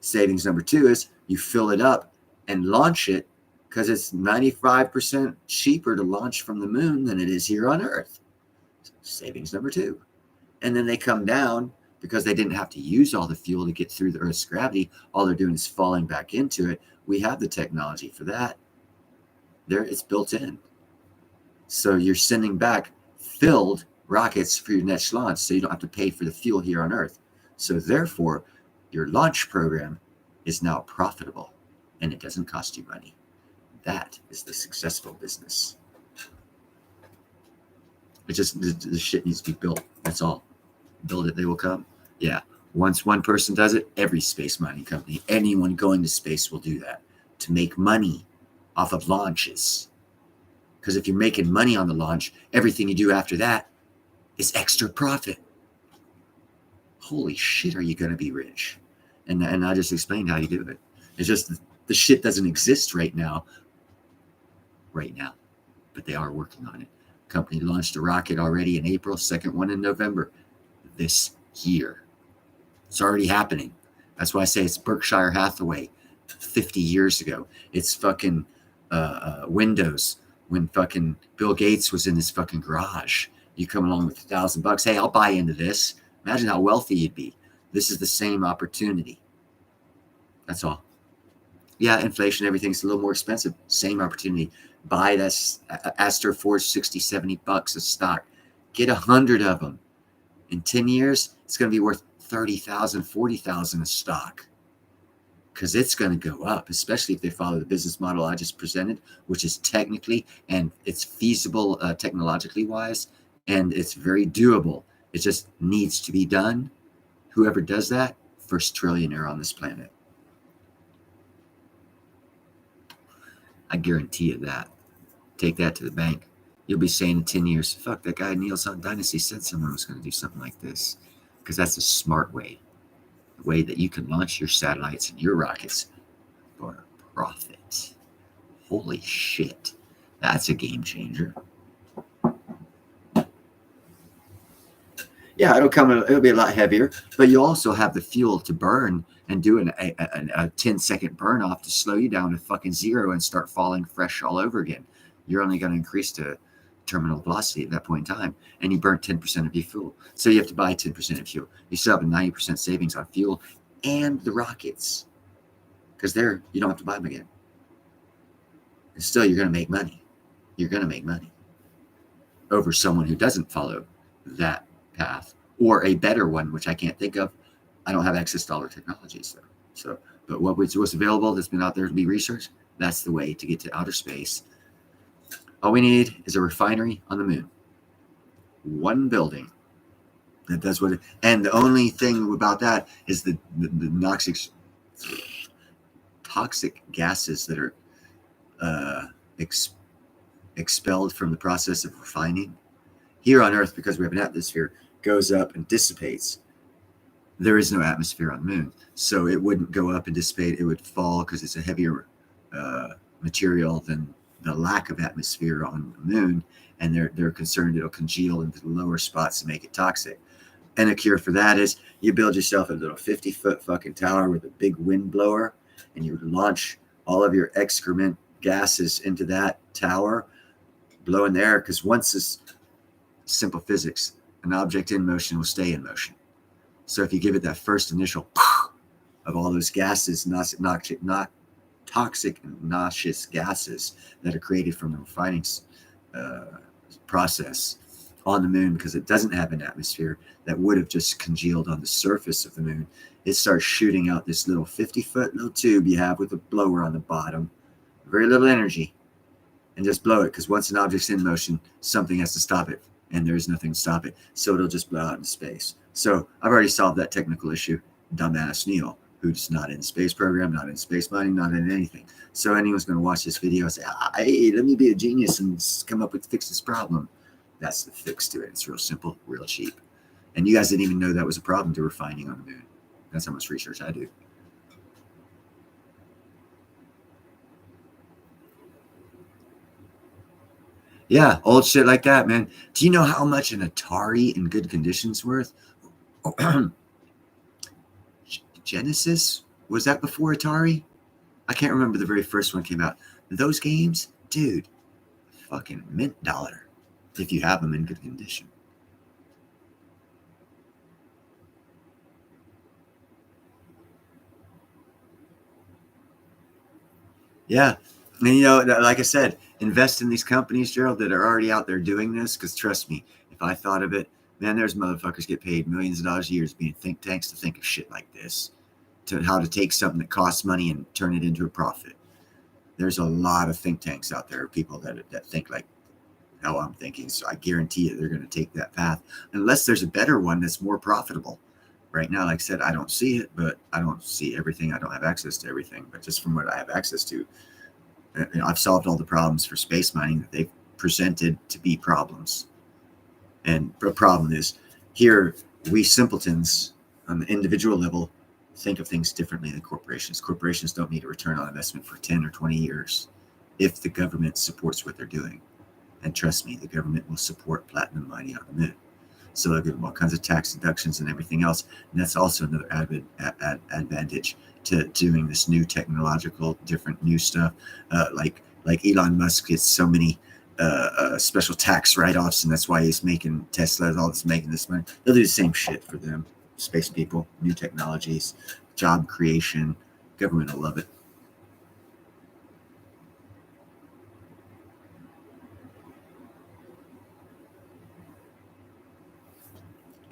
Savings number two is you fill it up and launch it because it's 95% cheaper to launch from the moon than it is here on Earth. Savings number two. And then they come down because they didn't have to use all the fuel to get through the Earth's gravity. All they're doing is falling back into it. We have the technology for that. There, it's built in. So you're sending back filled rockets for your next launch, so you don't have to pay for the fuel here on Earth. So therefore, your launch program is now profitable, and it doesn't cost you money. That is the successful business. It just, the shit needs to be built. That's all. Build it, they will come. Yeah. Once one person does it, every space mining company, anyone going to space will do that to make money off of launches. Because if you're making money on the launch, everything you do after that is extra profit. Holy shit, are you going to be rich? And I just explained how you do it. It's just the shit doesn't exist right now. But they are working on it. Company launched a rocket already in April, second one in November this year. It's already happening. That's why I say it's Berkshire Hathaway 50 years ago. It's fucking Windows when fucking Bill Gates was in his fucking garage. You come along with $1,000. Hey, I'll buy into this. Imagine how wealthy you'd be. This is the same opportunity. That's all. Yeah, inflation, everything's a little more expensive. Same opportunity. Buy that Astor Forge 60, $70 a stock. Get 100 of them. In 10 years, it's going to be worth 30,000, 40,000 a stock. Because it's going to go up, especially if they follow the business model I just presented, which is technically and it's feasible technologically wise, and it's very doable. It just needs to be done. Whoever does that, first trillionaire on this planet. I guarantee you that. Take that to the bank. You'll be saying in 10 years, fuck, that guy Neil's on Dynasty said someone was going to do something like this. Because that's a smart way. A way that you can launch your satellites and your rockets for profit. Holy shit. That's a game changer. Yeah, it'll be a lot heavier, but you also have the fuel to burn and do a 10-second burn off to slow you down to fucking zero and start falling fresh all over again. You're only going to increase to terminal velocity at that point in time, and you burn 10% of your fuel. So you have to buy 10% of fuel. You still have a 90% savings on fuel and the rockets, because there you don't have to buy them again. And still, you're going to make money. You're going to make money over someone who doesn't follow that path, or a better one, which I can't think of. I don't have access to all our technologies, though. So, but what's available that's been out there to be researched, that's the way to get to outer space. All we need is a refinery on the moon. One building that does what it, and the only thing about that is the toxic gases that are expelled from the process of refining here on Earth, because we have an atmosphere, goes up and dissipates. There is no atmosphere on the moon, so it wouldn't go up and dissipate. It would fall because it's a heavier material than the lack of atmosphere on the moon, and they're concerned it'll congeal into the lower spots and make it toxic. And a cure for that is you build yourself a little 50-foot fucking tower with a big wind blower, and you launch all of your excrement gases into that tower, blow in the air, because once this simple physics, an object in motion will stay in motion. So if you give it that first initial of all those gases, not toxic and noxious gases that are created from the refining process on the moon, because it doesn't have an atmosphere that would have just congealed on the surface of the moon, it starts shooting out this little 50-foot little tube you have with a blower on the bottom, very little energy, and just blow it, because once an object's in motion, something has to stop it, and there's nothing to stop it, so it'll just blow out into space. So I've already solved that technical issue. Dumbass Neil, who's not in the space program, not in space mining, not in anything. So anyone's going to watch this video and say, hey, let me be a genius and come up with fix this problem. That's the fix to it. It's real simple, real cheap. And you guys didn't even know that was a problem to refining on the moon. That's how much research I do. Yeah, old shit like that, man. Do you know how much an Atari in good condition's worth? Genesis? Was that before Atari? I can't remember the very first one came out. Those games, dude, fucking mint dollar if you have them in good condition. Yeah. And, you know, like I said, invest in these companies, Gerald, that are already out there doing this, because trust me, if I thought of it, man, there's motherfuckers get paid millions of dollars a year being think tanks to think of shit like this, to how to take something that costs money and turn it into a profit. There's a lot of think tanks out there, people that think like how I'm thinking. So I guarantee you they're going to take that path, unless there's a better one that's more profitable. Right now, like I said, I don't see it, but I don't see everything. I don't have access to everything, but just from what I have access to, you know, I've solved all the problems for space mining that they've presented to be problems. And the problem is, here, we simpletons on the individual level think of things differently than corporations. Corporations don't need a return on investment for 10 or 20 years if the government supports what they're doing. And trust me, the government will support platinum mining on the moon. So they'll give them all kinds of tax deductions and everything else. And that's also another advantage to doing this new technological, different new stuff. Like Elon Musk gets so many special tax write-offs, and that's why he's making Tesla, all this, making this money. They'll do the same shit for them. Space people, new technologies, job creation. Government will love it.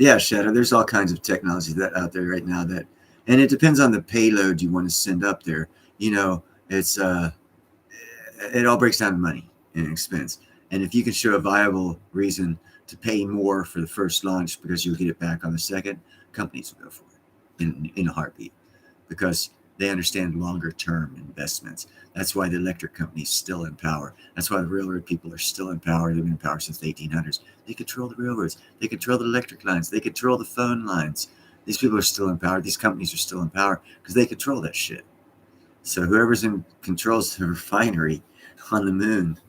Yeah, Shadow. There's all kinds of technology that out there right now that, and it depends on the payload you want to send up there. You know, it's it all breaks down to money and expense. And if you can show a viable reason to pay more for the first launch because you'll get it back on the second, companies will go for it in a heartbeat because they understand longer term investments. That's why the electric company's still in power. That's why the railroad people are still in power. They've been in power since the 1800s. They control the railroads. They control the electric lines. They control the phone lines. These people are still in power. These companies are still in power because they control that shit. So whoever's in controls the refinery on the moon,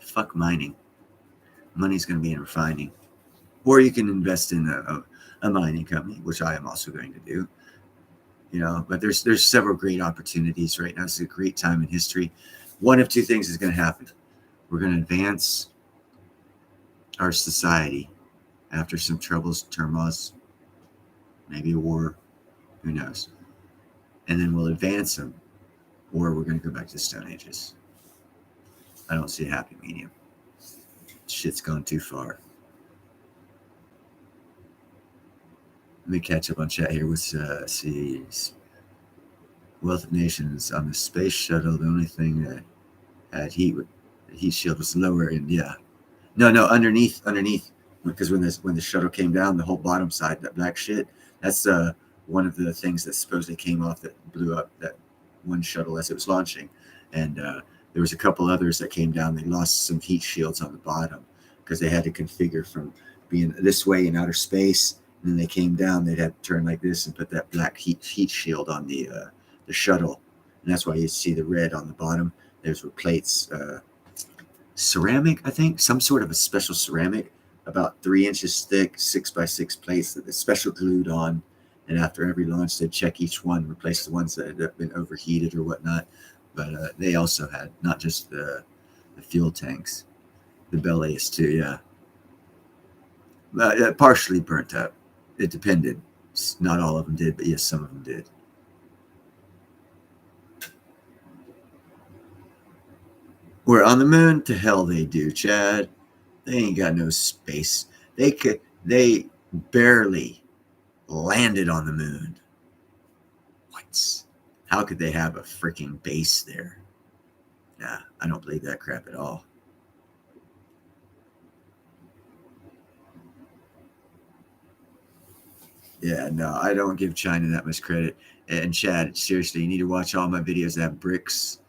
fuck mining. Money's going to be in refining. Or you can invest in a mining company, which I am also going to do. You know, but there's several great opportunities right now. It's a great time in history. One of two things is going to happen. We're going to advance our society after some troubles, turmoils, maybe a war, who knows. And then we'll advance them, or we're going to go back to the Stone Ages. I don't see a happy medium. Shit's gone too far. Let me catch up on chat here. What's see, Wealth of Nations on the space shuttle. The only thing that had heat shield was lower, and yeah, no, underneath, because when the shuttle came down, the whole bottom side, that black shit, that's one of the things that supposedly came off that blew up that one shuttle as it was launching, and there was a couple others that came down. They lost some heat shields on the bottom because they had to configure from being this way in outer space, and then they came down. They'd have to turn like this and put that black heat shield on the shuttle, and that's why you see the red on the bottom. Those were plates, ceramic, I think, some sort of a special ceramic, about 3 inches thick, 6x6 plates that they special glued on. And after every launch, they'd check each one, replace the ones that had been overheated or whatnot. But they also had not just the fuel tanks, the bellies too, yeah. Partially burnt up. It depended. Not all of them did, but yes, some of them did. We're on the moon. To hell they do, Chad. They ain't got no space. They barely landed on the moon. What? How could they have a freaking base there? Nah, I don't believe that crap at all. Yeah, no, I don't give China that much credit. And Chad, seriously, you need to watch all my videos that have bricks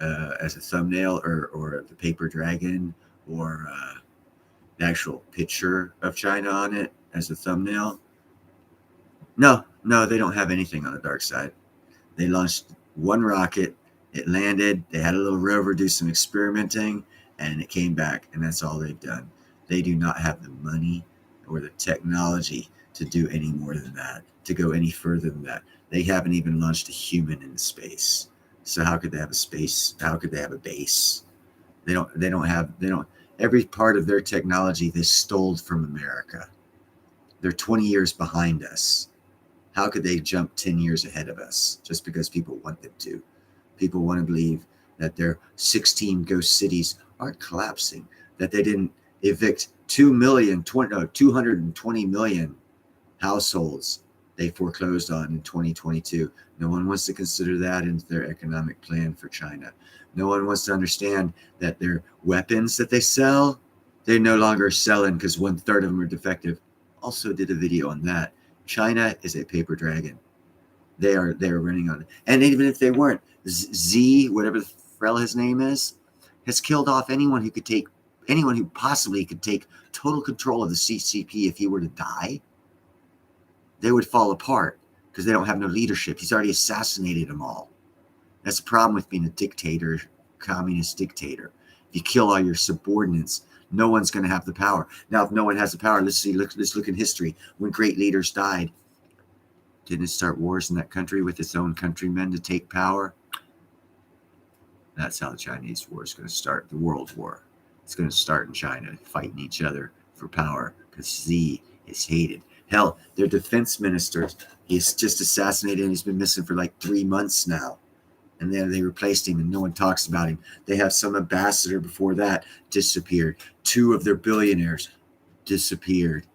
as a thumbnail, or the paper dragon, or the actual picture of China on it as a thumbnail. No, they don't have anything on the dark side. They launched one rocket, it landed, they had a little rover do some experimenting, and it came back, and that's all they've done. They do not have the money or the technology to do any more than that, to go any further than that. They haven't even launched a human into space. So how could they have a space? How could they have a base? They don't every part of their technology they stole from America. They're 20 years behind us. How could they jump 10 years ahead of us just because people want them to? People want to believe that their 16 ghost cities aren't collapsing, that they didn't evict 220 million households they foreclosed on in 2022. No one wants to consider that into their economic plan for China. No one wants to understand that their weapons that they sell, they're no longer selling because 1/3 of them are defective. Also did a video on that. China is a paper dragon. They are running on it. And even if they weren't, Z, whatever the hell his name is, has killed off anyone who possibly could take total control of the CCP. If he were to die, they would fall apart because they don't have no leadership. He's already assassinated them all. That's the problem with being a dictator, communist dictator. If you kill all your subordinates, no one's going to have the power. Now, if no one has the power, let's look in history. When great leaders died, didn't it start wars in that country with its own countrymen to take power? That's how the Chinese war is going to start, the World War. It's going to start in China, fighting each other for power because Z is hated. Hell, their defense minister, he's just assassinated and he's been missing for like 3 months now. And then they replaced him and no one talks about him. They have some ambassador before that disappeared. 2 of their billionaires disappeared.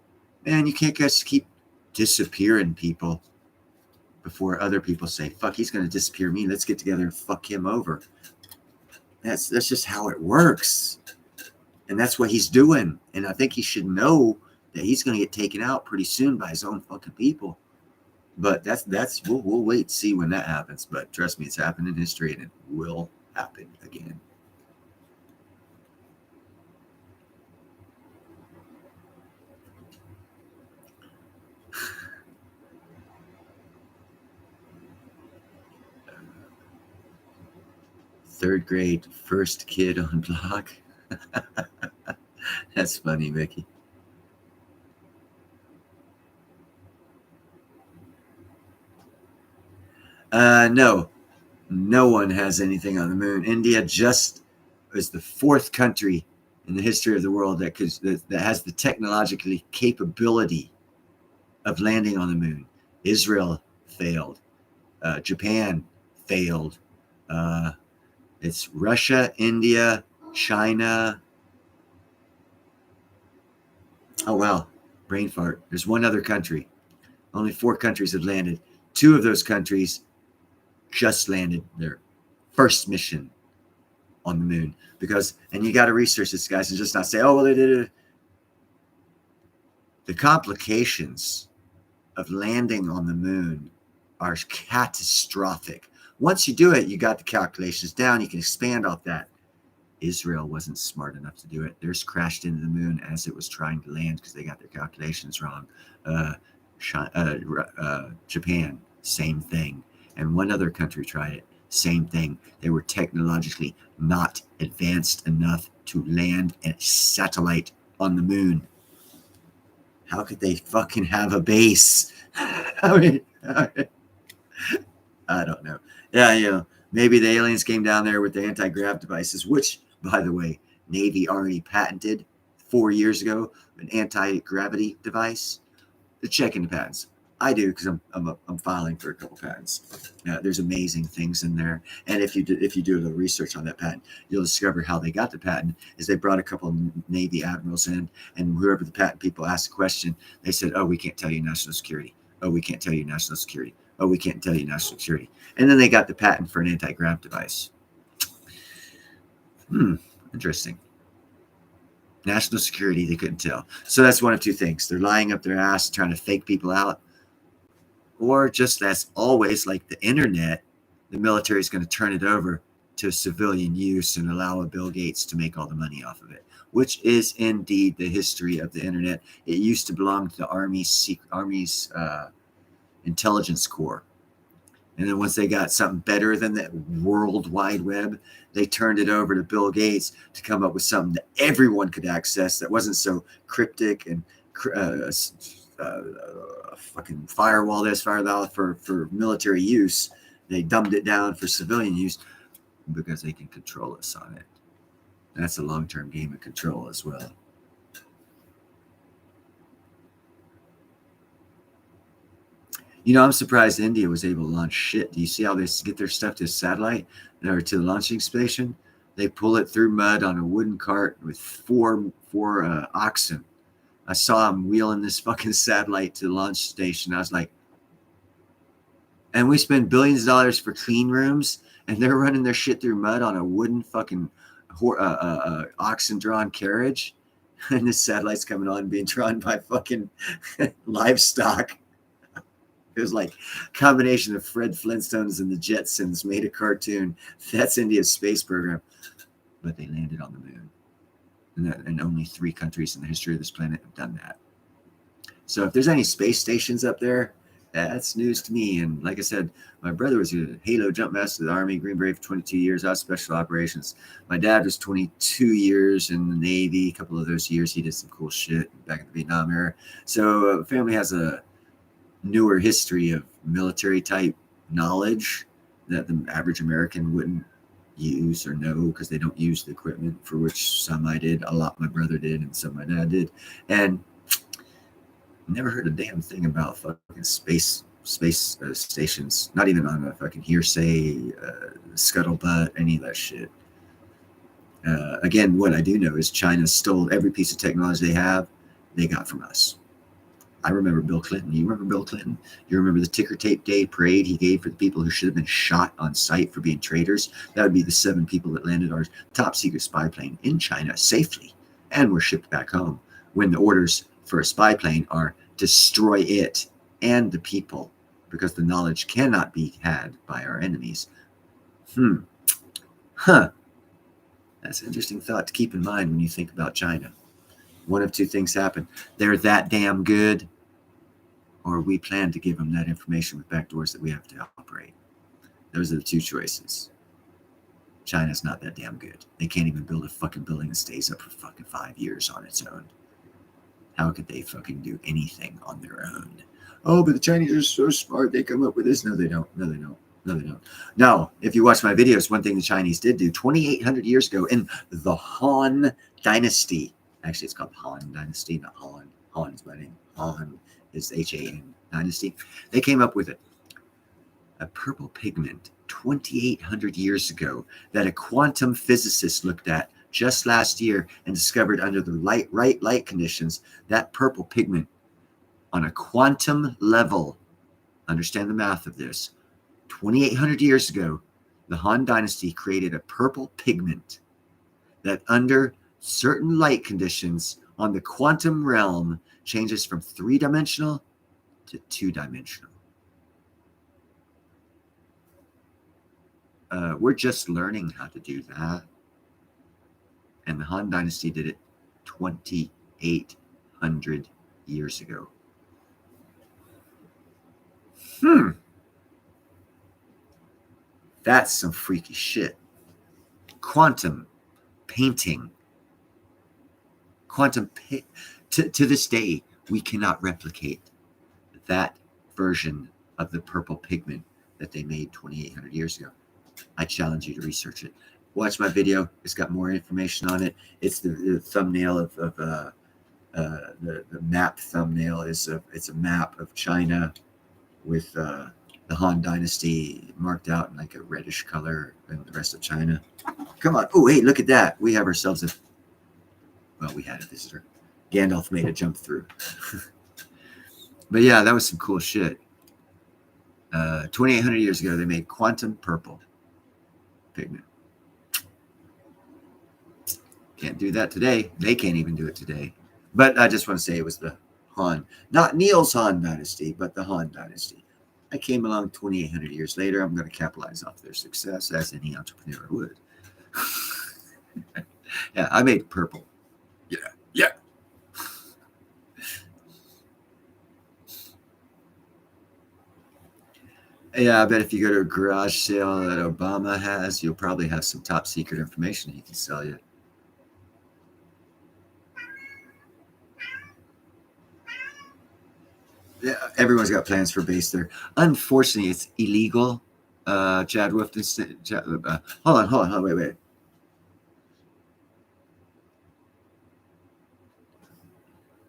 Man, you can't just keep disappearing people before other people say, fuck, he's going to disappear me. Let's get together and fuck him over. That's just how it works. And that's what he's doing. And I think he should know that he's going to get taken out pretty soon by his own fucking people. But we'll wait and see when that happens. But trust me, it's happened in history and it will happen again. Third grade, first kid on block. That's funny, Mickey. No one has anything on the moon. India just is the fourth country in the history of the world that has the technological capability of landing on the moon. Israel failed. Japan failed. It's Russia, India, China. Oh, wow. Brain fart. There's one other country. Only 4 countries have landed. 2 of those countries just landed their first mission on the moon. And you got to research this, guys, and just not say, oh, well, they did it. The complications of landing on the moon are catastrophic. Once you do it, you got the calculations down. You can expand off that. Israel wasn't smart enough to do it. Theirs crashed into the moon as it was trying to land because they got their calculations wrong. Japan, same thing. And one other country tried it. Same thing. They were technologically not advanced enough to land a satellite on the moon. How could they fucking have a base? I don't know. Yeah, maybe the aliens came down there with the anti-grav devices, which, by the way, Navy already patented 4 years ago, an anti-gravity device. They're checking the patents. I do because I'm filing for a couple patents. There's amazing things in there, and if you do a little research on that patent, you'll discover how they got the patent. Is they brought a couple of Navy admirals in, and whoever the patent people asked the question, they said, "Oh, we can't tell you national security. Oh, we can't tell you national security. Oh, we can't tell you national security." And then they got the patent for an anti-grav device. Interesting. National security, they couldn't tell. So that's one of 2 things. They're lying up their ass, trying to fake people out. Or just as always, like the internet, the military is going to turn it over to civilian use and allow a Bill Gates to make all the money off of it, which is indeed the history of the internet. It used to belong to the Army's intelligence corps. And then once they got something better than the World Wide Web, they turned it over to Bill Gates to come up with something that everyone could access that wasn't so cryptic and fucking firewall this, firewall for military use. They dumbed it down for civilian use because they can control us on it. That's a long-term game of control as well. I'm surprised India was able to launch shit. Do you see how they get their stuff to a satellite or to the launching station? They pull it through mud on a wooden cart with four oxen. I saw them wheeling this fucking satellite to the launch station. I was like, and we spend billions of dollars for clean rooms, and they're running their shit through mud on a wooden fucking oxen-drawn carriage, and this satellite's coming on being drawn by fucking livestock. It was like a combination of Fred Flintstones and the Jetsons made a cartoon. That's India's space program. But they landed on the moon. And only 3 countries in the history of this planet have done that. So if there's any space stations up there, that's news to me. And like I said, my brother was a Halo jump master of the Army, Green Beret for 22 years. I was special operations. My dad was 22 years in the Navy. A couple of those years, he did some cool shit back in the Vietnam era. So family has a newer history of military type knowledge that the average American wouldn't use or know because they don't use the equipment, for which some I did, a lot my brother did, and some my dad did. And never heard a damn thing about fucking space stations, not even on a fucking hearsay, scuttlebutt, any of that shit. Again, what I do know is China stole every piece of technology they have they got from us. I remember Bill Clinton. You remember Bill Clinton? You remember the ticker tape day parade he gave for the people who should have been shot on sight for being traitors? That would be the 7 people that landed our top secret spy plane in China safely and were shipped back home, when the orders for a spy plane are destroy it and the people, because the knowledge cannot be had by our enemies. That's an interesting thought to keep in mind when you think about China. One of two things happen. They're that damn good, or we plan to give them that information with backdoors that we have to operate. Those are the two choices. China's not that damn good. They can't even build a fucking building that stays up for fucking 5 years on its own. How could they fucking do anything on their own? Oh, but the Chinese are so smart. They come up with this. No, they don't. No, they don't. No, they don't. No, if you watch my videos, one thing the Chinese did do 2,800 years ago in the Han Dynasty. Actually, it's called Han Dynasty, not Han. Han is my name. Han is H-A-N Dynasty. They came up with a purple pigment 2,800 years ago that a quantum physicist looked at just last year and discovered under the right light conditions, that purple pigment on a quantum level, understand the math of this, 2,800 years ago, the Han Dynasty created a purple pigment that under certain light conditions on the quantum realm changes from 3-dimensional to 2-dimensional. We're just learning how to do that. And the Han Dynasty did it 2,800 years ago. That's some freaky shit. Quantum painting. To this day, we cannot replicate that version of the purple pigment that they made 2,800 years ago. I challenge you to research it. Watch my video. It's got more information on it. It's the thumbnail of the map thumbnail is it's a map of China with the Han Dynasty marked out in like a reddish color and the rest of China. Come on. Oh, hey, look at that. We have ourselves we had a visitor. Gandalf made a jump through. But yeah, that was some cool shit. 2,800 years ago, they made quantum purple pigment. Can't do that today. They can't even do it today. But I just want to say it was the Han, not Neil's Han Dynasty, but the Han Dynasty. I came along 2,800 years later. I'm going to capitalize off their success, as any entrepreneur would. Yeah, I made purple. Yeah. Yeah, I bet if you go to a garage sale that Obama has, you'll probably have some top secret information he can sell you. Yeah, everyone's got plans for base there. Unfortunately, it's illegal. Chad Wolfenstein. Hold on, wait.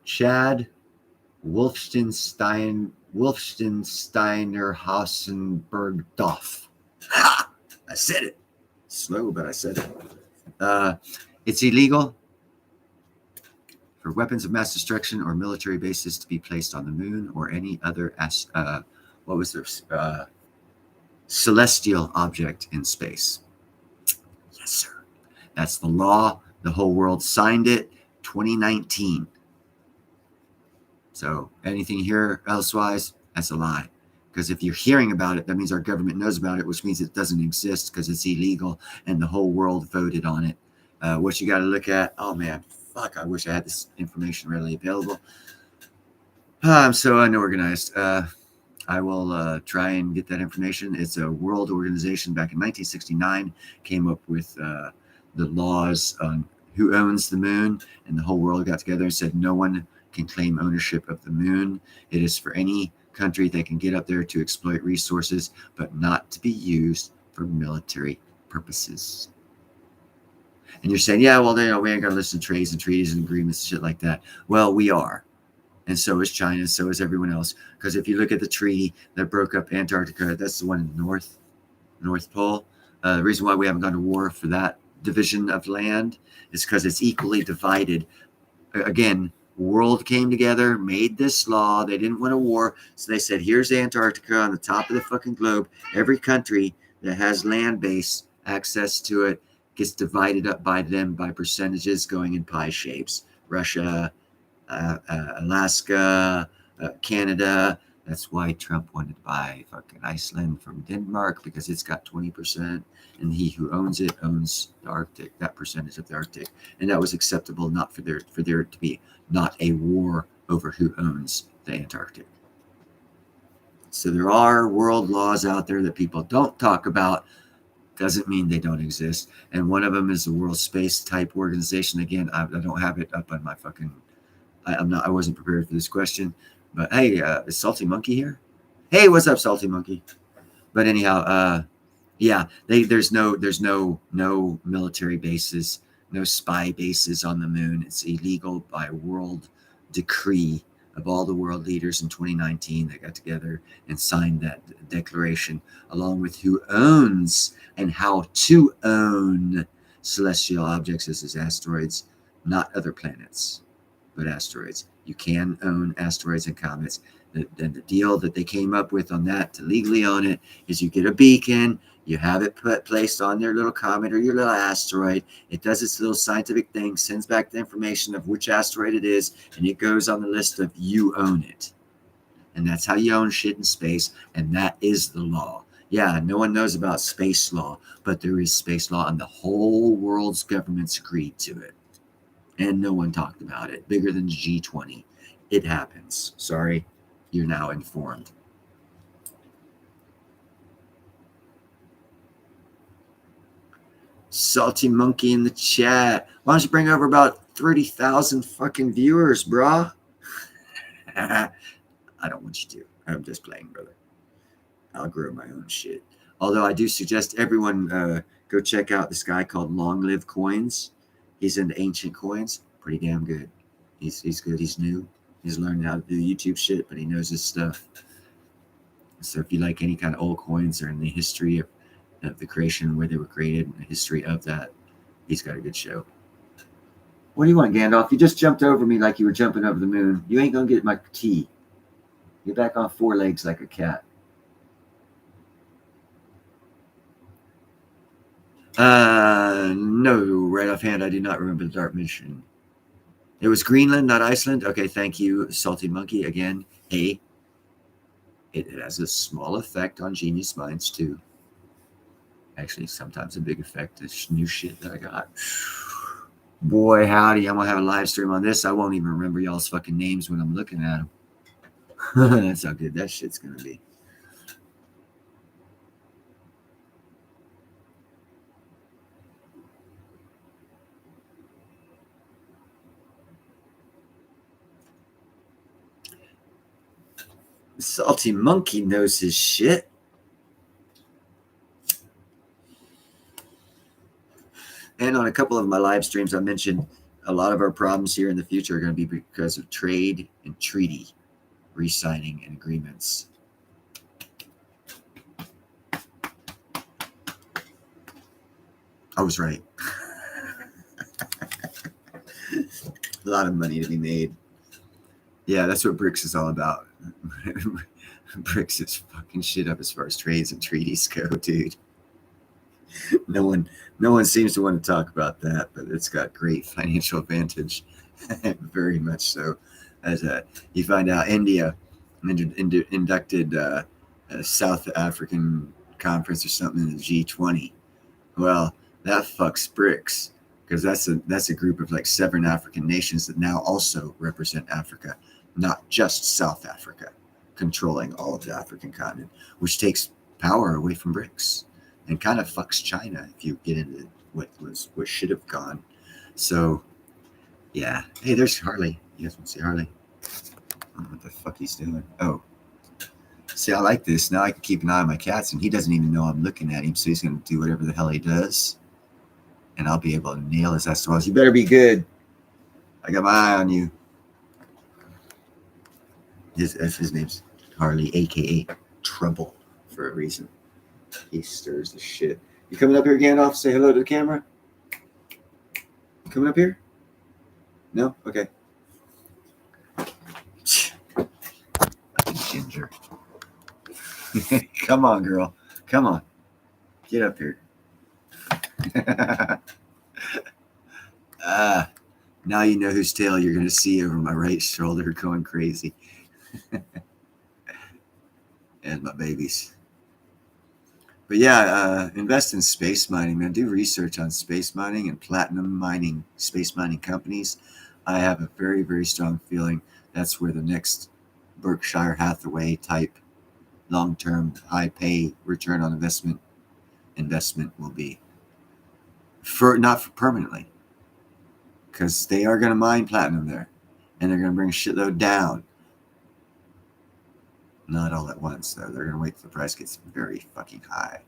Chad Wolfensteiner Hausenbergdorf. Ha! I said it. Slow, but I said it. It's illegal for weapons of mass destruction or military bases to be placed on the moon or any other celestial object in space. Yes, sir. That's the law. The whole world signed it 2019. So anything you hear elsewise, that's a lie. Because if you're hearing about it, that means our government knows about it, which means it doesn't exist because it's illegal and the whole world voted on it. What you got to look at, oh man, fuck, I wish I had this information readily available. I'm so unorganized. I will try and get that information. It's a world organization back in 1969, came up with the laws on who owns the moon, and the whole world got together and said no one can claim ownership of the moon. It is for any country that can get up there to exploit resources, but not to be used for military purposes. And you're saying, yeah, well, we ain't got to listen to trades and treaties and agreements and shit like that. Well, we are. And so is China, so is everyone else. Because if you look at the treaty that broke up Antarctica, that's the one in the North Pole. The reason why we haven't gone to war for that division of land is because it's equally divided. Again, world came together, made this law. They didn't want a war. So they said, here's Antarctica on the top of the fucking globe. Every country that has land base access to it gets divided up by them by percentages going in pie shapes. Russia, Alaska, Canada. That's why Trump wanted to buy fucking Iceland from Denmark, because it's got 20%, and he who owns it owns the Arctic, that percentage of the Arctic, and that was acceptable, not for there to be not a war over who owns the Antarctic. So there are world laws out there that people don't talk about. Doesn't mean they don't exist. And one of them is the World Space Type Organization. Again, I don't have it up on my fucking. I wasn't prepared for this question, but hey, is Salty Monkey here? Hey, what's up, Salty Monkey? But anyhow, yeah, there's no military bases, no spy bases on the moon. It's illegal by world decree of all the world leaders in 2019 that got together and signed that declaration, along with who owns and how to own celestial objects, as is asteroids, not other planets, but asteroids. You can own asteroids and comets. Then the deal that they came up with on that to legally own it is you get a beacon, you have it placed on your little comet or your little asteroid. It does its little scientific thing, sends back the information of which asteroid it is, and it goes on the list of you own it. And that's how you own shit in space, and that is the law. Yeah, no one knows about space law, but there is space law, and the whole world's governments agreed to it. And no one talked about it. Bigger than G20. It happens. Sorry, you're now informed. Salty Monkey in the chat. Why don't you bring over about 30,000 fucking viewers, brah? I don't want you to. I'm just playing, brother. I'll grow my own shit. Although I do suggest everyone go check out this guy called Long Live Coins. He's into ancient coins. Pretty damn good. He's good. He's new. He's learning how to do YouTube shit, but he knows his stuff. So if you like any kind of old coins or in the history of the creation, where they were created, and the history of that, he's got a good show. What do you want, Gandalf? You just jumped over me like you were jumping over the moon. You ain't gonna get my tea. Get back on four legs like a cat. No, right offhand, I do not remember the Dark Mission. It was Greenland, not Iceland. Okay, thank you, Salty Monkey. Again, it has a small effect on genius minds too. Actually, sometimes a big effect. This new shit that I got. Boy, howdy, I'm gonna have a live stream on this. I won't even remember y'all's fucking names when I'm looking at them. That's how good that shit's gonna be. Salty Monkey knows his shit. And on a couple of my live streams, I mentioned a lot of our problems here in the future are going to be because of trade and treaty re-signing and agreements. I was right. A lot of money to be made. Yeah, that's what BRICS is all about. BRICS is fucking shit up as far as trades and treaties go, dude. No one seems to want to talk about that, but it's got great financial advantage, very much so. As you find out, India inducted a South African conference or something in the G20. Well, that fucks BRICS, because that's a group of like 7 African nations that now also represent Africa, not just South Africa, controlling all of the African continent, which takes power away from BRICS. And kind of fucks China if you get into what should have gone. So, yeah. Hey, there's Harley. You guys want to see Harley? I don't know what the fuck he's doing. Oh. See, I like this. Now I can keep an eye on my cats, and he doesn't even know I'm looking at him, so he's going to do whatever the hell he does. And I'll be able to nail his ass. You better be good. I got my eye on you. His name's Harley, a.k.a. Trouble, for a reason. He stirs the shit. You coming up here, Gandalf? Say hello to the camera. You coming up here? No? Okay. Come on, girl. Come on. Get up here. Ah, now you know whose tail you're going to see over my right shoulder going crazy. And my babies. But yeah, invest in space mining, man. Do research on space mining and platinum mining, space mining companies. I have a very, very strong feeling that's where the next Berkshire Hathaway type long-term high pay return on investment will be. For not for permanently, because they are going to mine platinum there, and they're going to bring a shitload down. Not all at once, though. They're going to wait till the price gets very fucking high,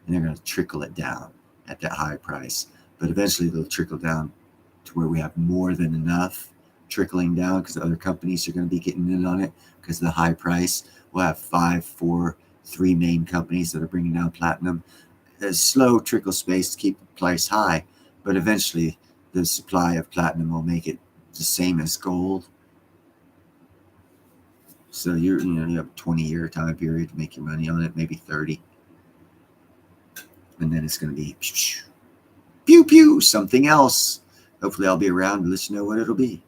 and they're going to trickle it down at that high price. But eventually, they'll trickle down to where we have more than enough trickling down, because other companies are going to be getting in on it because of the high price. We'll have 5, 4, 3 main companies that are bringing down platinum. A slow trickle space to keep the price high, but eventually the supply of platinum will make it the same as gold. So you have a 20-year time period to make your money on it, maybe 30. And then it's going to be pew pew, something else. Hopefully I'll be around to let you know what it'll be.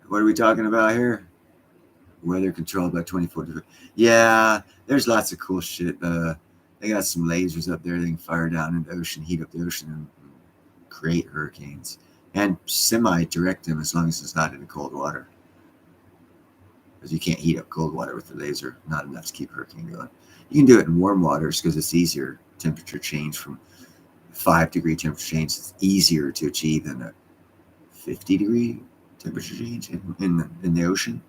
What are we talking about here? Weather controlled by 24 different. Yeah, there's lots of cool shit. They got some lasers up there they can fire down in the ocean, heat up the ocean, and create hurricanes. And semi-direct them as long as it's not in the cold water. Because you can't heat up cold water with the laser. Not enough to keep a hurricane going. You can do it in warm waters because it's easier. Temperature change from 5-degree temperature change is easier to achieve than a 50-degree temperature change in the ocean.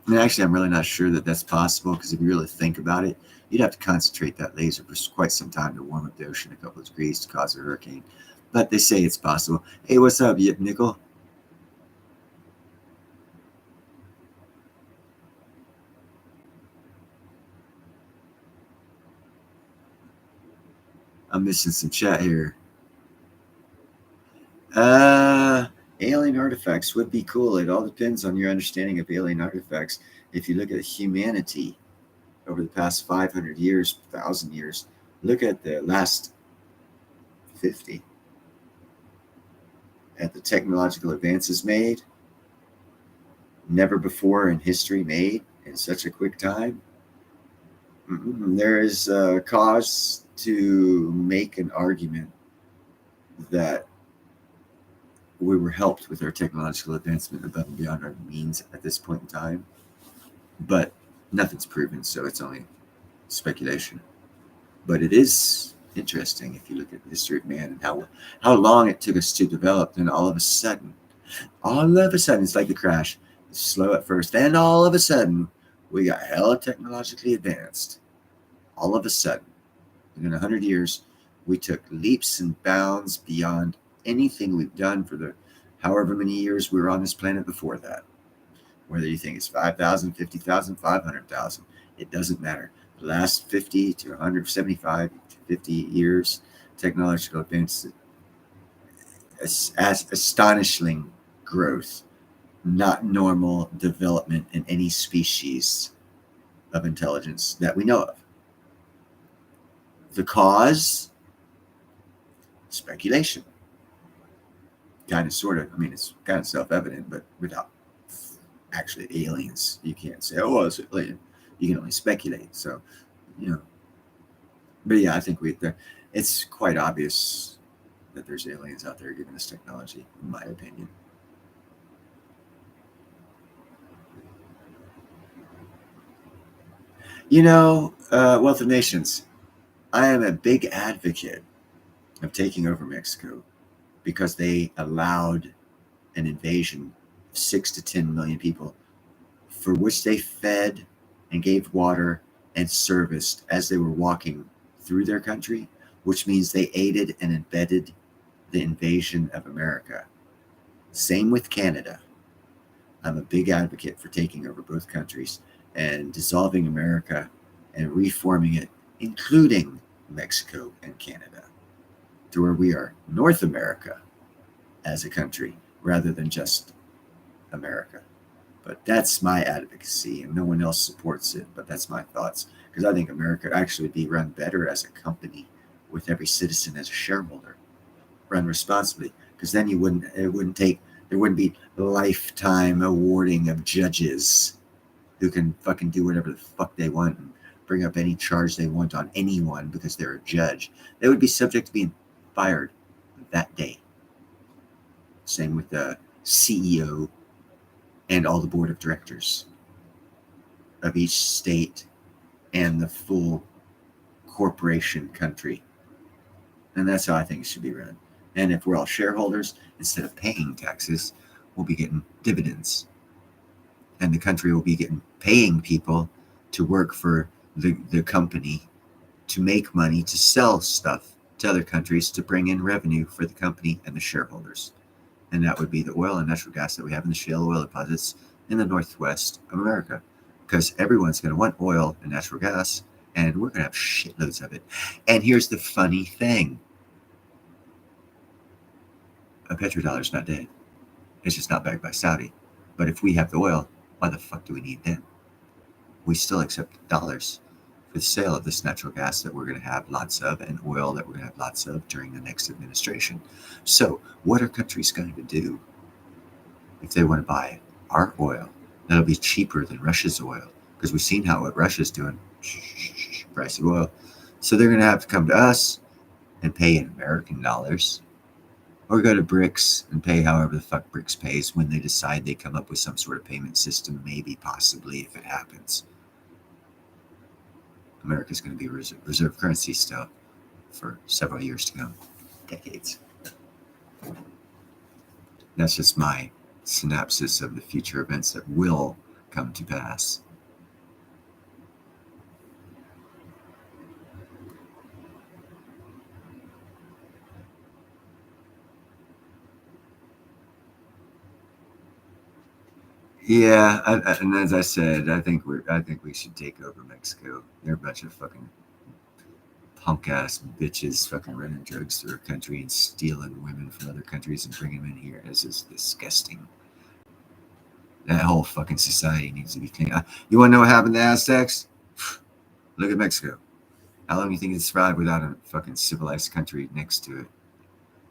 I mean, actually, I'm really not sure that that's possible, because if you really think about it, you'd have to concentrate that laser for quite some time to warm up the ocean a couple of degrees to cause a hurricane. But they say it's possible. Hey, what's up, Yip Nickel? I'm missing some chat here. Alien artifacts would be cool. It all depends on your understanding of alien artifacts. If you look at humanity over the past 500 years, 1,000 years, look at the last 50, at the technological advances made, never before in history made in such a quick time. There is a cause to make an argument that we were helped with our technological advancement above and beyond our means at this point in time, but nothing's proven, so it's only speculation. But it is interesting if you look at the history of man and how long it took us to develop. Then all of a sudden, it's like the crash. It's slow at first, and all of a sudden, we got hella technologically advanced. All of a sudden, in 100 years, we took leaps and bounds beyond anything we've done for the however many years we were on this planet before that. Whether you think it's 5,000, 50,000, 500,000, it doesn't matter. The last 50 to 175 to 50 years, technological advance, astonishing growth, not normal development in any species of intelligence that we know of. The cause? Speculation. Kind of, sort of. I mean, it's kind of self-evident, but without actually aliens, you can't say, oh, it's alien. You can only speculate. So, but yeah, I think it's quite obvious that there's aliens out there giving us technology, in my opinion. Wealth of Nations. I am a big advocate of taking over Mexico because they allowed an invasion of 6 to 10 million people, for which they fed and gave water and serviced as they were walking through their country, which means they aided and abetted the invasion of America. Same with Canada. I'm a big advocate for taking over both countries and dissolving America and reforming it, including Mexico and Canada, to where we are North America as a country rather than just America. But that's my advocacy, and no one else supports it. But that's my thoughts, because I think America actually would be run better as a company with every citizen as a shareholder, run responsibly. Because then there wouldn't be lifetime awarding of judges who can fucking do whatever the fuck they want and bring up any charge they want on anyone because they're a judge. They would be subject to being fired that day. Same with the CEO and all the board of directors of each state and the full corporation country. And that's how I think it should be run. And if we're all shareholders, instead of paying taxes, we'll be getting dividends. And the country will be paying people to work for the company to make money, to sell stuff to other countries, to bring in revenue for the company and the shareholders. And that would be the oil and natural gas that we have in the shale oil deposits in the northwest of America. Because everyone's going to want oil and natural gas, and we're going to have shitloads of it. And here's the funny thing. A petrodollar's not dead. It's just not backed by Saudi. But if we have the oil, why the fuck do we need them? We still accept dollars for the sale of this natural gas that we're going to have lots of, and oil that we're going to have lots of during the next administration. So what are countries going to do if they want to buy our oil? That'll be cheaper than Russia's oil, because we've seen what Russia's doing. Price of oil. So they're going to have to come to us and pay in American dollars, or go to BRICS and pay however the fuck BRICS pays when they decide they come up with some sort of payment system, maybe, possibly, if it happens. America's going to be reserve currency still for several years to come, decades. That's just my synopsis of the future events that will come to pass. Yeah, and as I said, I think we should take over Mexico. They're a bunch of fucking punk ass bitches, fucking running drugs through our country and stealing women from other countries and bringing them in here. This is disgusting. That whole fucking society needs to be cleaned. You want to know what happened to the Aztecs? Look at Mexico. How long do you think it survived without a fucking civilized country next to it?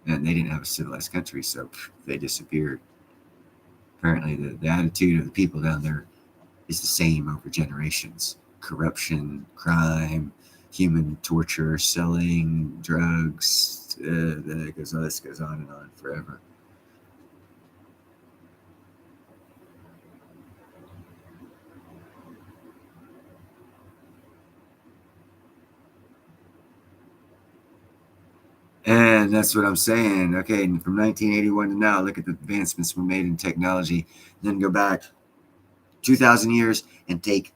And they didn't have a civilized country, so they disappeared. Apparently, the attitude of the people down there is the same over generations. Corruption, crime, human torture, selling drugs. This goes on and on forever. And that's what I'm saying. Okay, and from 1981 to now, look at the advancements we made in technology. Then go back 2,000 years and take,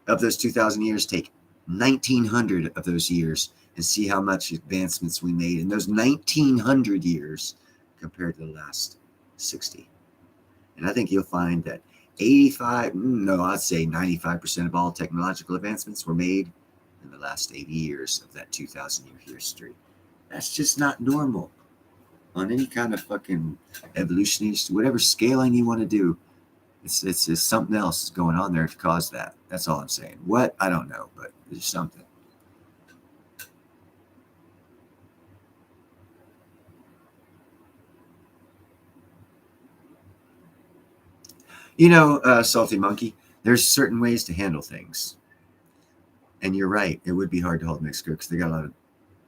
of those 2,000 years, take 1,900 of those years and see how much advancements we made in those 1,900 years compared to the last 60. And I think you'll find that 95% of all technological advancements were made in the last 80 years of that 2,000-year history. That's just not normal on any kind of fucking evolutionist, whatever scaling you want to do. It's something else going on there to cause that. That's all I'm saying. What? I don't know, but there's something. You know, Salty Monkey, there's certain ways to handle things. And you're right. It would be hard to hold Mexico because they got a lot of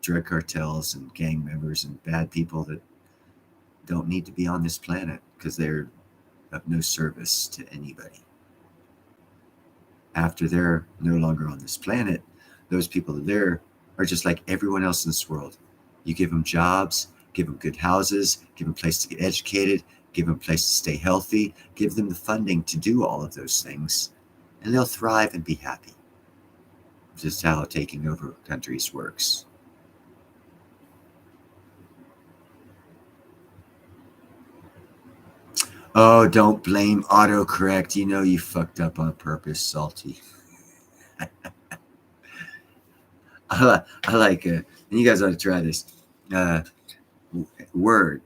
drug cartels and gang members and bad people that don't need to be on this planet because they're of no service to anybody. After they're no longer on this planet, those people there are just like everyone else in this world. You give them jobs, give them good houses, give them a place to get educated, give them a place to stay healthy, give them the funding to do all of those things, and they'll thrive and be happy. Just how taking over countries works. Oh, don't blame autocorrect. You know you fucked up on purpose, Salty. I like it. And you guys ought to try this. Word,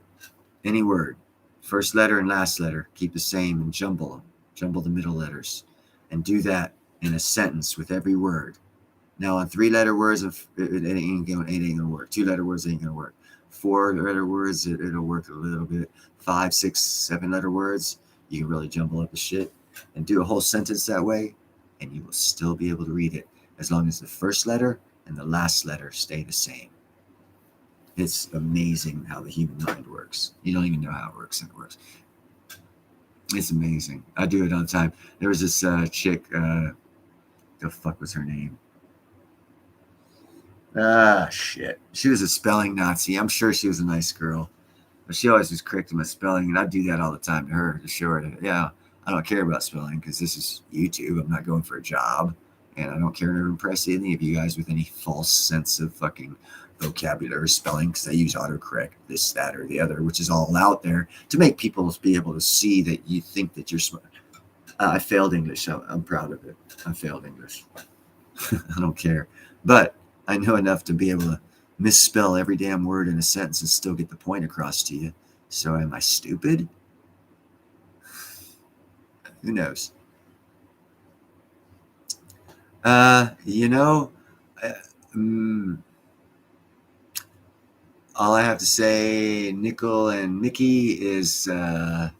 any word, First letter and last letter, keep the same and jumble them. Jumble the middle letters. And do that in a sentence with every word. Now, on 3-letter words, it ain't gonna work. 2-letter words ain't gonna work. 4-letter words, it'll work a little bit. 5, 6, 7-letter words, you can really jumble up the shit and do a whole sentence that way, and you will still be able to read it as long as the first letter and the last letter stay the same. It's amazing how the human mind works. You don't even know how it works, and it works. It's amazing. I do it all the time. There was this chick. The fuck was her name? Shit. She was a spelling Nazi. I'm sure she was a nice girl, but she always was correcting my spelling, and I do that all the time to her to show her that, yeah, I don't care about spelling because this is YouTube. I'm not going for a job, and I don't care to impress any of you guys with any false sense of fucking vocabulary or spelling because I use autocorrect, this, that, or the other, which is all out there to make people be able to see that you think that you're smart. I failed English. So I'm proud of it. I failed English. I don't care. But I know enough to be able to misspell every damn word in a sentence and still get the point across to you. So am I stupid? Who knows? You know, all I have to say, Nickel and Mickey, is it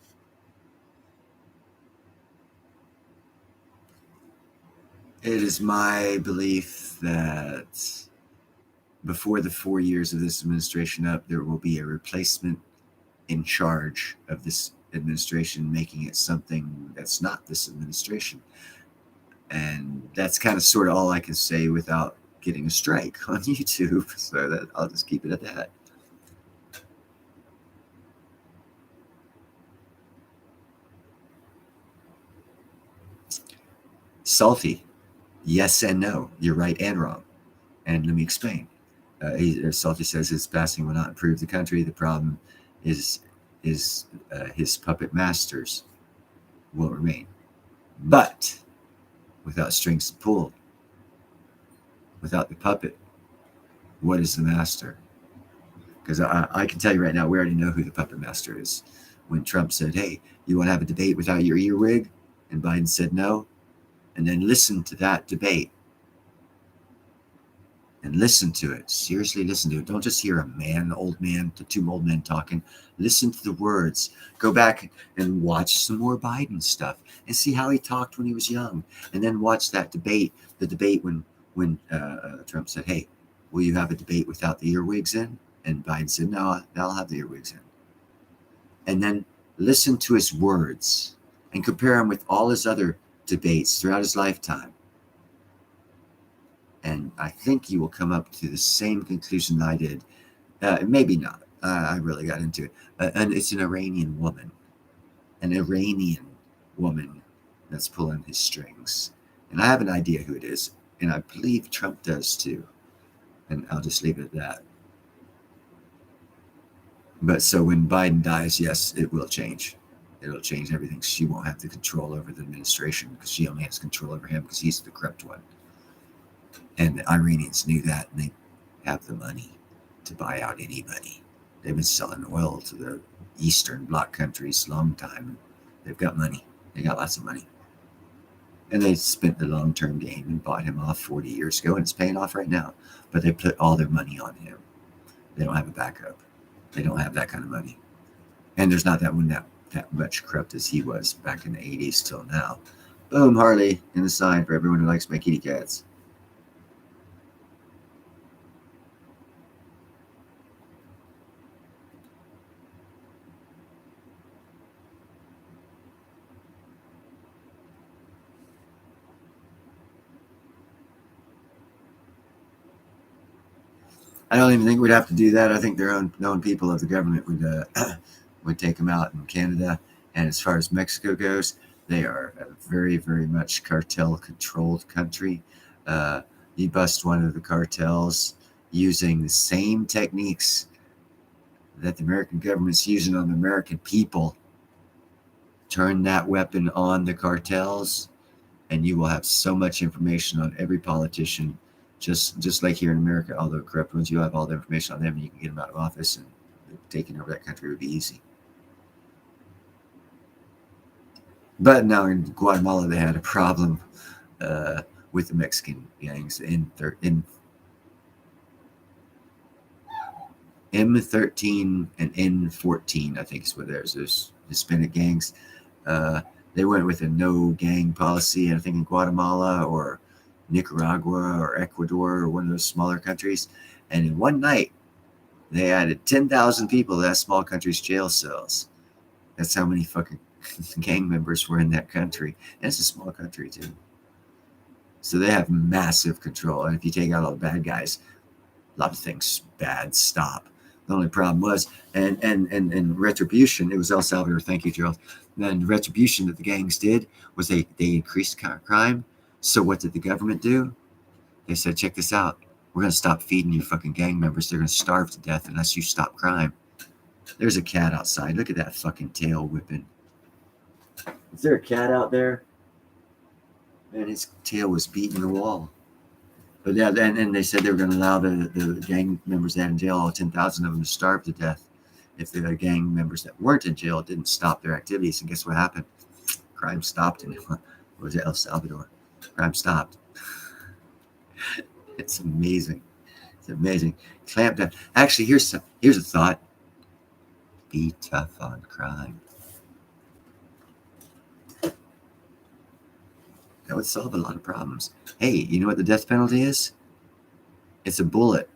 is my belief that before the 4 years of this administration up, there will be a replacement in charge of this administration, making it something that's not this administration. And that's kind of sort of all I can say without getting a strike on YouTube. So that I'll just keep it at that. Salty. Yes and no. You're right and wrong. And let me explain. Salty says his passing will not improve the country. The problem is his puppet masters will remain. But without strings to pull, without the puppet, what is the master? Because I can tell you right now, we already know who the puppet master is. When Trump said, hey, you want to have a debate without your earwig? And Biden said no. And then listen to that debate. And listen to it. Seriously, listen to it. Don't just hear two old men talking. Listen to the words. Go back and watch some more Biden stuff and see how he talked when he was young. And then watch that debate, the debate when Trump said, hey, will you have a debate without the earwigs in? And Biden said, no, I'll have the earwigs in. And then listen to his words and compare them with all his other debates throughout his lifetime. And I think you will come up to the same conclusion I did. Maybe not. I really got into it. And it's an Iranian woman that's pulling his strings. And I have an idea who it is. And I believe Trump does too. And I'll just leave it at that. But so when Biden dies, yes, it will change. It'll change everything. She won't have the control over the administration because she only has control over him because he's the corrupt one. And the Iranians knew that, and they have the money to buy out anybody. They've been selling oil to the Eastern Bloc countries a long time. They've got money. They got lots of money. And they spent the long-term game and bought him off 40 years ago, and it's paying off right now. But they put all their money on him. They don't have a backup. They don't have that kind of money. And there's not that much corrupt as he was back in the 80s till now. Boom, Harley, in the sign for everyone who likes my kitty cats. I don't even think we'd have to do that. I think their own people of the government would take them out in Canada. And as far as Mexico goes, they are a very, very much cartel-controlled country. You bust one of the cartels using the same techniques that the American government's using on the American people. Turn that weapon on the cartels, and you will have so much information on every politician. Just like here in America, all the corrupt ones, you have all the information on them, and you can get them out of office, and taking over that country would be easy. But now in Guatemala, they had a problem with the Mexican gangs in M13 and N14, I think is what there's Hispanic gangs. They went with a no gang policy, and I think in Guatemala or Nicaragua or Ecuador or one of those smaller countries. And in one night, they added 10,000 people to that small country's jail cells. That's how many fucking gang members were in that country. And it's a small country, too. So they have massive control. And if you take out all the bad guys, a lot of things bad stop. The only problem was, and retribution, it was El Salvador, thank you, Gerald. Then retribution that the gangs did was they increased crime. So what did the government do? They said, check this out. We're going to stop feeding you fucking gang members. They're going to starve to death unless you stop crime. There's a cat outside. Look at that fucking tail whipping. Is there a cat out there? Man, his tail was beating the wall. But yeah, and they said they were going to allow the gang members that in jail, all 10,000 of them, to starve to death if the gang members that weren't in jail didn't stop their activities. And guess what happened? Crime stopped in was it El Salvador? Crime stopped. It's amazing. It's amazing. Clamp down. Actually, here's a thought. Be tough on crime. That would solve a lot of problems. Hey, you know what the death penalty is? It's a bullet.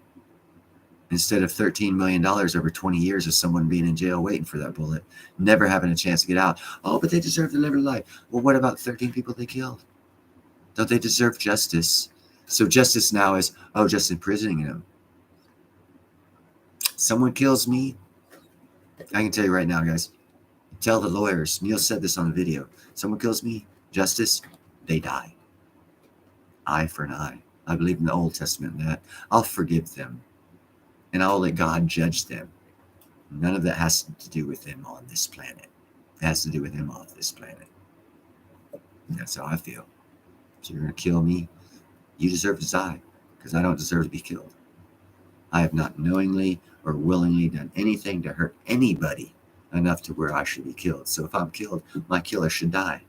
Instead of $13 million over 20 years of someone being in jail waiting for that bullet, never having a chance to get out. Oh, but they deserve to live a life. Well, what about 13 people they killed? Don't they deserve justice? So justice now is, just imprisoning them. Someone kills me, I can tell you right now, guys, tell the lawyers, Neil said this on the video, someone kills me, justice, they die. Eye for an eye. I believe in the Old Testament that. I'll forgive them, and I'll let God judge them. None of that has to do with them on this planet. It has to do with him off this planet. And that's how I feel. So you're going to kill me, you deserve to die, because I don't deserve to be killed. I have not knowingly or willingly done anything to hurt anybody enough to where I should be killed. So if I'm killed, my killer should die.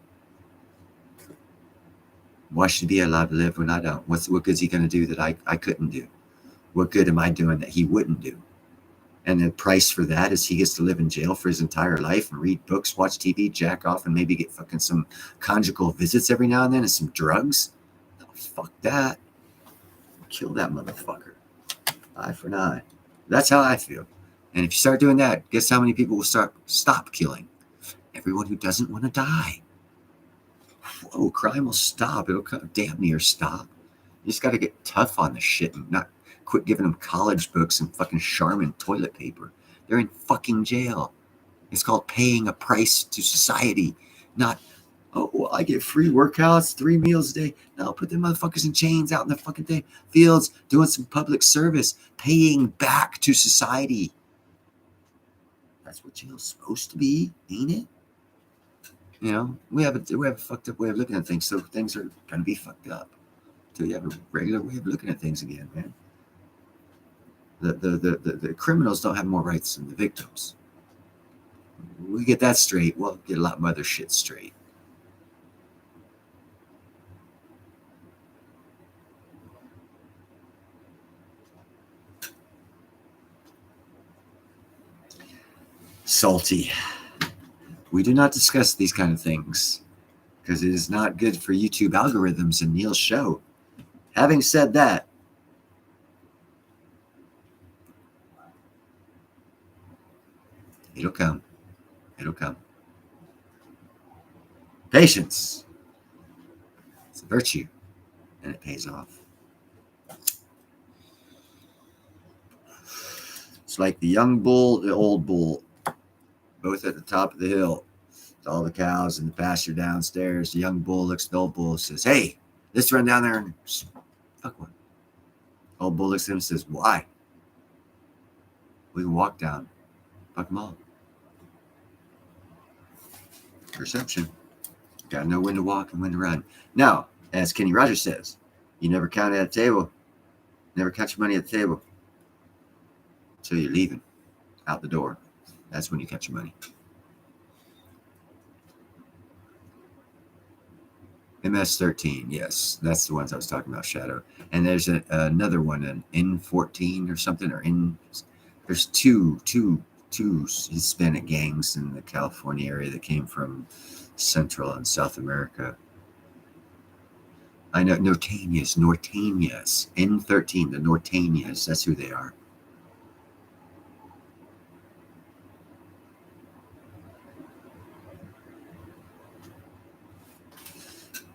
Why should he be allowed to live when I don't? What good is he going to do that I couldn't do? What good am I doing that he wouldn't do? And the price for that is he gets to live in jail for his entire life and read books, watch TV, jack off, and maybe get fucking some conjugal visits every now and then and some drugs. Oh, fuck that. Kill that motherfucker. Eye for an eye. That's how I feel. And if you start doing that, guess how many people will stop killing? Everyone who doesn't want to die. Whoa, crime will stop. It'll kind of damn near stop. You just got to get tough on the shit and not quit giving them college books and fucking Charmin toilet paper. They're in fucking jail. It's called paying a price to society, not, oh, well, I get free workouts, 3 meals a day. No, put them motherfuckers in chains out in the fucking fields, doing some public service, paying back to society. That's what jail's supposed to be, ain't it? You know, we have a fucked up way of looking at things, so things are gonna be fucked up until you have a regular way of looking at things again, man. The criminals don't have more rights than the victims. We get that straight, we'll get a lot of other shit straight. Salty. We do not discuss these kind of things because it is not good for YouTube algorithms and Neil's show. Having said that, it'll come. It'll come. Patience. It's a virtue, and it pays off. It's like the young bull, the old bull, both at the top of the hill. With all the cows in the pasture downstairs. The young bull looks at the old bull and says, hey, let's run down there and fuck one. Old bull looks at him and says, why? We can walk down. Fuck them all. Perception. Gotta know when to walk and when to run. Now, as Kenny Rogers says, you never count at a table. Never count your money at the table until you're leaving out the door. That's when you count your money. MS-13, yes, that's the ones I was talking about, Shadow. And there's another one, an N14 or something, there's two Hispanic gangs in the California area that came from Central and South America. I know Norteñas, N13, the Norteñas, that's who they are.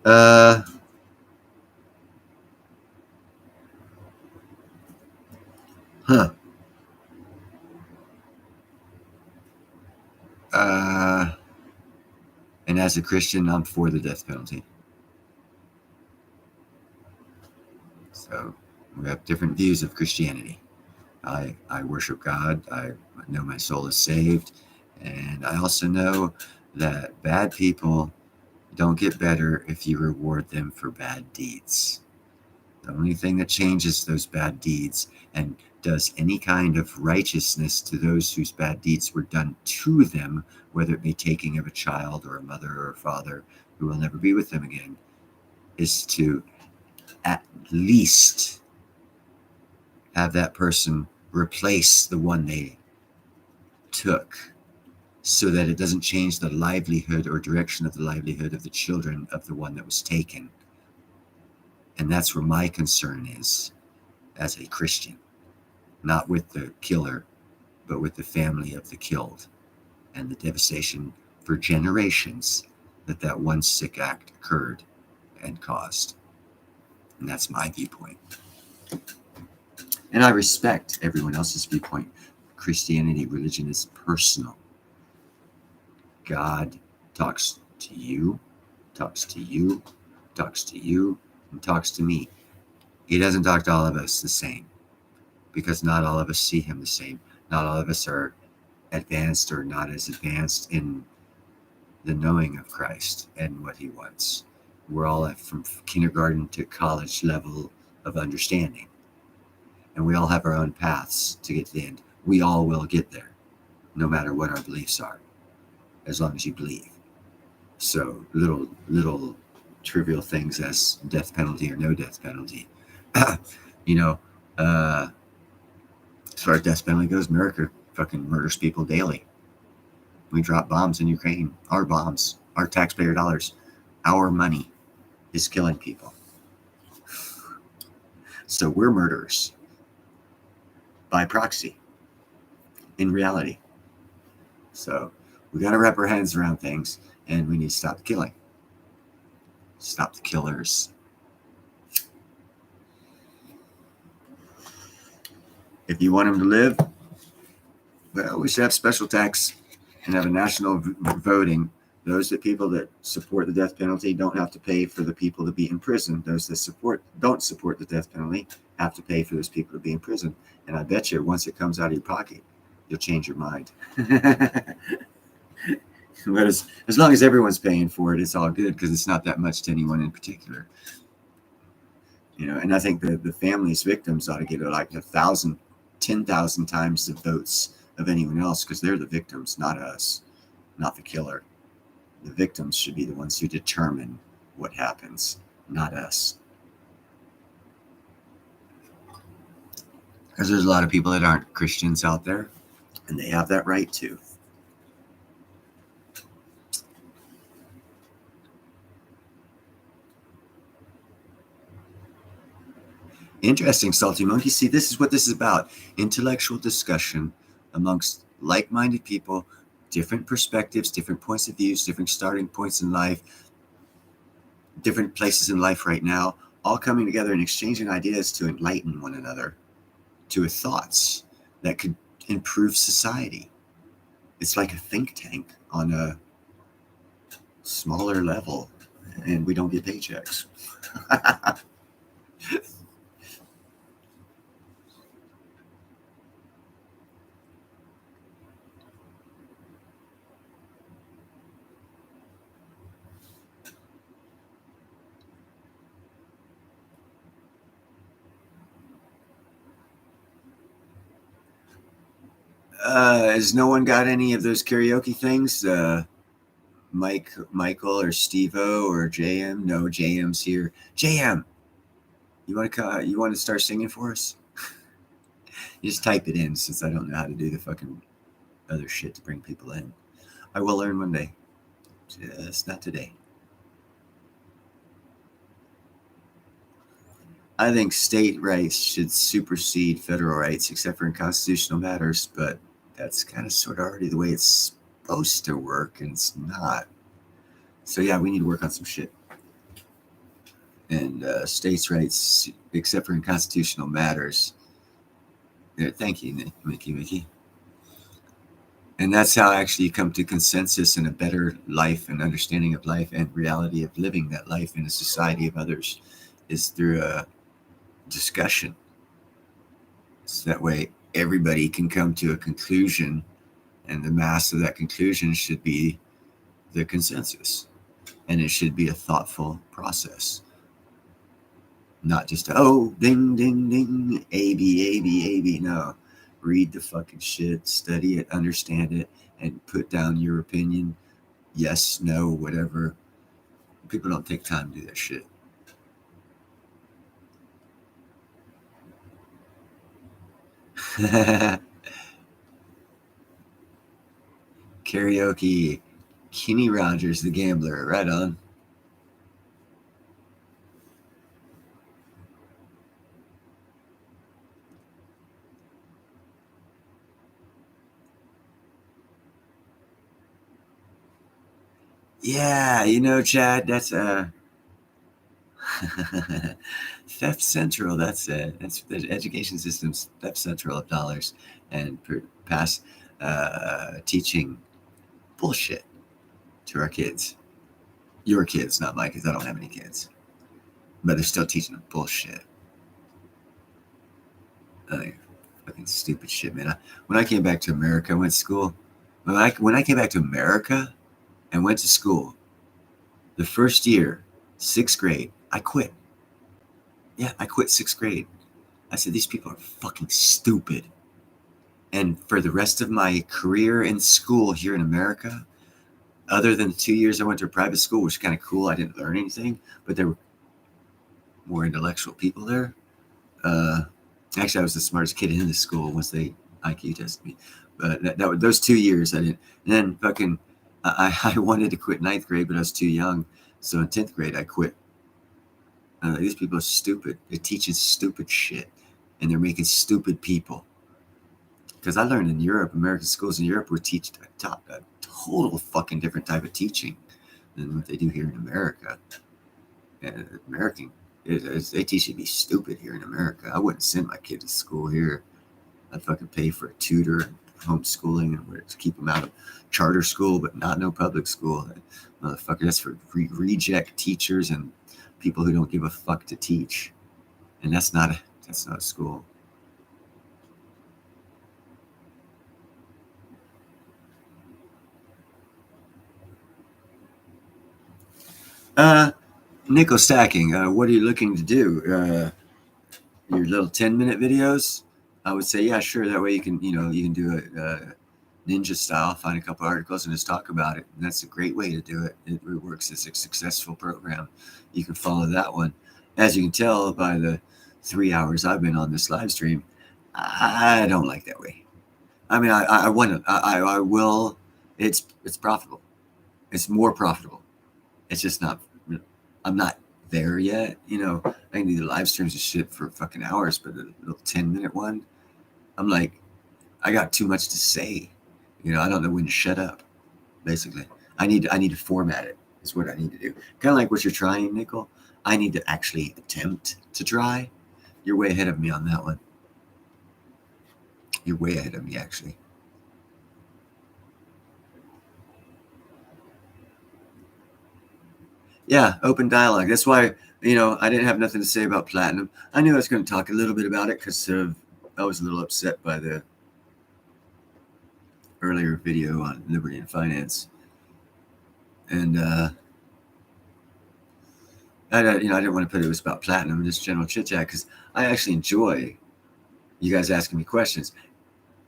Uh, huh. And as a Christian, I'm for the death penalty. So we have different views of Christianity. I worship God. I know my soul is saved. And I also know that bad people don't get better if you reward them for bad deeds. The only thing that changes those bad deeds and does any kind of righteousness to those whose bad deeds were done to them, whether it be taking of a child or a mother or a father who will never be with them again, is to at least have that person replace the one they took, so that it doesn't change the livelihood or direction of the livelihood of the children of the one that was taken. And that's where my concern is as a Christian, not with the killer, but with the family of the killed and the devastation for generations that one sick act occurred and caused. And that's my viewpoint. And I respect everyone else's viewpoint. Christianity, religion is personal. God talks to you, talks to you, talks to you, and talks to me. He doesn't talk to all of us the same, because not all of us see him the same. Not all of us are advanced or not as advanced in the knowing of Christ and what he wants. We're all from kindergarten to college level of understanding. And we all have our own paths to get to the end. We all will get there, no matter what our beliefs are, as long as you believe. So little trivial things as death penalty or no death penalty. As far as death penalty goes, America fucking murders people daily. We drop bombs in Ukraine. Our bombs, our taxpayer dollars, our money is killing people. So we're murderers by proxy in reality. So we got to wrap our hands around things, and we need to stop the killing. Stop the killers. If you want them to live, well, we should have special tax and have a national voting. Those people that support the death penalty don't have to pay for the people to be in prison. Those that don't support the death penalty have to pay for those people to be in prison. And I bet you once it comes out of your pocket, you'll change your mind. But as long as everyone's paying for it, it's all good, because it's not that much to anyone in particular. And I think the family's victims ought to get like 1,000, 10,000 times the votes of anyone else, because they're the victims, not us, not the killer. The victims should be the ones who determine what happens, not us. Because there's a lot of people that aren't Christians out there, and they have that right to. Interesting, Salty Monkey. See, this is what this is about. Intellectual discussion amongst like-minded people, different perspectives, different points of views, different starting points in life, different places in life right now, all coming together and exchanging ideas to enlighten one another to thoughts that could improve society. It's like a think tank on a smaller level, and we don't get paychecks. Has no one got any of those karaoke things? Michael, or Steve-O, or JM. No, JM's here. JM, you want to start singing for us? You just type it in, since I don't know how to do the fucking other shit to bring people in. I will learn one day. Just not today. I think state rights should supersede federal rights, except for in constitutional matters, but that's kind of sort of already the way it's supposed to work, and it's not. So yeah, we need to work on some shit. And states' rights, except for in constitutional matters. Thank you, Mickey. And that's how actually you come to consensus and a better life and understanding of life and reality of living that life in a society of others, is through a discussion. So that way everybody can come to a conclusion, and the mass of that conclusion should be the consensus. And it should be a thoughtful process. Not just, oh, ding, ding, ding, A, B, A, B, A, B. No. Read the fucking shit, study it, understand it, and put down your opinion. Yes, no, whatever. People don't take time to do that shit. Karaoke. Kenny Rogers, the gambler. Right on. Yeah, Chad, that's theft central. That's the education system's theft central of dollars and past teaching bullshit to our kids. Your kids, not my kids. I don't have any kids, but they're still teaching them bullshit. Fucking stupid shit, man. When I came back to America, I went to school. When I came back to America and went to school, the first year, 6th grade, I quit. Yeah, I quit 6th grade. I said, these people are fucking stupid. And for the rest of my career in school here in America, other than the 2 years I went to a private school, which was kind of cool, I didn't learn anything, but there were more intellectual people there. Actually, I was the smartest kid in the school once they IQ tested me. But those 2 years, I didn't. And then fucking, I wanted to quit 9th grade, but I was too young. So in 10th grade, I quit. These people are stupid. They're teaching stupid shit, and they're making stupid people. Because I learned in Europe, American schools in Europe were teaching a total fucking different type of teaching than what they do here in America. And they teach you to be stupid here in America. I wouldn't send my kid to school here. I'd fucking pay for a tutor and homeschooling and to keep them out of charter school, but not no public school. Motherfucker, that's for reject teachers and people who don't give a fuck to teach. And that's not a school. Nickel stacking. What are you looking to do? Your little 10-minute videos? I would say, yeah, sure. That way you can do it ninja style, find a couple articles and just talk about it. And that's a great way to do it. It works. It's a successful program. You can follow that one. As you can tell by the 3 hours I've been on this live stream, I don't like that way. I mean, I want to, I will. It's profitable. It's more profitable. It's just not. I'm not there yet. I can do the live streams and shit for fucking hours, but the little 10-minute one, I'm like, I got too much to say. I don't know when to shut up. Basically, I need to format it. Is what I need to do. Kind of like what you're trying, Nickel. I need to actually attempt to try. You're way ahead of me on that one. You're way ahead of me, actually. Yeah, open dialogue. That's why, I didn't have nothing to say about platinum. I knew I was going to talk a little bit about it because I was a little upset by the earlier video on liberty and finance. And, I didn't want to put it was about platinum and just general chit chat because I actually enjoy you guys asking me questions.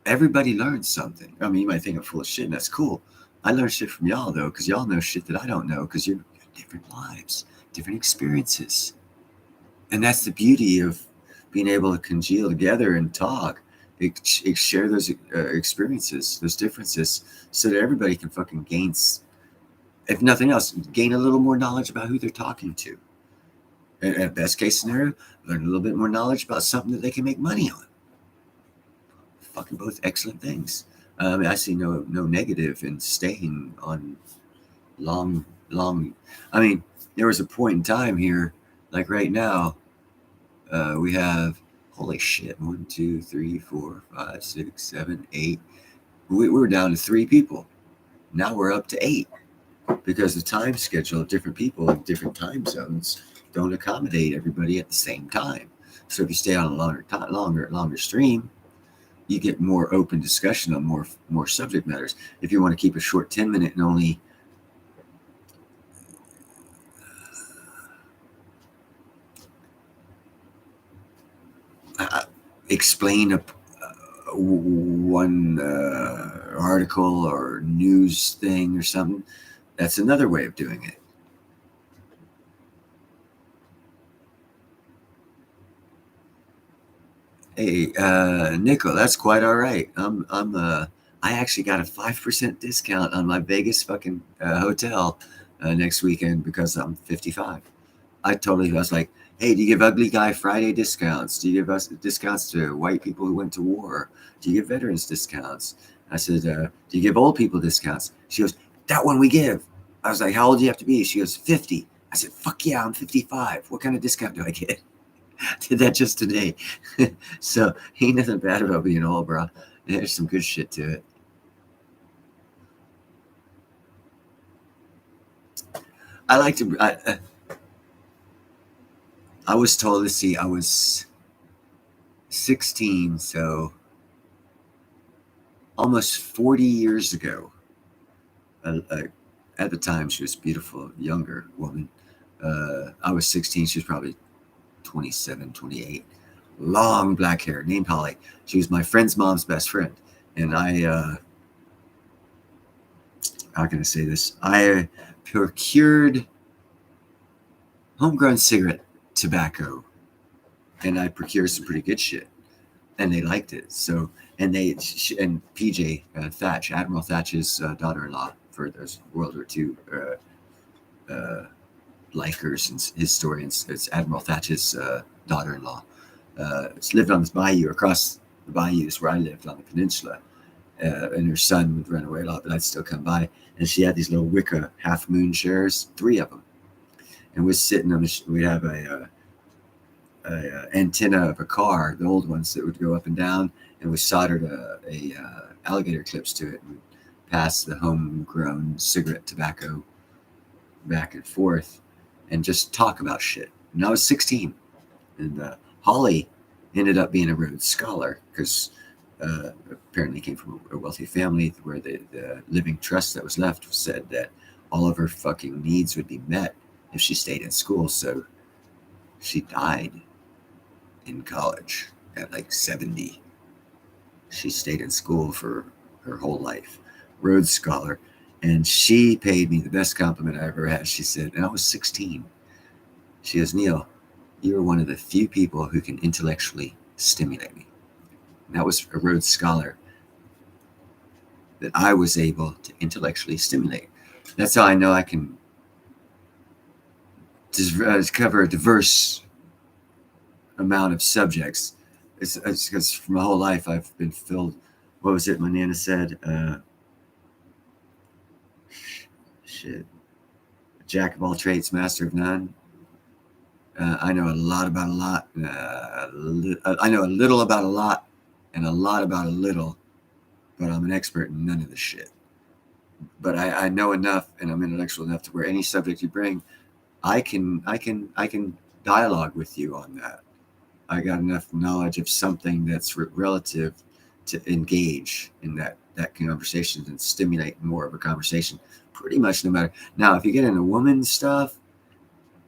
Everybody learns something. I mean, you might think I'm full of shit, and that's cool. I learn shit from y'all though, because y'all know shit that I don't know, because you're different lives, different experiences. And that's the beauty of being able to congeal together and talk, share those experiences, those differences, so that everybody can fucking gain, if nothing else, gain a little more knowledge about who they're talking to. And at best case scenario, learn a little bit more knowledge about something that they can make money on. Fucking both excellent things. I see no negative in staying on long. I mean, there was a point in time here, like right now, we have, holy shit, 1, 2, 3, 4, 5, 6, 7, 8. We're down to 3 people. Now we're up to 8 because the time schedule of different people in different time zones don't accommodate everybody at the same time. So if you stay on a longer stream, you get more open discussion on more subject matters. If you want to keep a short 10-minute and only explain one article or news thing or something, that's another way of doing it. Hey, Nickel, that's quite all right. I actually got a 5% discount on my Vegas fucking hotel next weekend because I'm 55. I was like, hey, do you give Ugly Guy Friday discounts? Do you give us discounts to white people who went to war? Do you give veterans discounts? I said, do you give old people discounts? She goes, that one we give. I was like, how old do you have to be? She goes, 50. I said, fuck yeah, I'm 55. What kind of discount do I get? Did that just today. So ain't nothing bad about being old, bro. There's some good shit to it. I like to. I was told, let's see, I was 16, so almost 40 years ago. At the time, she was a beautiful, younger woman. I was 16. She was probably 27, 28. Long black hair, named Holly. She was my friend's mom's best friend. And how can I say this? I procured homegrown cigarette tobacco, and I procured some pretty good shit, and they liked it. So, and PJ Thatch, Admiral Thatch's daughter-in-law, for those World War II likers and historians, it's Admiral Thatch's daughter-in-law. She lived on this bayou. Across the bayou is where I lived on the peninsula, and her son would run away a lot, but I'd still come by. And she had these little wicker half moon chairs, 3 of them, and we're sitting on we'd have a antenna of a car, the old ones that would go up and down, and we soldered a alligator clips to it and pass the homegrown cigarette tobacco back and forth and just talk about shit. And I was 16, and Holly ended up being a Rhodes Scholar because apparently came from a wealthy family where the living trust that was left said that all of her fucking needs would be met if she stayed in school. So she died in college at like 70. She stayed in school for her whole life, Rhodes Scholar. And she paid me the best compliment I ever had. She said, and I was 16. She goes, Neil, you're one of the few people who can intellectually stimulate me. And that was a Rhodes Scholar that I was able to intellectually stimulate. That's how I know I can cover a diverse amount of subjects. It's because for my whole life I've been filled. What was it my Nana said? Shit. Jack of all trades, master of none. I know a lot about a lot. I know a little about a lot and a lot about a little, but I'm an expert in none of the shit. But I know enough, and I'm intellectual enough to where any subject you bring, I can dialogue with you on that. I got enough knowledge of something that's relative to engage in that conversation and stimulate more of a conversation. Pretty much no matter. Now, if you get into woman stuff,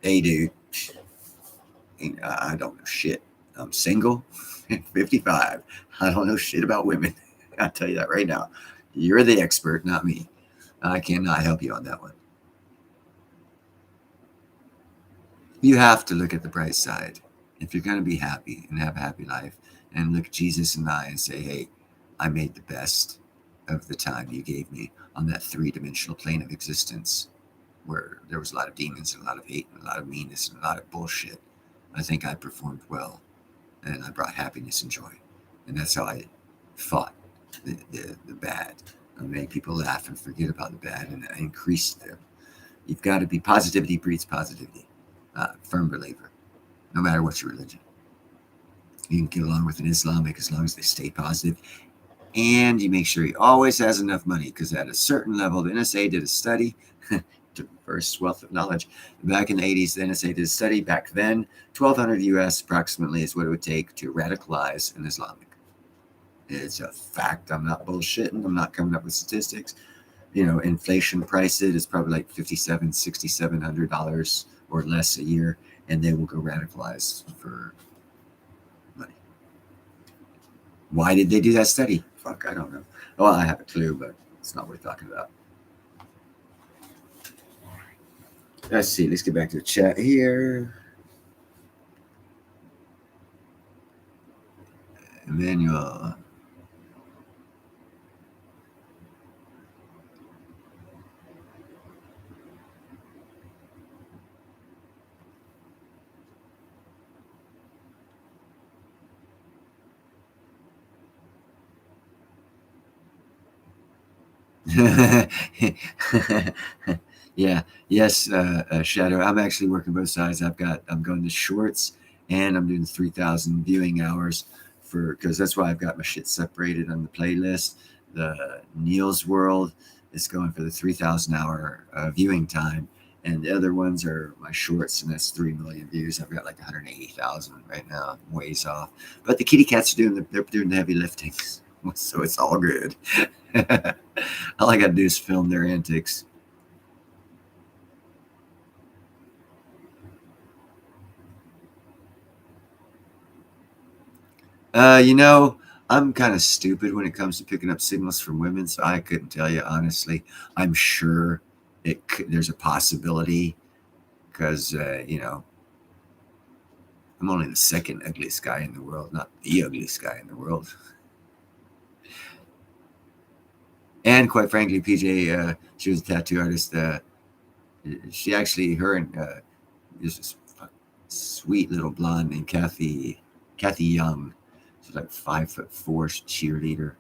hey, dude, I don't know shit. I'm single, 55. I don't know shit about women. I'll tell you that right now. You're the expert, not me. I cannot help you on that one. You have to look at the bright side. If you're going to be happy and have a happy life, and look Jesus in the eye and say, hey, I made the best of the time you gave me on that three-dimensional plane of existence where there was a lot of demons and a lot of hate and a lot of meanness and a lot of bullshit. I think I performed well, and I brought happiness and joy. And that's how I fought the bad. I made people laugh and forget about the bad, and I increased them. You've got to be positivity breeds positivity. Firm believer, no matter what your religion. You can get along with an Islamic as long as they stay positive, and you make sure he always has enough money, because at a certain level, the NSA did a study to reverse wealth of knowledge. Back in the 80s, the NSA did a study. Back then, 1,200 US approximately is what it would take to radicalize an Islamic. It's a fact. I'm not bullshitting. I'm not coming up with statistics. Inflation price it is probably like $5,700, $6,700 or less a year, and they will go radicalize for money. Why did they do that study? Fuck, I don't know. Well, I have a clue, but it's not worth talking about. Let's see. Let's get back to the chat here. Emmanuel. Yeah. Yes, Shadow. I'm actually working both sides. I'm going to shorts, and I'm doing 3,000 viewing hours because that's why I've got my shit separated on the playlist. The Neil's World is going for the 3,000 hour viewing time, and the other ones are my shorts, and that's 3 million views. I've got like 180,000 right now. I'm ways off, but the kitty cats are doing the heavy lifting, so it's all good. All I got to do is film their antics. I'm kind of stupid when it comes to picking up signals from women, so I couldn't tell you honestly. I'm sure there's a possibility because I'm only the second ugliest guy in the world, not the ugliest guy in the world. And quite frankly, PJ, she was a tattoo artist. She actually, her and this sweet little blonde named Kathy Young. She's like 5'4", cheerleader.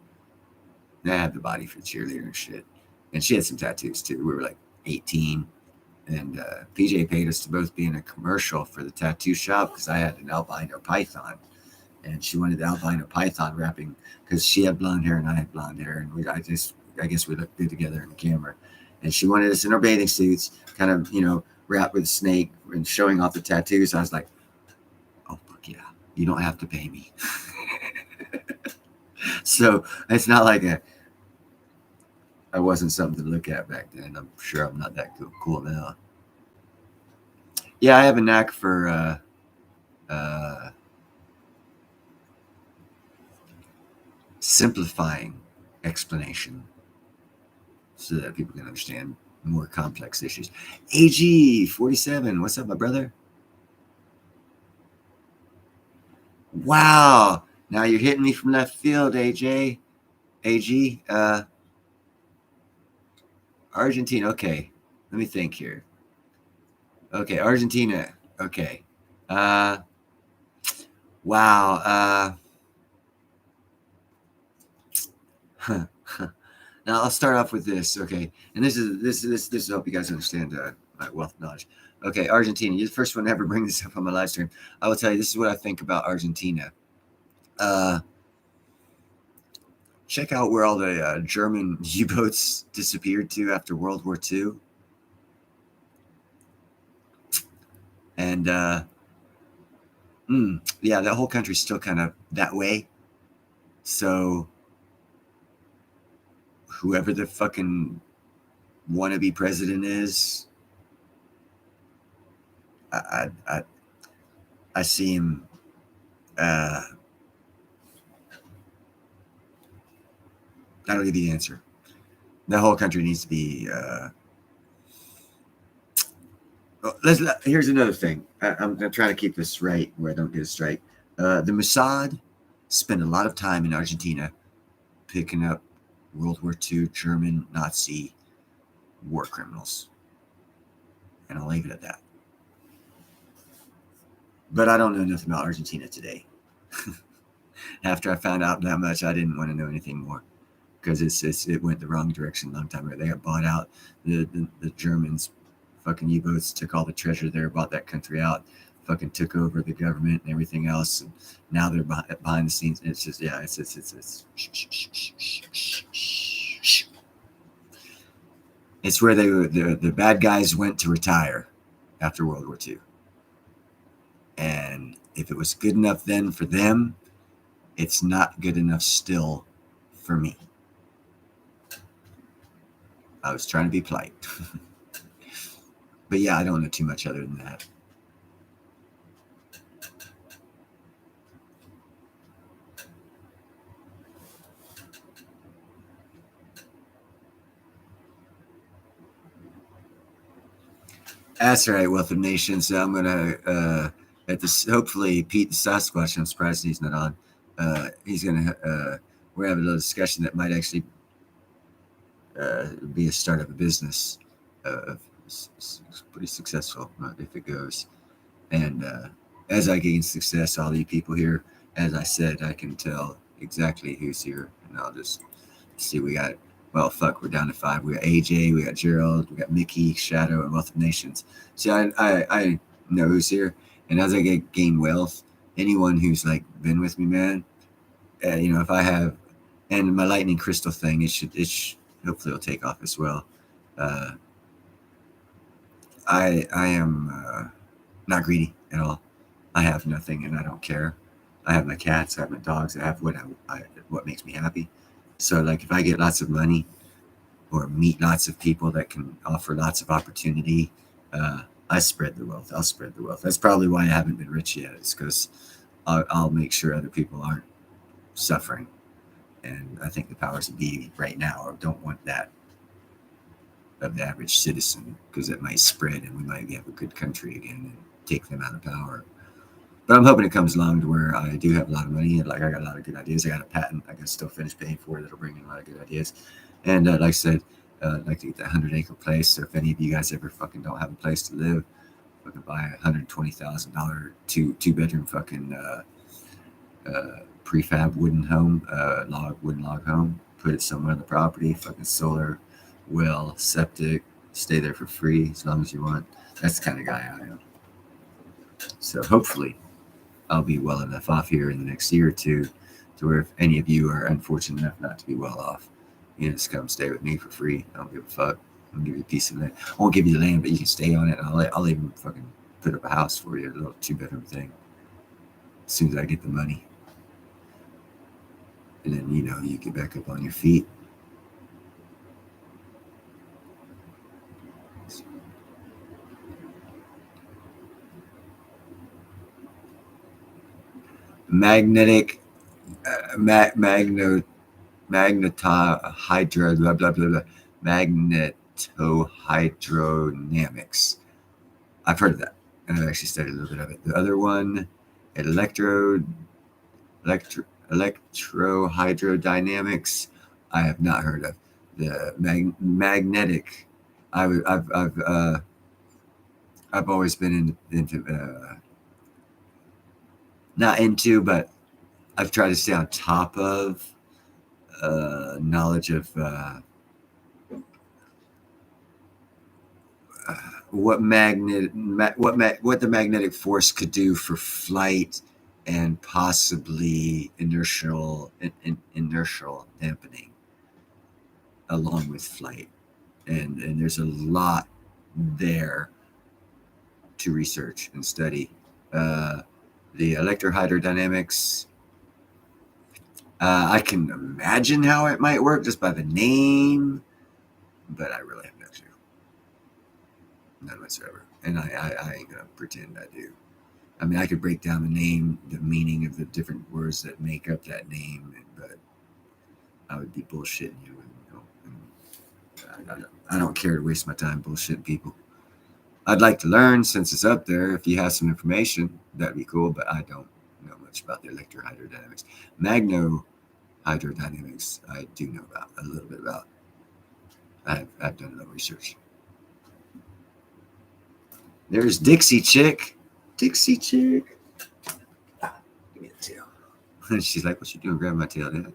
I had the body for cheerleader and shit. And she had some tattoos too. We were like 18. And PJ paid us to both be in a commercial for the tattoo shop because I had an albino python. And she wanted the albino python wrapping because she had blonde hair and I had blonde hair. And I guess we looked good together in the camera. And she wanted us in our bathing suits, kind of, wrapped with a snake and showing off the tattoos. I was like, oh, fuck yeah. You don't have to pay me. So it's not like I wasn't something to look at back then. I'm sure I'm not that cool now. Yeah, I have a knack for simplifying explanation so that people can understand more complex issues. AG47, what's up, my brother? Wow. Now you're hitting me from left field, AG. Argentina. Okay. Let me think here. Okay, Argentina. Okay. Wow. Now I'll start off with this. Okay, and this is help you guys understand my wealth of knowledge. Okay, Argentina. You're the first one to ever bring this up on my live stream. I will tell you, this is what I think about Argentina. Check out where all the German U-boats disappeared to after World War II. And yeah, that whole country's still kind of that way. So whoever the fucking wannabe president is, I see him. That'll give you the answer. The whole country needs to be. Here's another thing. I'm trying to keep this right where I don't get a strike. The Mossad spent a lot of time in Argentina picking up World War II German Nazi war criminals. And I'll leave it at that. But I don't know nothing about Argentina today. After I found out that much, I didn't want to know anything more because it went the wrong direction a long time ago. They got bought out. The Germans fucking U-boats took all the treasure there, bought that country out, fucking took over the government and everything else. And now they're behind the scenes. It's just, yeah, it's it's where the bad guys went to retire after World War II. And if it was good enough then for them, it's not good enough still for me. I was trying to be polite. But yeah, I don't know too much other than that. That's right, Wealth of Nations. So I'm gonna at this hopefully Pete the Sasquatch. I'm surprised he's not on. He's gonna we're having a little discussion that might actually be a start of a business. Pretty successful if it goes. And as I gain success, all you people here, as I said, I can tell exactly who's here, and I'll just see. We got, well, fuck, we're down to 5. We got AJ, we got Gerald, we got Mickey, Shadow, and Wealth of Nations. See, I know who's here, and as I gain wealth, anyone who's like been with me, man, if I have, and my lightning crystal thing, it should hopefully it'll take off as well. I am not greedy at all. I have nothing, and I don't care. I have my cats, I have my dogs, I have what makes me happy. So, like, if I get lots of money or meet lots of people that can offer lots of opportunity, I spread the wealth. I'll spread the wealth. That's probably why I haven't been rich yet. It's because I'll make sure other people aren't suffering. And I think the powers that be right now don't want that of the average citizen, because it might spread and we might have a good country again and take them out of power. But I'm hoping it comes along to where I do have a lot of money. Like, I got a lot of good ideas. I got a patent I can still finish paying for that'll bring in a lot of good ideas. And like I said, I'd like to get that 100-acre place. So if any of you guys ever fucking don't have a place to live, fucking buy a $120,000 two-bedroom fucking prefab wooden home, wooden log home. Put it somewhere on the property. Fucking solar, well, septic. Stay there for free as long as you want. That's the kind of guy I am. So hopefully I'll be well enough off here in the next year or two to where if any of you are unfortunate enough not to be well off, just come stay with me for free. I don't give a fuck. I'll give you a piece of land. I won't give you the land, but you can stay on it. And I'll even fucking put up a house for you, a little 2-bedroom thing, as soon as I get the money. And then, you get back up on your feet. Magnetic magnetohydro blah blah blah blah magnetohydrodynamics. I've heard of that, and I've actually studied a little bit of it. The other one, electrohydrodynamics, I have not heard of. The magnetic, I've always been into not into, but I've tried to stay on top of knowledge of what the magnetic force could do for flight and possibly inertial dampening along with flight, and there's a lot there to research and study. The electrohydrodynamics, I can imagine how it might work just by the name, but I really have no clue. None whatsoever. And I ain't going to pretend I do. I mean, I could break down the name, the meaning of the different words that make up that name, but I would be bullshitting you. I don't care to waste my time bullshitting people. I'd like to learn since it's up there. If you have some information, that'd be cool, but I don't know much about the electrohydrodynamics. Magnohydrodynamics, I do know about a little bit about. I've done a little research. There's Dixie Chick. Dixie Chick. Give me the tail. She's like, what you doing? Grab my tail, Dad.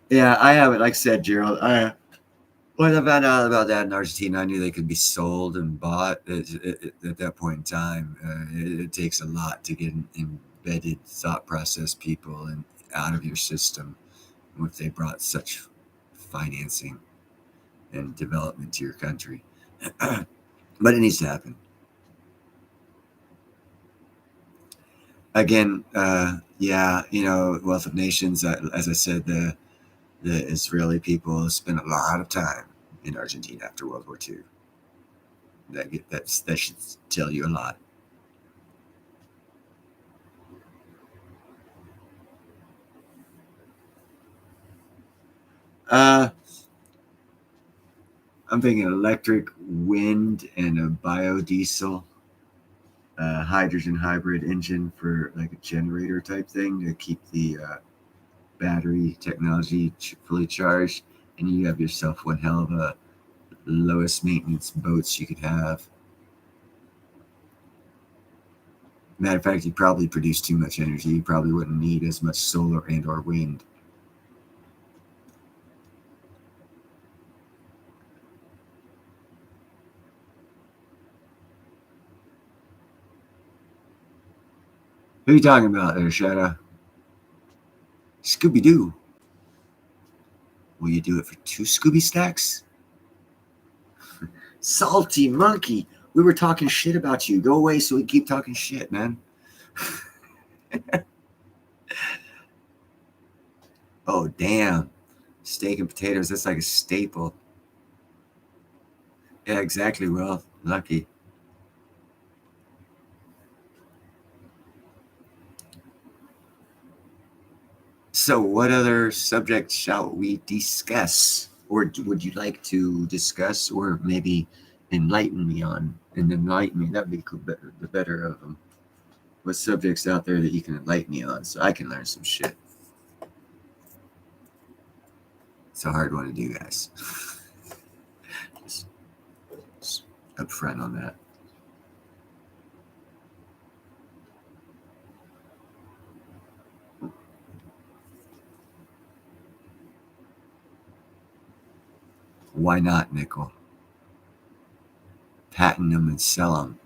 Yeah, I haven't. Like I said, Gerald, when I found out about that in Argentina, I knew they could be sold and bought. At that point in time, it takes a lot to get an embedded thought process people and out of your system if they brought such financing and development to your country. But it needs to happen. Again, yeah, Wealth of Nations, as I said, the Israeli people spent a lot of time in Argentina after World War II. That should tell you a lot. I'm thinking electric, wind, and a biodiesel, hydrogen hybrid engine for like a generator type thing to keep the battery technology fully charged, and you have yourself one hell of a lowest maintenance boats you could have. Matter of fact, you probably produce too much energy. You probably wouldn't need as much solar and or wind. Who are you talking about there, Shadow? Scooby Doo. Will you do it for 2 Scooby stacks? Salty monkey. We were talking shit about you. Go away so we keep talking shit, man. Oh, damn. Steak and potatoes. That's like a staple. Yeah, exactly. Well, lucky. So, what other subject shall we discuss? Or would you like to discuss or maybe enlighten me on? And enlighten me, that would be cool, the better of them. What subjects out there that you can enlighten me on so I can learn some shit? It's a hard one to do, guys. just upfront on that. Why not, Nickel? Patent them and sell them.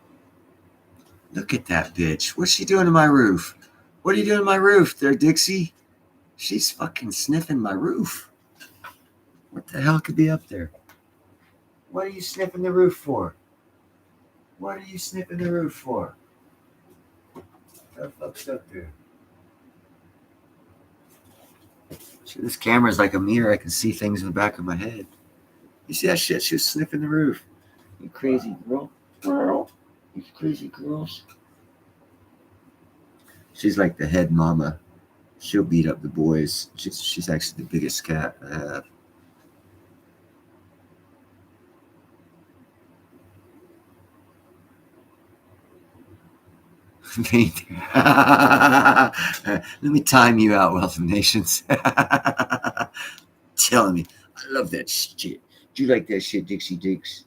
Look at that bitch. What's she doing to my roof? What are you doing to my roof there, Dixie? She's fucking sniffing my roof. What the hell could be up there? What are you sniffing the roof for? What are you sniffing the roof for? What the fuck's up there? See, this camera's like a mirror. I can see things in the back of my head. You see that shit? She was sniffing the roof. You crazy girl. You crazy girls. She's like the head mama. She'll beat up the boys. She's actually the biggest cat I have. Let me time you out, Wealth of Nations. Telling me, I love that shit. Do you like that shit, Dixie Dix?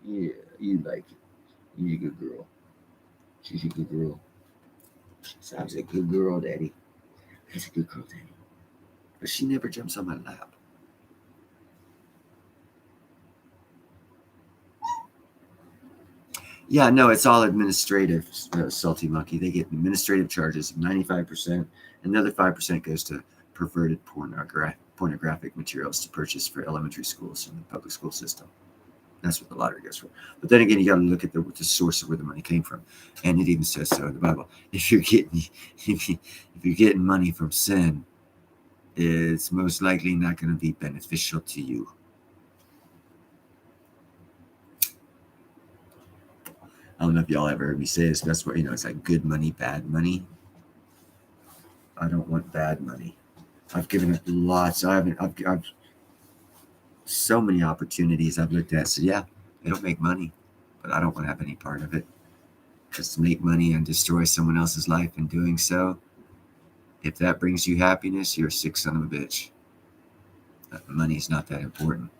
Yeah, you like it. You're a good girl. She's a good girl. Sounds like a good girl, Daddy. That's a good girl, Daddy. But she never jumps on my lap. Yeah, no, it's all administrative, Salty Monkey. They get administrative charges of 95%. Another 5% goes to perverted pornographic materials to purchase for elementary schools and the public school system. That's what the lottery goes for. But then again, you got to look at the source of where the money came from, and it even says so in the Bible. If you're getting money from sin, it's most likely not going to be beneficial to you. don't know if y'all ever heard me say this, but that's what, it's like good money, bad money. I don't want bad money. I've given up lots. I've so many opportunities I've looked at. So yeah, it'll make money, but I don't want to have any part of it. Because to make money and destroy someone else's life in doing so, if that brings you happiness, you're a sick son of a bitch. Money's not that important.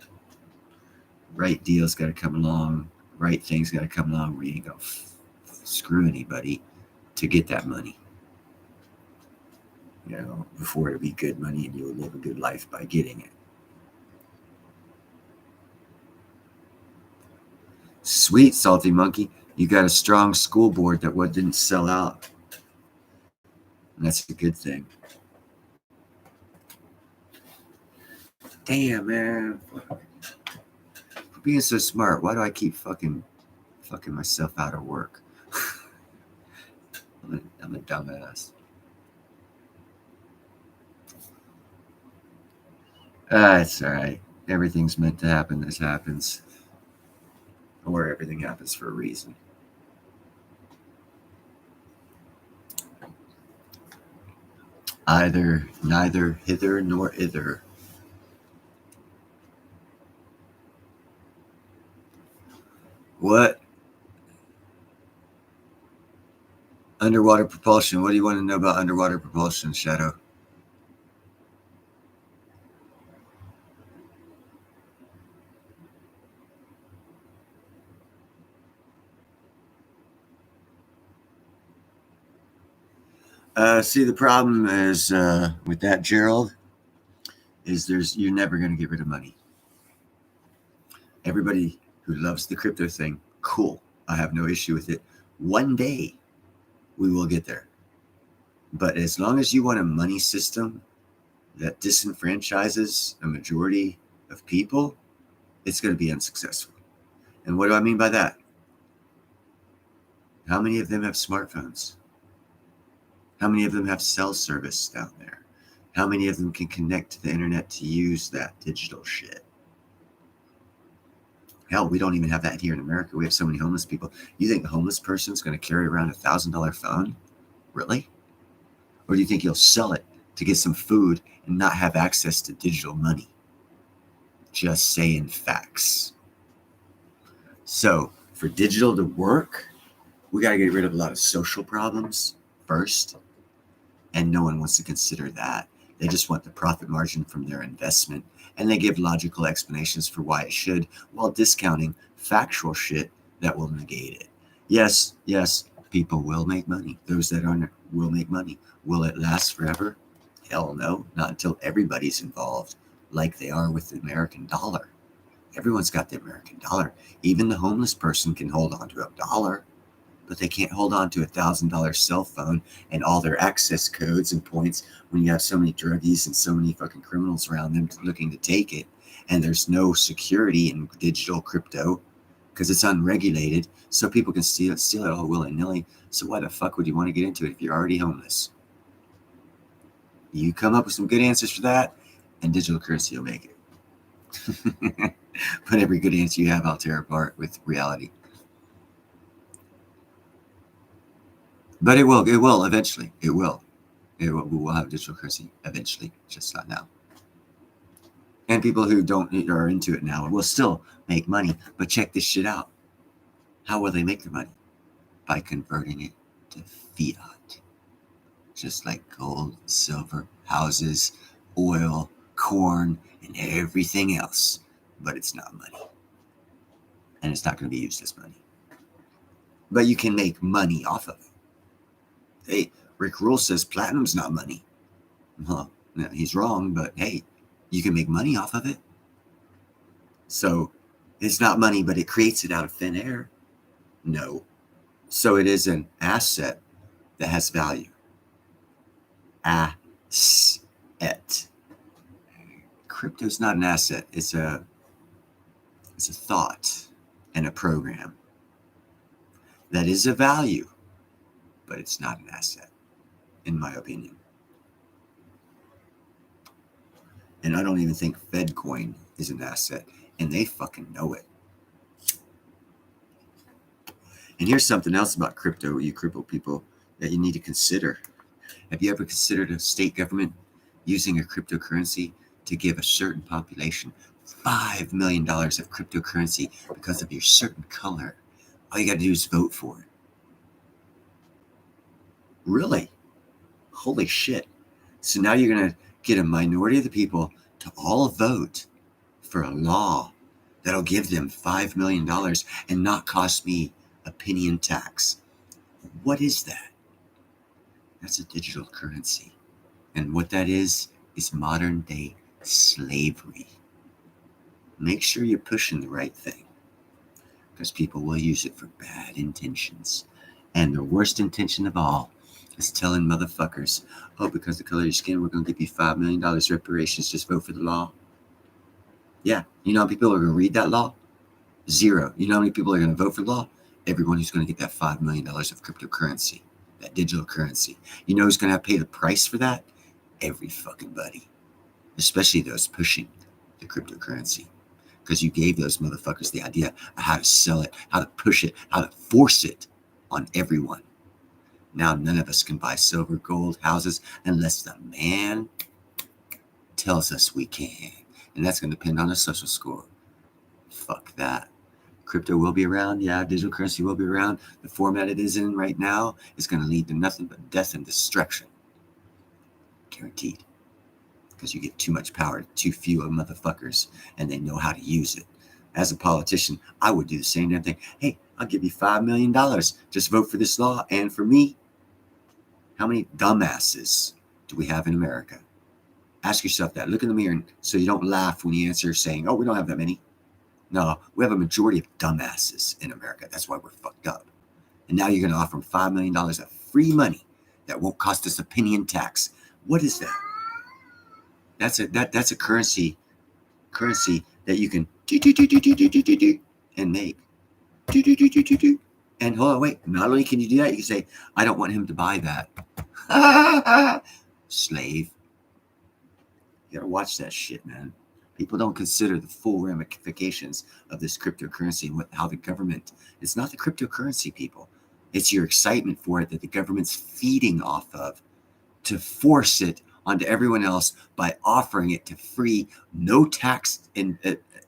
Right deals got to come along. Right things got to come along where you ain't going to screw anybody to get that money. Before it'll be good money and you'll live a good life by getting it. Sweet, Salty Monkey. You got a strong school board that didn't sell out. And that's a good thing. Damn, man. For being so smart, why do I keep fucking myself out of work? I'm a dumbass. It's all right. Everything's meant to happen. This happens. Or everything happens for a reason. Neither hither nor thither. What? Underwater propulsion. What do you want to know about underwater propulsion, Shadow? See, the problem is with that, Gerald, is you're never going to get rid of money. Everybody who loves the crypto thing, cool. I have no issue with it. One day we will get there. But as long as you want a money system that disenfranchises a majority of people, it's going to be unsuccessful. And what do I mean by that? How many of them have smartphones? How many of them have cell service down there? How many of them can connect to the internet to use that digital shit? Hell, we don't even have that here in America. We have so many homeless people. You think a homeless person's going to carry around $1,000 phone? Really? Or do you think he'll sell it to get some food and not have access to digital money? Just saying facts. So for digital to work, we got to get rid of a lot of social problems first. And no one wants to consider that. They just want the profit margin from their investment. And they give logical explanations for why it should, while discounting factual shit that will negate it. Yes, people will make money. Those that aren't will make money. Will it last forever? Hell no, not until everybody's involved, like they are with the American dollar. Everyone's got the American dollar. Even the homeless person can hold on to $1, but they can't hold on to $1,000 cell phone and all their access codes and points when you have so many druggies and so many fucking criminals around them looking to take it. And there's no security in digital crypto because it's unregulated, so people can steal it all willy-nilly. So why the fuck would you want to get into it if you're already homeless? You come up with some good answers for that, and digital currency will make it. But every good answer you have, I'll tear apart with reality. But it will eventually. It will. We will have digital currency eventually, just not now. And people who are into it now will still make money. But check this shit out. How will they make their money? By converting it to fiat. Just like gold, silver, houses, oil, corn, and everything else. But it's not money. And it's not going to be used as money. But you can make money off of it. Hey, Rick Rule says platinum's not money. Well, no, he's wrong, but hey, you can make money off of it. So it's not money, but it creates it out of thin air. No. So it is an asset that has value. Asset. Crypto's not an asset. It's a thought and a program that is a value, but it's not an asset, in my opinion. And I don't even think FedCoin is an asset, and they fucking know it. And here's something else about crypto, you crypto people, that you need to consider. Have you ever considered a state government using a cryptocurrency to give a certain population $5 million of cryptocurrency because of your certain color? All you got to do is vote for it. Really? Holy shit. So now you're going to get a minority of the people to all vote for a law that'll give them $5 million and not cost me a penny in tax. What is that? That's a digital currency. And what that is modern day slavery. Make sure you're pushing the right thing, because people will use it for bad intentions. And the worst intention of all is telling motherfuckers, oh, because of the color of your skin, we're going to give you $5 million reparations. Just vote for the law. Yeah. You know how many people are going to read that law? Zero. You know how many people are going to vote for the law? Everyone who's going to get that $5 million of cryptocurrency, that digital currency. You know who's going to have to pay the price for that? Every fucking buddy. Especially those pushing the cryptocurrency. Because you gave those motherfuckers the idea of how to sell it, how to push it, how to force it on everyone. Now none of us can buy silver, gold, houses unless the man tells us we can. And that's going to depend on a social score. Fuck that. Crypto will be around. Yeah, digital currency will be around. The format it is in right now is going to lead to nothing but death and destruction. Guaranteed. Because you get too much power to too few of motherfuckers, and they know how to use it. As a politician, I would do the same damn thing. Hey, I'll give you $5 million. Just vote for this law. And for me, how many dumbasses do we have in America? Ask yourself that. Look in the mirror so you don't laugh when you answer saying, oh, we don't have that many. No, we have a majority of dumbasses in America. That's why we're fucked up. And now you're going to offer them $5 million of free money that won't cost us a penny in tax. What is that? That's a currency that you can and make. And hold on, wait. Not only can you do that, you can say, I don't want him to buy that. Slave. You gotta watch that shit, man. People don't consider the full ramifications of this cryptocurrency and how the government, it's not the cryptocurrency, people. It's your excitement for it that the government's feeding off of to force it onto everyone else by offering it to free, no tax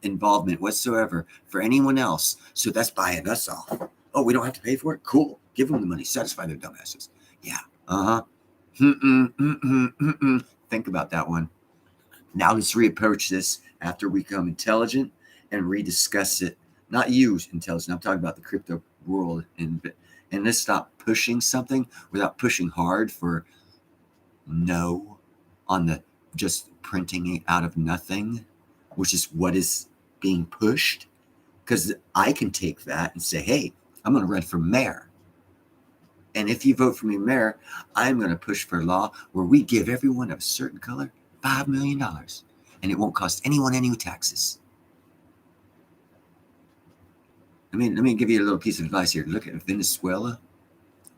involvement whatsoever for anyone else. So that's buying us off. Oh, we don't have to pay for it? Cool. Give them the money. Satisfy their dumbasses. Yeah. Think about that one. Now let's reapproach this after we become intelligent and rediscuss it. Not you, intelligent. I'm talking about the crypto world. And let's stop pushing something without pushing hard for no on the just printing it out of nothing, which is what is being pushed. Because I can take that and say, hey, I'm going to run for mayor. And if you vote for me mayor, I'm going to push for a law where we give everyone of a certain color $5 million. And it won't cost anyone any taxes. Let me give you a little piece of advice here. Look at Venezuela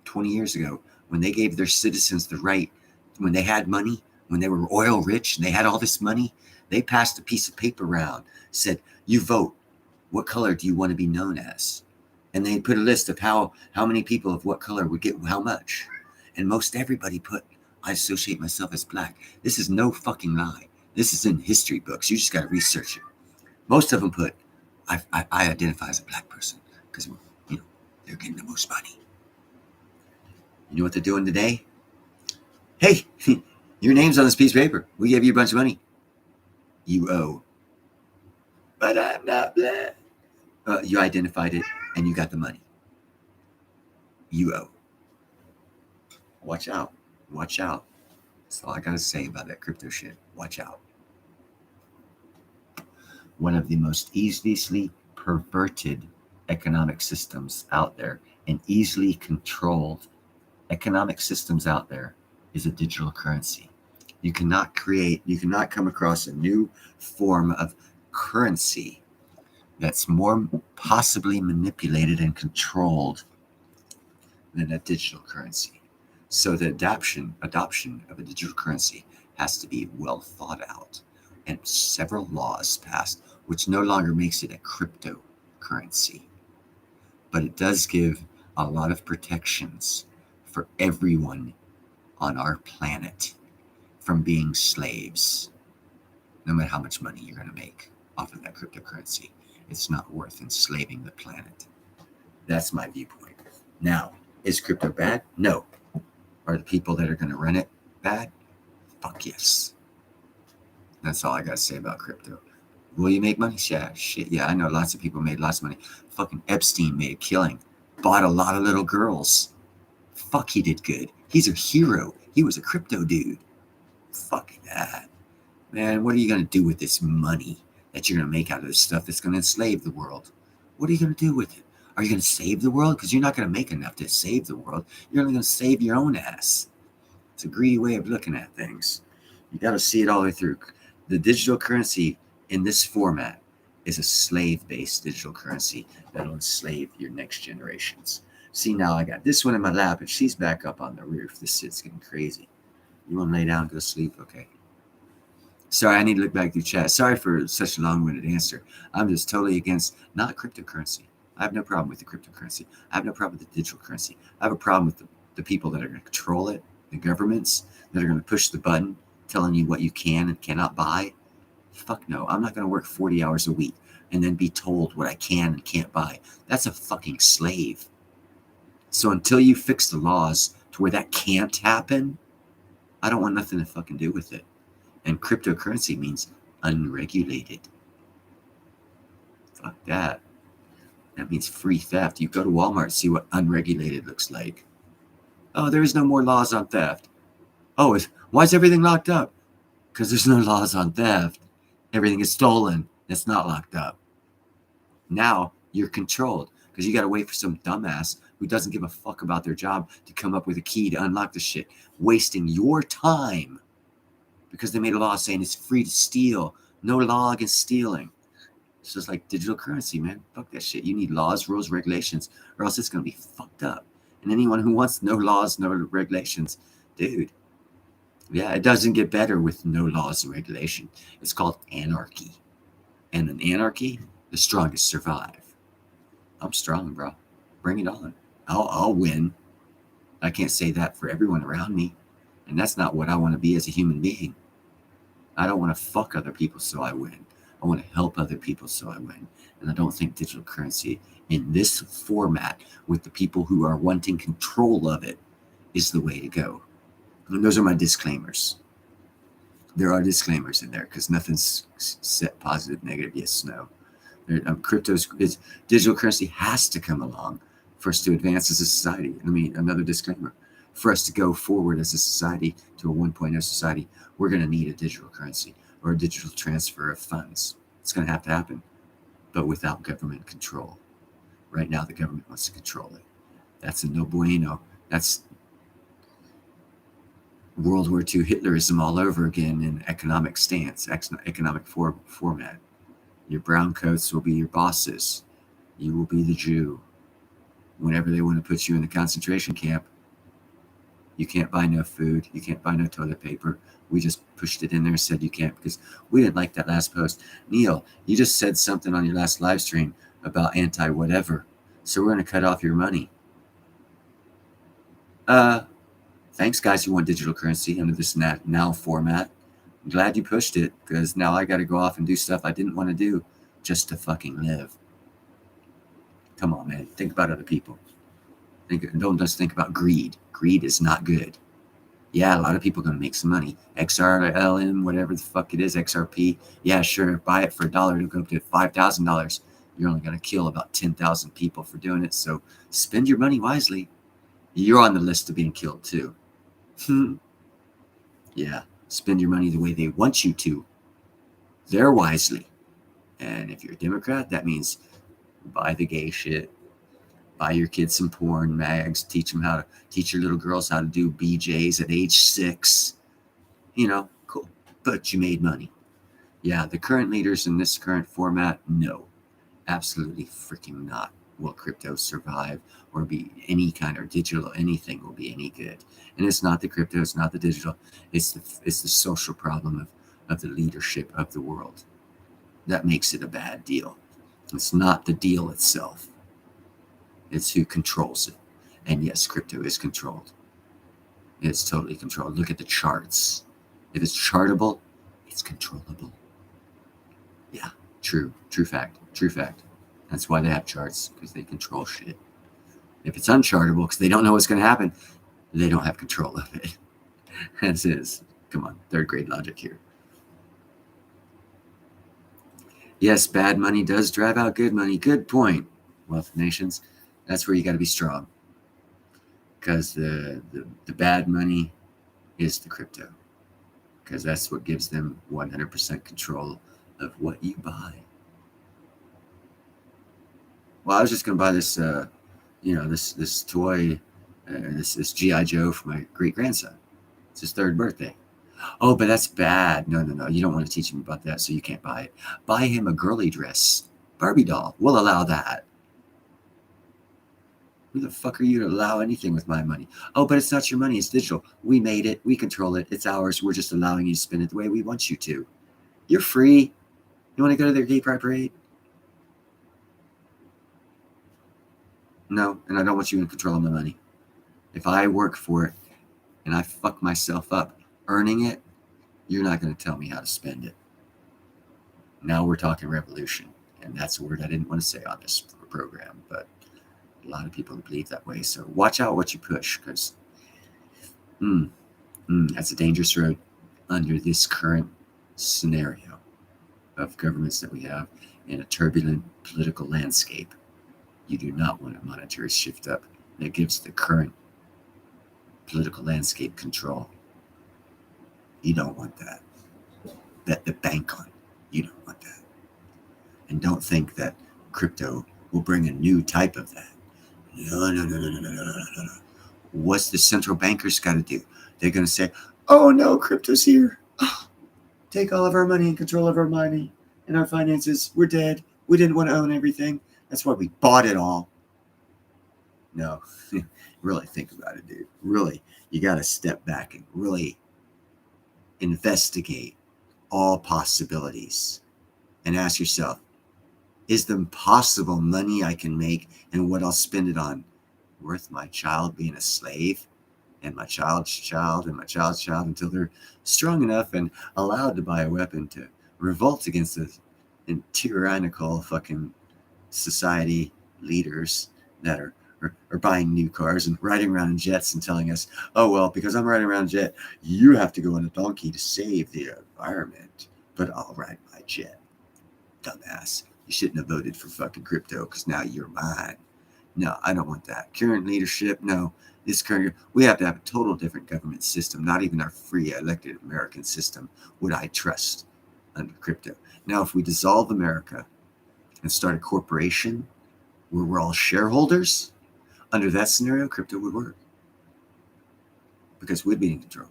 20 years ago when they gave their citizens the right, when they had money, when they were oil rich and they had all this money, they passed a piece of paper around, said, you vote. What color do you want to be known as? And they put a list of how many people of what color would get how much. And most everybody put, I associate myself as black. This is no fucking lie. This is in history books. You just got to research it. Most of them put, I identify as a black person because, they're getting the most money. You know what they're doing today? Hey, your name's on this piece of paper. We gave you a bunch of money. You owe. But I'm not black. You identified it and you got the money. You owe. Watch out. Watch out. That's all I got to say about that crypto shit. Watch out. One of the most easily perverted economic systems out there and easily controlled economic systems out there is a digital currency. You cannot come across a new form of currency that's more possibly manipulated and controlled than a digital currency. So the adoption of a digital currency has to be well thought out and several laws passed, which no longer makes it a cryptocurrency. But it does give a lot of protections for everyone on our planet from being slaves. No matter how much money you're going to make off of that cryptocurrency, it's not worth enslaving the planet. That's my viewpoint. Now, is crypto bad? No. Are the people that are going to run it bad? Fuck yes. That's all I got to say about crypto. Will you make money? Yeah, shit. Yeah, I know lots of people made lots of money. Fucking Epstein made a killing. Bought a lot of little girls. Fuck, he did good. He's a hero. He was a crypto dude. Fuck that. Man, what are you going to do with this money that you're going to make out of this stuff that's going to enslave the world? What are you going to do with it? Are you going to save the world? Because you're not going to make enough to save the world. You're only going to save your own ass. It's a greedy way of looking at things. You got to see it all the way through. The digital currency in this format is a slave-based digital currency that'll enslave your next generations. See, now I got this one in my lap, and she's back up on the roof. This shit's getting crazy. You want to lay down and go to sleep? Okay. Sorry, I need to look back through chat. Sorry for such a long-winded answer. I'm just totally against not cryptocurrency. I have no problem with the cryptocurrency. I have no problem with the digital currency. I have a problem with the people that are going to control it, the governments that are going to push the button telling you what you can and cannot buy. Fuck no. I'm not going to work 40 hours a week and then be told what I can and can't buy. That's a fucking slave. So until you fix the laws to where that can't happen, I don't want nothing to fucking do with it. And cryptocurrency means unregulated. Fuck that. That means free theft. You go to Walmart, see what unregulated looks like. Oh, there is no more laws on theft. Oh, why is everything locked up? Because there's no laws on theft. Everything is stolen. It's not locked up. Now you're controlled because you got to wait for some dumbass who doesn't give a fuck about their job to come up with a key to unlock the shit, wasting your time because they made a law saying it's free to steal. No law against stealing. It's just like digital currency, man. Fuck that shit. You need laws, rules, regulations, or else it's going to be fucked up. And anyone who wants no laws, no regulations, dude, yeah, it doesn't get better with no laws and regulation. It's called anarchy. And in anarchy, the strongest survive. I'm strong, bro. Bring it on. I'll win. I can't say that for everyone around me. And that's not what I want to be as a human being. I don't want to fuck other people so I win. I want to help other people so I win. And I don't think digital currency in this format with the people who are wanting control of it is the way to go. And those are my disclaimers. There are disclaimers in there because nothing's set positive, negative, yes, no. Digital currency has to come along for us to advance as a society. I mean, another disclaimer. For us to go forward as a society to a 1.0 society, we're going to need a digital currency or a digital transfer of funds. It's going to have to happen, but without government control. Right now, the government wants to control it. That's a no bueno. That's World War II Hitlerism all over again in economic stance, economic format. Your brown coats will be your bosses. You will be the Jew. Whenever they want to put you in the concentration camp, you can't buy no food. You can't buy no toilet paper. We just pushed it in there and said you can't because we didn't like that last post. Neil, you just said something on your last live stream about anti-whatever. So we're going to cut off your money. Thanks, guys who want digital currency under this now format. I'm glad you pushed it because now I got to go off and do stuff I didn't want to do just to fucking live. Come on, man. Think about other people. Don't just think about greed. Greed is not good. Yeah, a lot of people are going to make some money. XR, LM, whatever the fuck it is, XRP. Yeah, sure. Buy it for $1. It'll go up to $5,000. You're only going to kill about 10,000 people for doing it. So spend your money wisely. You're on the list of being killed too. Yeah, spend your money the way they want you to. They're wisely. And if you're a Democrat, that means buy the gay shit. Buy your kids some porn mags. Teach your little girls how to do BJs at age 6. You know, cool. But you made money. Yeah, the current leaders in this current format, no. Absolutely freaking not. Will crypto survive or be any kind of digital anything will be any good? And it's not the crypto, it's not the digital, it's the social problem of the leadership of the world that makes it a bad deal. It's not the deal itself, it's who controls it. And yes, crypto is controlled. It's totally controlled. Look at the charts. If it's chartable, it's controllable. Yeah, true fact. That's why they have charts, because they control shit. If it's unchartable, because they don't know what's going to happen, they don't have control of it. As is. Come on, third grade logic here. Yes, bad money does drive out good money. Good point, Wealth of Nations. That's where you got to be strong, because the bad money is the crypto, because that's what gives them 100% control of what you buy. Well, I was just going to buy this, this toy, this G.I. Joe for my great grandson. It's his 3rd birthday. Oh, but that's bad. No. You don't want to teach him about that, so you can't buy it. Buy him a girly dress. Barbie doll. We'll allow that. Who the fuck are you to allow anything with my money? Oh, but it's not your money. It's digital. We made it. We control it. It's ours. We're just allowing you to spend it the way we want you to. You're free. You want to go to their gay pride parade? No, and I don't want you in control of my money. If I work for it and I fuck myself up earning it, you're not going to tell me how to spend it. Now we're talking revolution, and that's a word I didn't want to say on this program, but a lot of people believe that way. So watch out what you push, because that's a dangerous road under this current scenario of governments that we have in a turbulent political landscape. You do not want a monetary shift up that gives the current political landscape control. You don't want that. Bet the bank on it. You don't want that. And don't think that crypto will bring a new type of that. No. What's the central bankers got to do? They're going to say, oh no, crypto's here. Oh, take all of our money and control of our money and our finances. We're dead. We didn't want to own everything. That's why we bought it all. No, really think about it, dude. Really, you got to step back and really investigate all possibilities and ask yourself, is the possible money I can make and what I'll spend it on worth my child being a slave, and my child's child and my child's child, until they're strong enough and allowed to buy a weapon to revolt against the tyrannical fucking society leaders that are buying new cars and riding around in jets and telling us, oh, well, because I'm riding around a jet, you have to go on a donkey to save the environment, but I'll ride my jet. Dumbass. You shouldn't have voted for fucking crypto, because now you're mine. No, I don't want that. Current leadership, no. We have to have a total different government system. Not even our free elected American system would I trust under crypto. Now, if we dissolve America and start a corporation where we're all shareholders, under that scenario, crypto would work, because we'd be in control.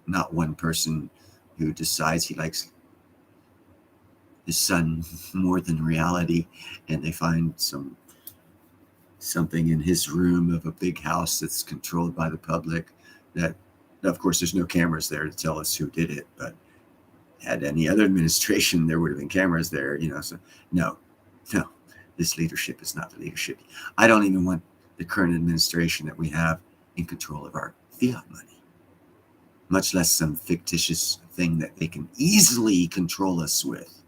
Not one person who decides he likes his son more than reality, and they find something in his room of a big house that's controlled by the public. That, of course, there's no cameras there to tell us who did it, but had any other administration, there would have been cameras there, So no, this leadership is not the leadership. I don't even want the current administration that we have in control of our fiat money, much less some fictitious thing that they can easily control us with.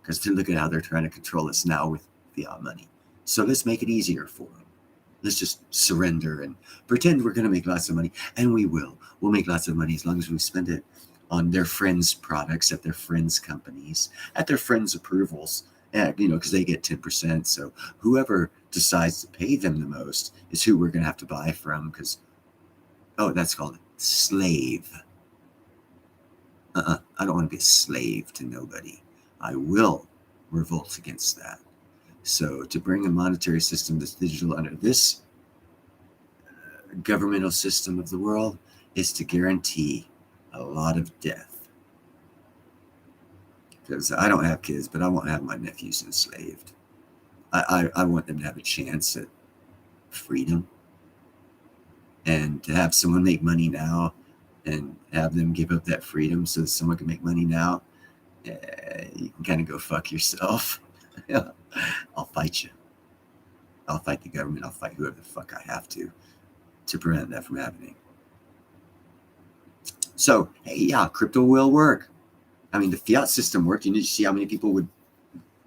Because look at how they're trying to control us now with fiat money. So let's make it easier for them. Let's just surrender and pretend we're going to make lots of money. And we will. We'll make lots of money as long as we spend it on their friends' products, at their friends' companies, at their friends' approvals, because they get 10%. So whoever decides to pay them the most is who we're going to have to buy from, because, that's called slave. I don't want to be a slave to nobody. I will revolt against that. So to bring a monetary system that's digital under this governmental system of the world is to guarantee a lot of death. Because I don't have kids, but I won't have my nephews enslaved. I want them to have a chance at freedom, and to have someone make money now and have them give up that freedom so that someone can make money now. You can kind of go fuck yourself. I'll fight you. I'll fight the government. I'll fight whoever the fuck I have to prevent that from happening. So, hey, yeah, crypto will work. I mean, the fiat system worked. You need to see how many people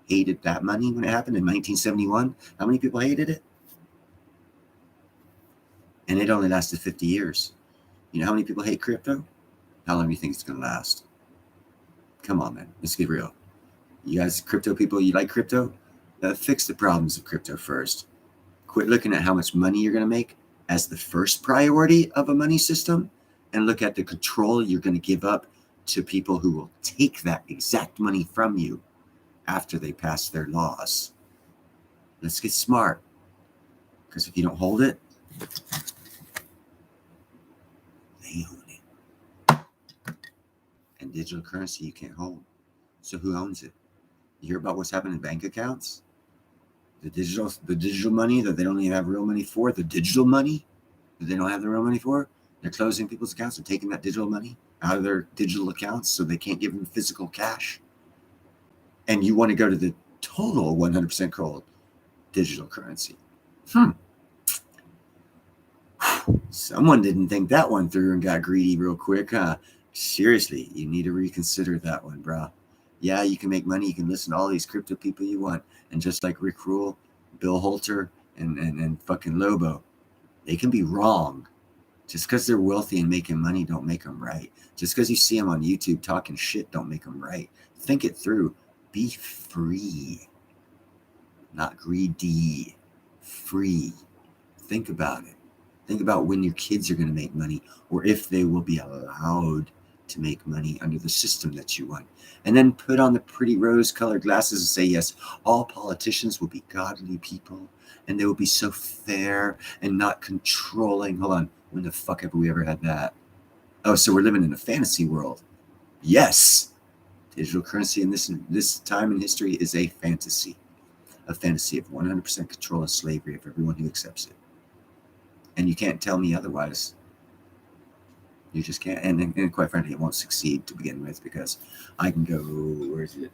hated that money when it happened in 1971. How many people hated it? And it only lasted 50 years. You know how many people hate crypto? How long do you think it's going to last? Come on, man. Let's get real. You guys, crypto people, you like crypto? Fix the problems of crypto first. Quit looking at how much money you're going to make as the first priority of a money system, and look at the control you're going to give up to people who will take that exact money from you after they pass their laws. Let's get smart, because if you don't hold it, they own it. And digital currency you can't hold. So who owns it? You hear about what's happening in bank accounts? The digital money that they don't even have real money for, the digital money that they don't have the real money for, they're closing people's accounts and taking that digital money out of their digital accounts so they can't give them physical cash. And you want to go to the total 100% controlled digital currency. Someone didn't think that one through and got greedy real quick, huh? Seriously, you need to reconsider that one, bro. Yeah, you can make money. You can listen to all these crypto people you want. And just like Rick Rule, Bill Holter, and fucking Lobo, they can be wrong. Just because they're wealthy and making money don't make them right. Just because you see them on YouTube talking shit don't make them right. Think it through. Be free. Not greedy. Free. Think about it. Think about when your kids are going to make money, or if they will be allowed to make money under the system that you want. And then put on the pretty rose-colored glasses and say, yes, all politicians will be godly people, and they will be so fair and not controlling. Hold on. When the fuck have we ever had that? Oh, so we're living in a fantasy world. Yes. Digital currency in this time in history is a fantasy. A fantasy of 100% control and slavery of everyone who accepts it. And you can't tell me otherwise. You just can't. And quite frankly, it won't succeed to begin with, because I can go, where is it?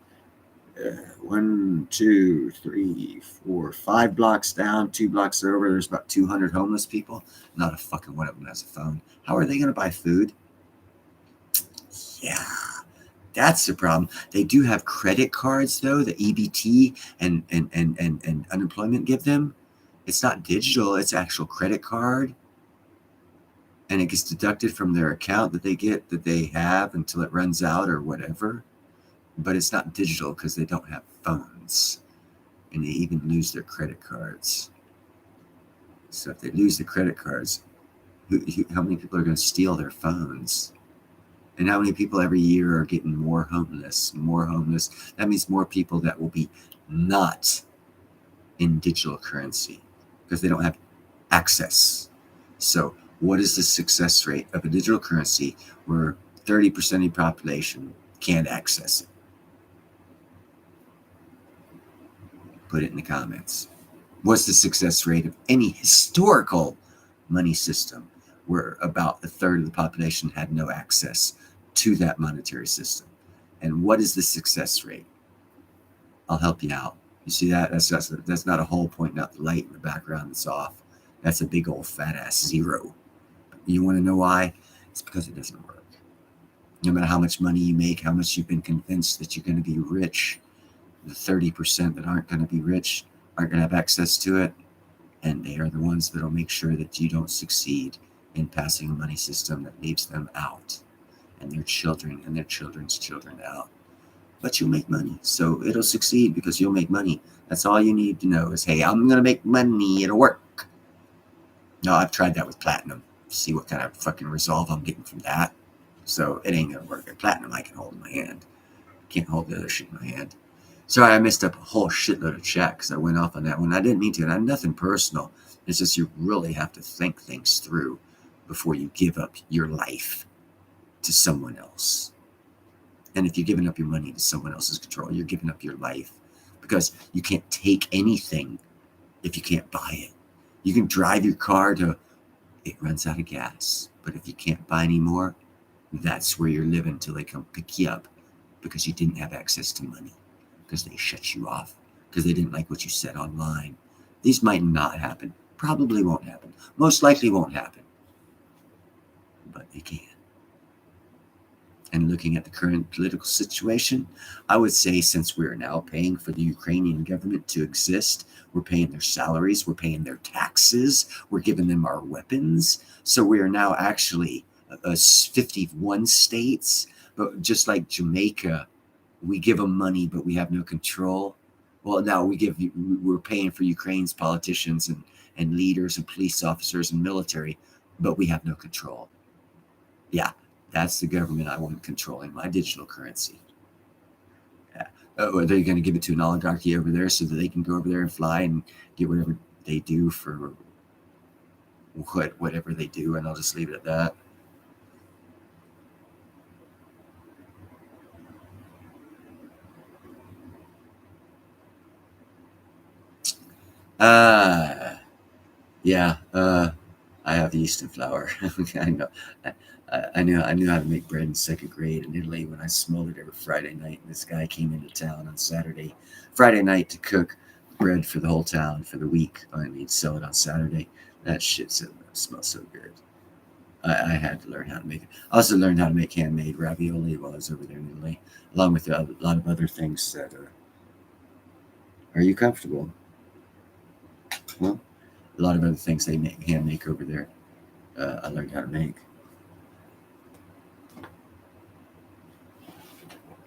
1, 2, 3, 4, 5 blocks down, 2 blocks over, there's about 200 homeless people. Not a fucking one of them has a phone. How are they going to buy food? Yeah, that's the problem. They do have credit cards, though, the EBT and unemployment give them. It's not digital, it's actual credit card. And it gets deducted from their account that they have until it runs out or whatever. But it's not digital because they don't have phones. And they even lose their credit cards. So if they lose the credit cards, how many people are going to steal their phones? And how many people every year are getting more homeless? That means more people that will be not in digital currency because they don't have access. So what is the success rate of a digital currency where 30% of the population can't access it? Put it in the comments. What's the success rate of any historical money system where about a third of the population had no access to that monetary system? And what is the success rate? I'll help you out. You see that? That's not a hole pointing out the light in the background that's off. That's a big old fat ass 0. You want to know why? It's because it doesn't work. No matter how much money you make, how much you've been convinced that you're going to be rich, the 30% that aren't going to be rich aren't going to have access to it. And they are the ones that will make sure that you don't succeed in passing a money system that leaves them out and their children and their children's children out. But you'll make money. So it'll succeed because you'll make money. That's all you need to know is, hey, I'm going to make money. It'll work. No, I've tried that with platinum. See what kind of fucking resolve I'm getting from that. So it ain't going to work. At platinum, I can hold in my hand. Can't hold the other shit in my hand. Sorry, I missed up a whole shitload of chat because I went off on that one. I didn't mean to. And I'm nothing personal. It's just you really have to think things through before you give up your life to someone else. And if you're giving up your money to someone else's control, you're giving up your life, because you can't take anything if you can't buy it. You can drive your car to it runs out of gas. But if you can't buy any more, that's where you're living until they come pick you up, because you didn't have access to money, because they shut you off, because they didn't like what you said online. These might not happen. Probably won't happen. Most likely won't happen. But they can. And looking at the current political situation, I would say since we're now paying for the Ukrainian government to exist, we're paying their salaries, we're paying their taxes, we're giving them our weapons. So we are now actually 51 states, but just like Jamaica, we give them money, but we have no control. Well, now we're paying for Ukraine's politicians and leaders and police officers and military, but we have no control. Yeah. That's the government I want controlling my digital currency. Are they going to give it to an oligarchy over there so that they can go over there and fly and get whatever they do for whatever they do? And I'll just leave it at that. Yeah. I have yeast and flour. I know. I knew how to make bread in second grade in Italy when I smothered every Friday night. And this guy came into town on Friday night to cook bread for the whole town for the week. And he'd sell it on Saturday. That shit smells so good. I had to learn how to make it. I also learned how to make handmade ravioli while I was over there in Italy, along with a lot of other things that are you comfortable? Well, a lot of other things they hand make over there. I learned how to make.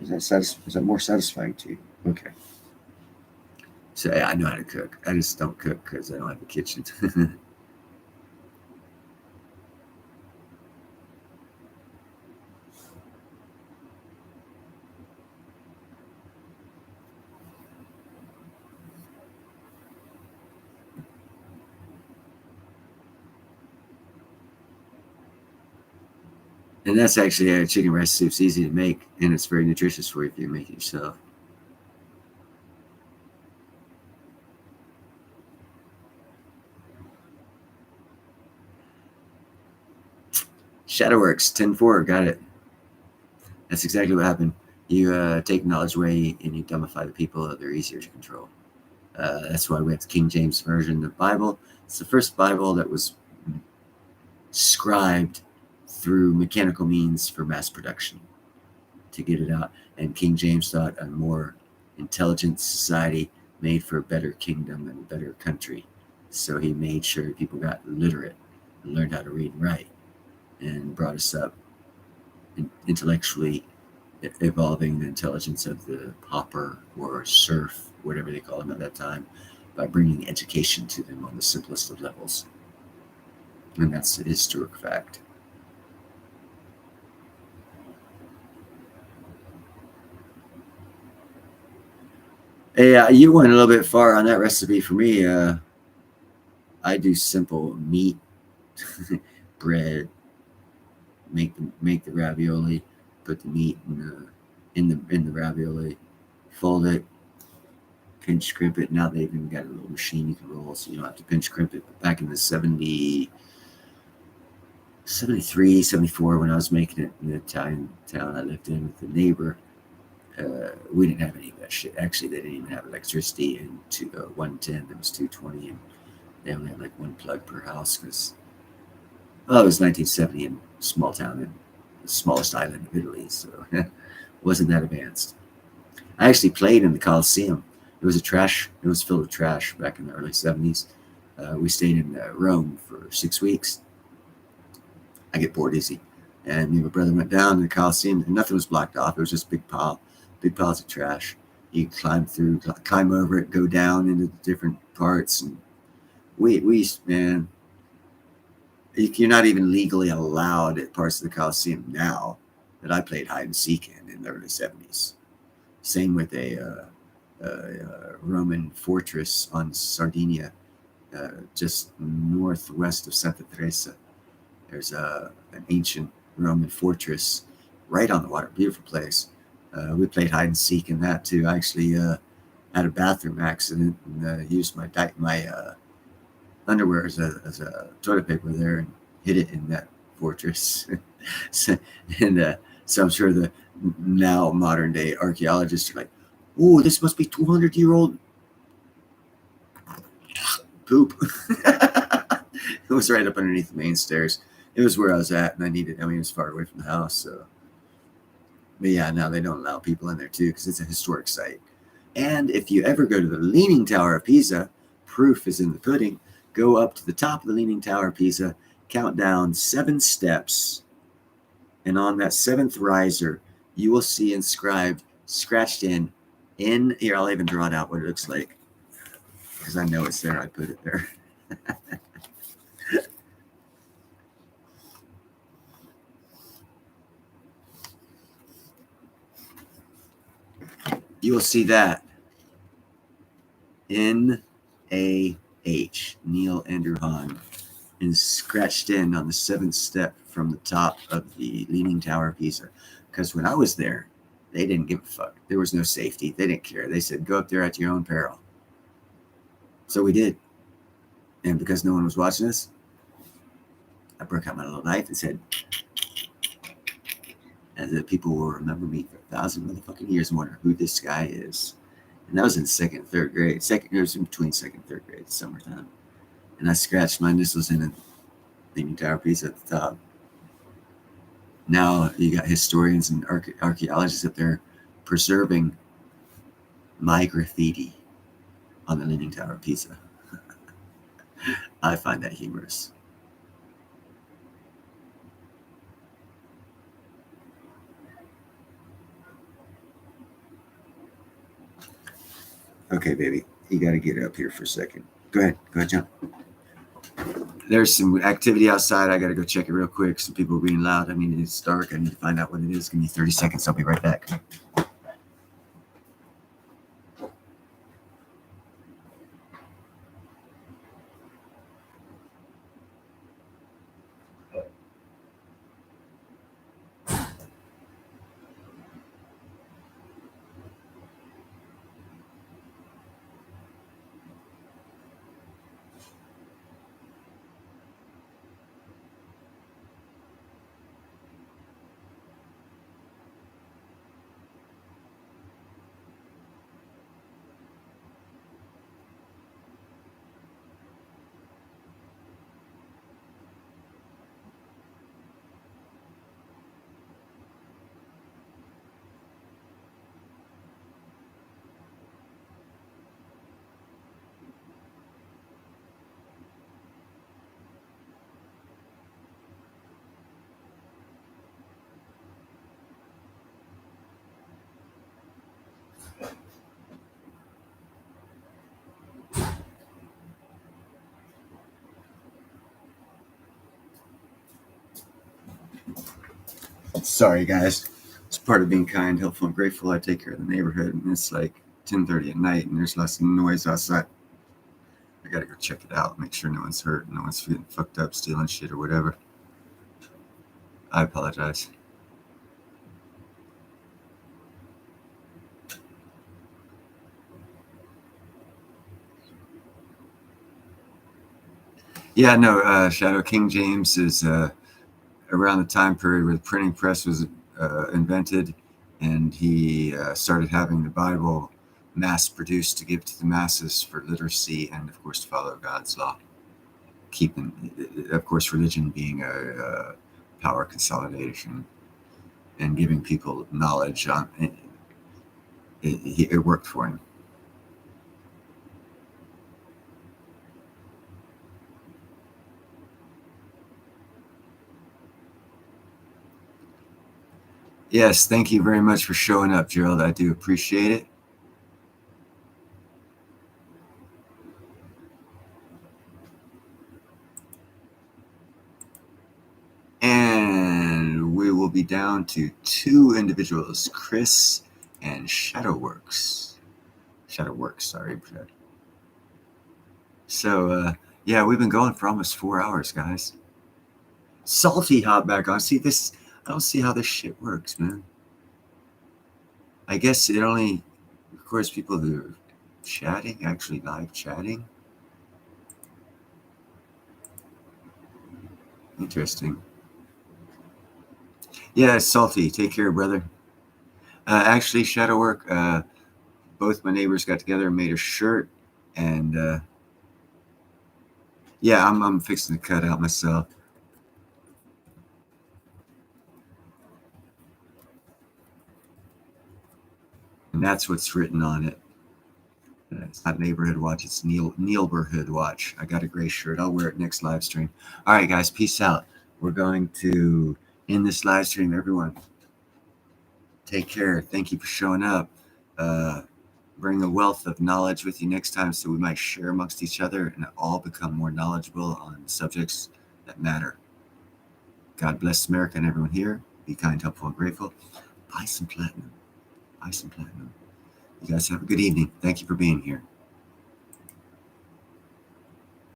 Is that more satisfying to you? Okay. So yeah, I know how to cook. I just don't cook because I don't have a kitchen. And that's actually chicken rice soup's easy to make, and it's very nutritious for you if you make it yourself. Shadowworks 10-4, got it. That's exactly what happened. You take knowledge away and you dumbify the people. They're easier to control. That's why we have the King James Version of the Bible. It's the first Bible that was scribed through mechanical means for mass production to get it out. And King James thought a more intelligent society made for a better kingdom and a better country. So he made sure people got literate and learned how to read and write and brought us up intellectually, evolving the intelligence of the pauper or serf, whatever they call them at that time, by bringing education to them on the simplest of levels. And that's a historic fact. Yeah, you went a little bit far on that recipe for me. I do simple meat, bread, make the ravioli, put the meat in the ravioli, fold it, pinch crimp it. Now they've even got a little machine you can roll, so you don't have to pinch crimp it. But back in the 73, 74, when I was making it in the Italian town I lived in with the neighbor, we didn't have any of that shit. Actually, they didn't even have electricity. And 110, there was 220, and they only had like one plug per house because, well, it was 1970 in a small town in the smallest island of Italy, so it wasn't that advanced. I actually played in the Colosseum. It was filled with trash back in the early 70s. We stayed in Rome for 6 weeks. I get bored easy. And me and my brother went down to the Colosseum, and nothing was blocked off. It was just big piles of trash. You climb over it, go down into the different parts, and man, you're not even legally allowed at parts of the Colosseum now that I played hide and seek in the early 70s. Same with a Roman fortress on Sardinia, just northwest of Santa Teresa. There's an ancient Roman fortress right on the water. Beautiful place. We played hide and seek in that too. I actually had a bathroom accident and used my underwear as a toilet paper there and hid it in that fortress. So I'm sure the now modern day archaeologists are like, "Oh, this must be 200-year-old poop. It was right up underneath the main stairs. It was where I was at, and it was far away from the house. So, but yeah, now they don't allow people in there too because it's a historic site. And if you ever go to the Leaning Tower of Pisa, proof is in the pudding. Go up to the top of the Leaning Tower of Pisa, count down 7 steps, and on that 7th riser, you will see inscribed, scratched in here, I'll even draw it out what it looks like because I know it's there. I put it there. You will see that N-A-H, Neil Andrew Hahn, and scratched in on the 7th step from the top of the Leaning Tower of Pisa. Because when I was there, they didn't give a fuck. There was no safety. They didn't care. They said, go up there at your own peril. So we did. And because no one was watching us, I broke out my little knife and said, and the people will remember me for 1,000 motherfucking years and wonder who this guy is. And that was in 2nd and 3rd grade. It was in between 2nd and 3rd grade, summertime. And I scratched my initials in the Leaning Tower piece at the top. Now you got historians and archaeologists up there preserving my graffiti on the Leaning Tower of Pisa. I find that humorous. Okay, baby, you got to get up here for a second. Go ahead, jump. There's some activity outside. I got to go check it real quick. Some people are being loud. It's dark. I need to find out what it is. Give me 30 seconds. I'll be right back. Sorry, guys. It's part of being kind, helpful, and grateful. I take care of the neighborhood, and it's like 10:30 at night, and there's less noise outside. I gotta go check it out, make sure no one's hurt, no one's getting fucked up, stealing shit or whatever. I apologize. Yeah, no, Shadow King James is around the time period where the printing press was invented, and he started having the Bible mass produced to give to the masses for literacy and, of course, to follow God's law. Keeping, of course, religion being a power consolidation and giving people knowledge on it worked for him. Yes, thank you very much for showing up, Gerald. I do appreciate it. And we will be down to 2 individuals, Chris and Shadowworks. Sorry. So, yeah, we've been going for almost 4 hours, guys. Salty hop back on. See this? I don't see how this shit works, man. I guess it only records people who are chatting, actually live chatting. Interesting. Yeah, Salty. Take care, brother. Actually, Shadowwork, both my neighbors got together and made a shirt, and Yeah, I'm fixing to cut out myself. And that's what's written on it. It's not Neighborhood Watch. It's Neilborhood Watch. I got a gray shirt. I'll wear it next live stream. All right, guys. Peace out. We're going to end this live stream. Everyone, take care. Thank you for showing up. Bring a wealth of knowledge with you next time so we might share amongst each other and all become more knowledgeable on subjects that matter. God bless America and everyone here. Be kind, helpful, and grateful. Buy some platinum. Buy some platinum. You guys have a good evening. Thank you for being here.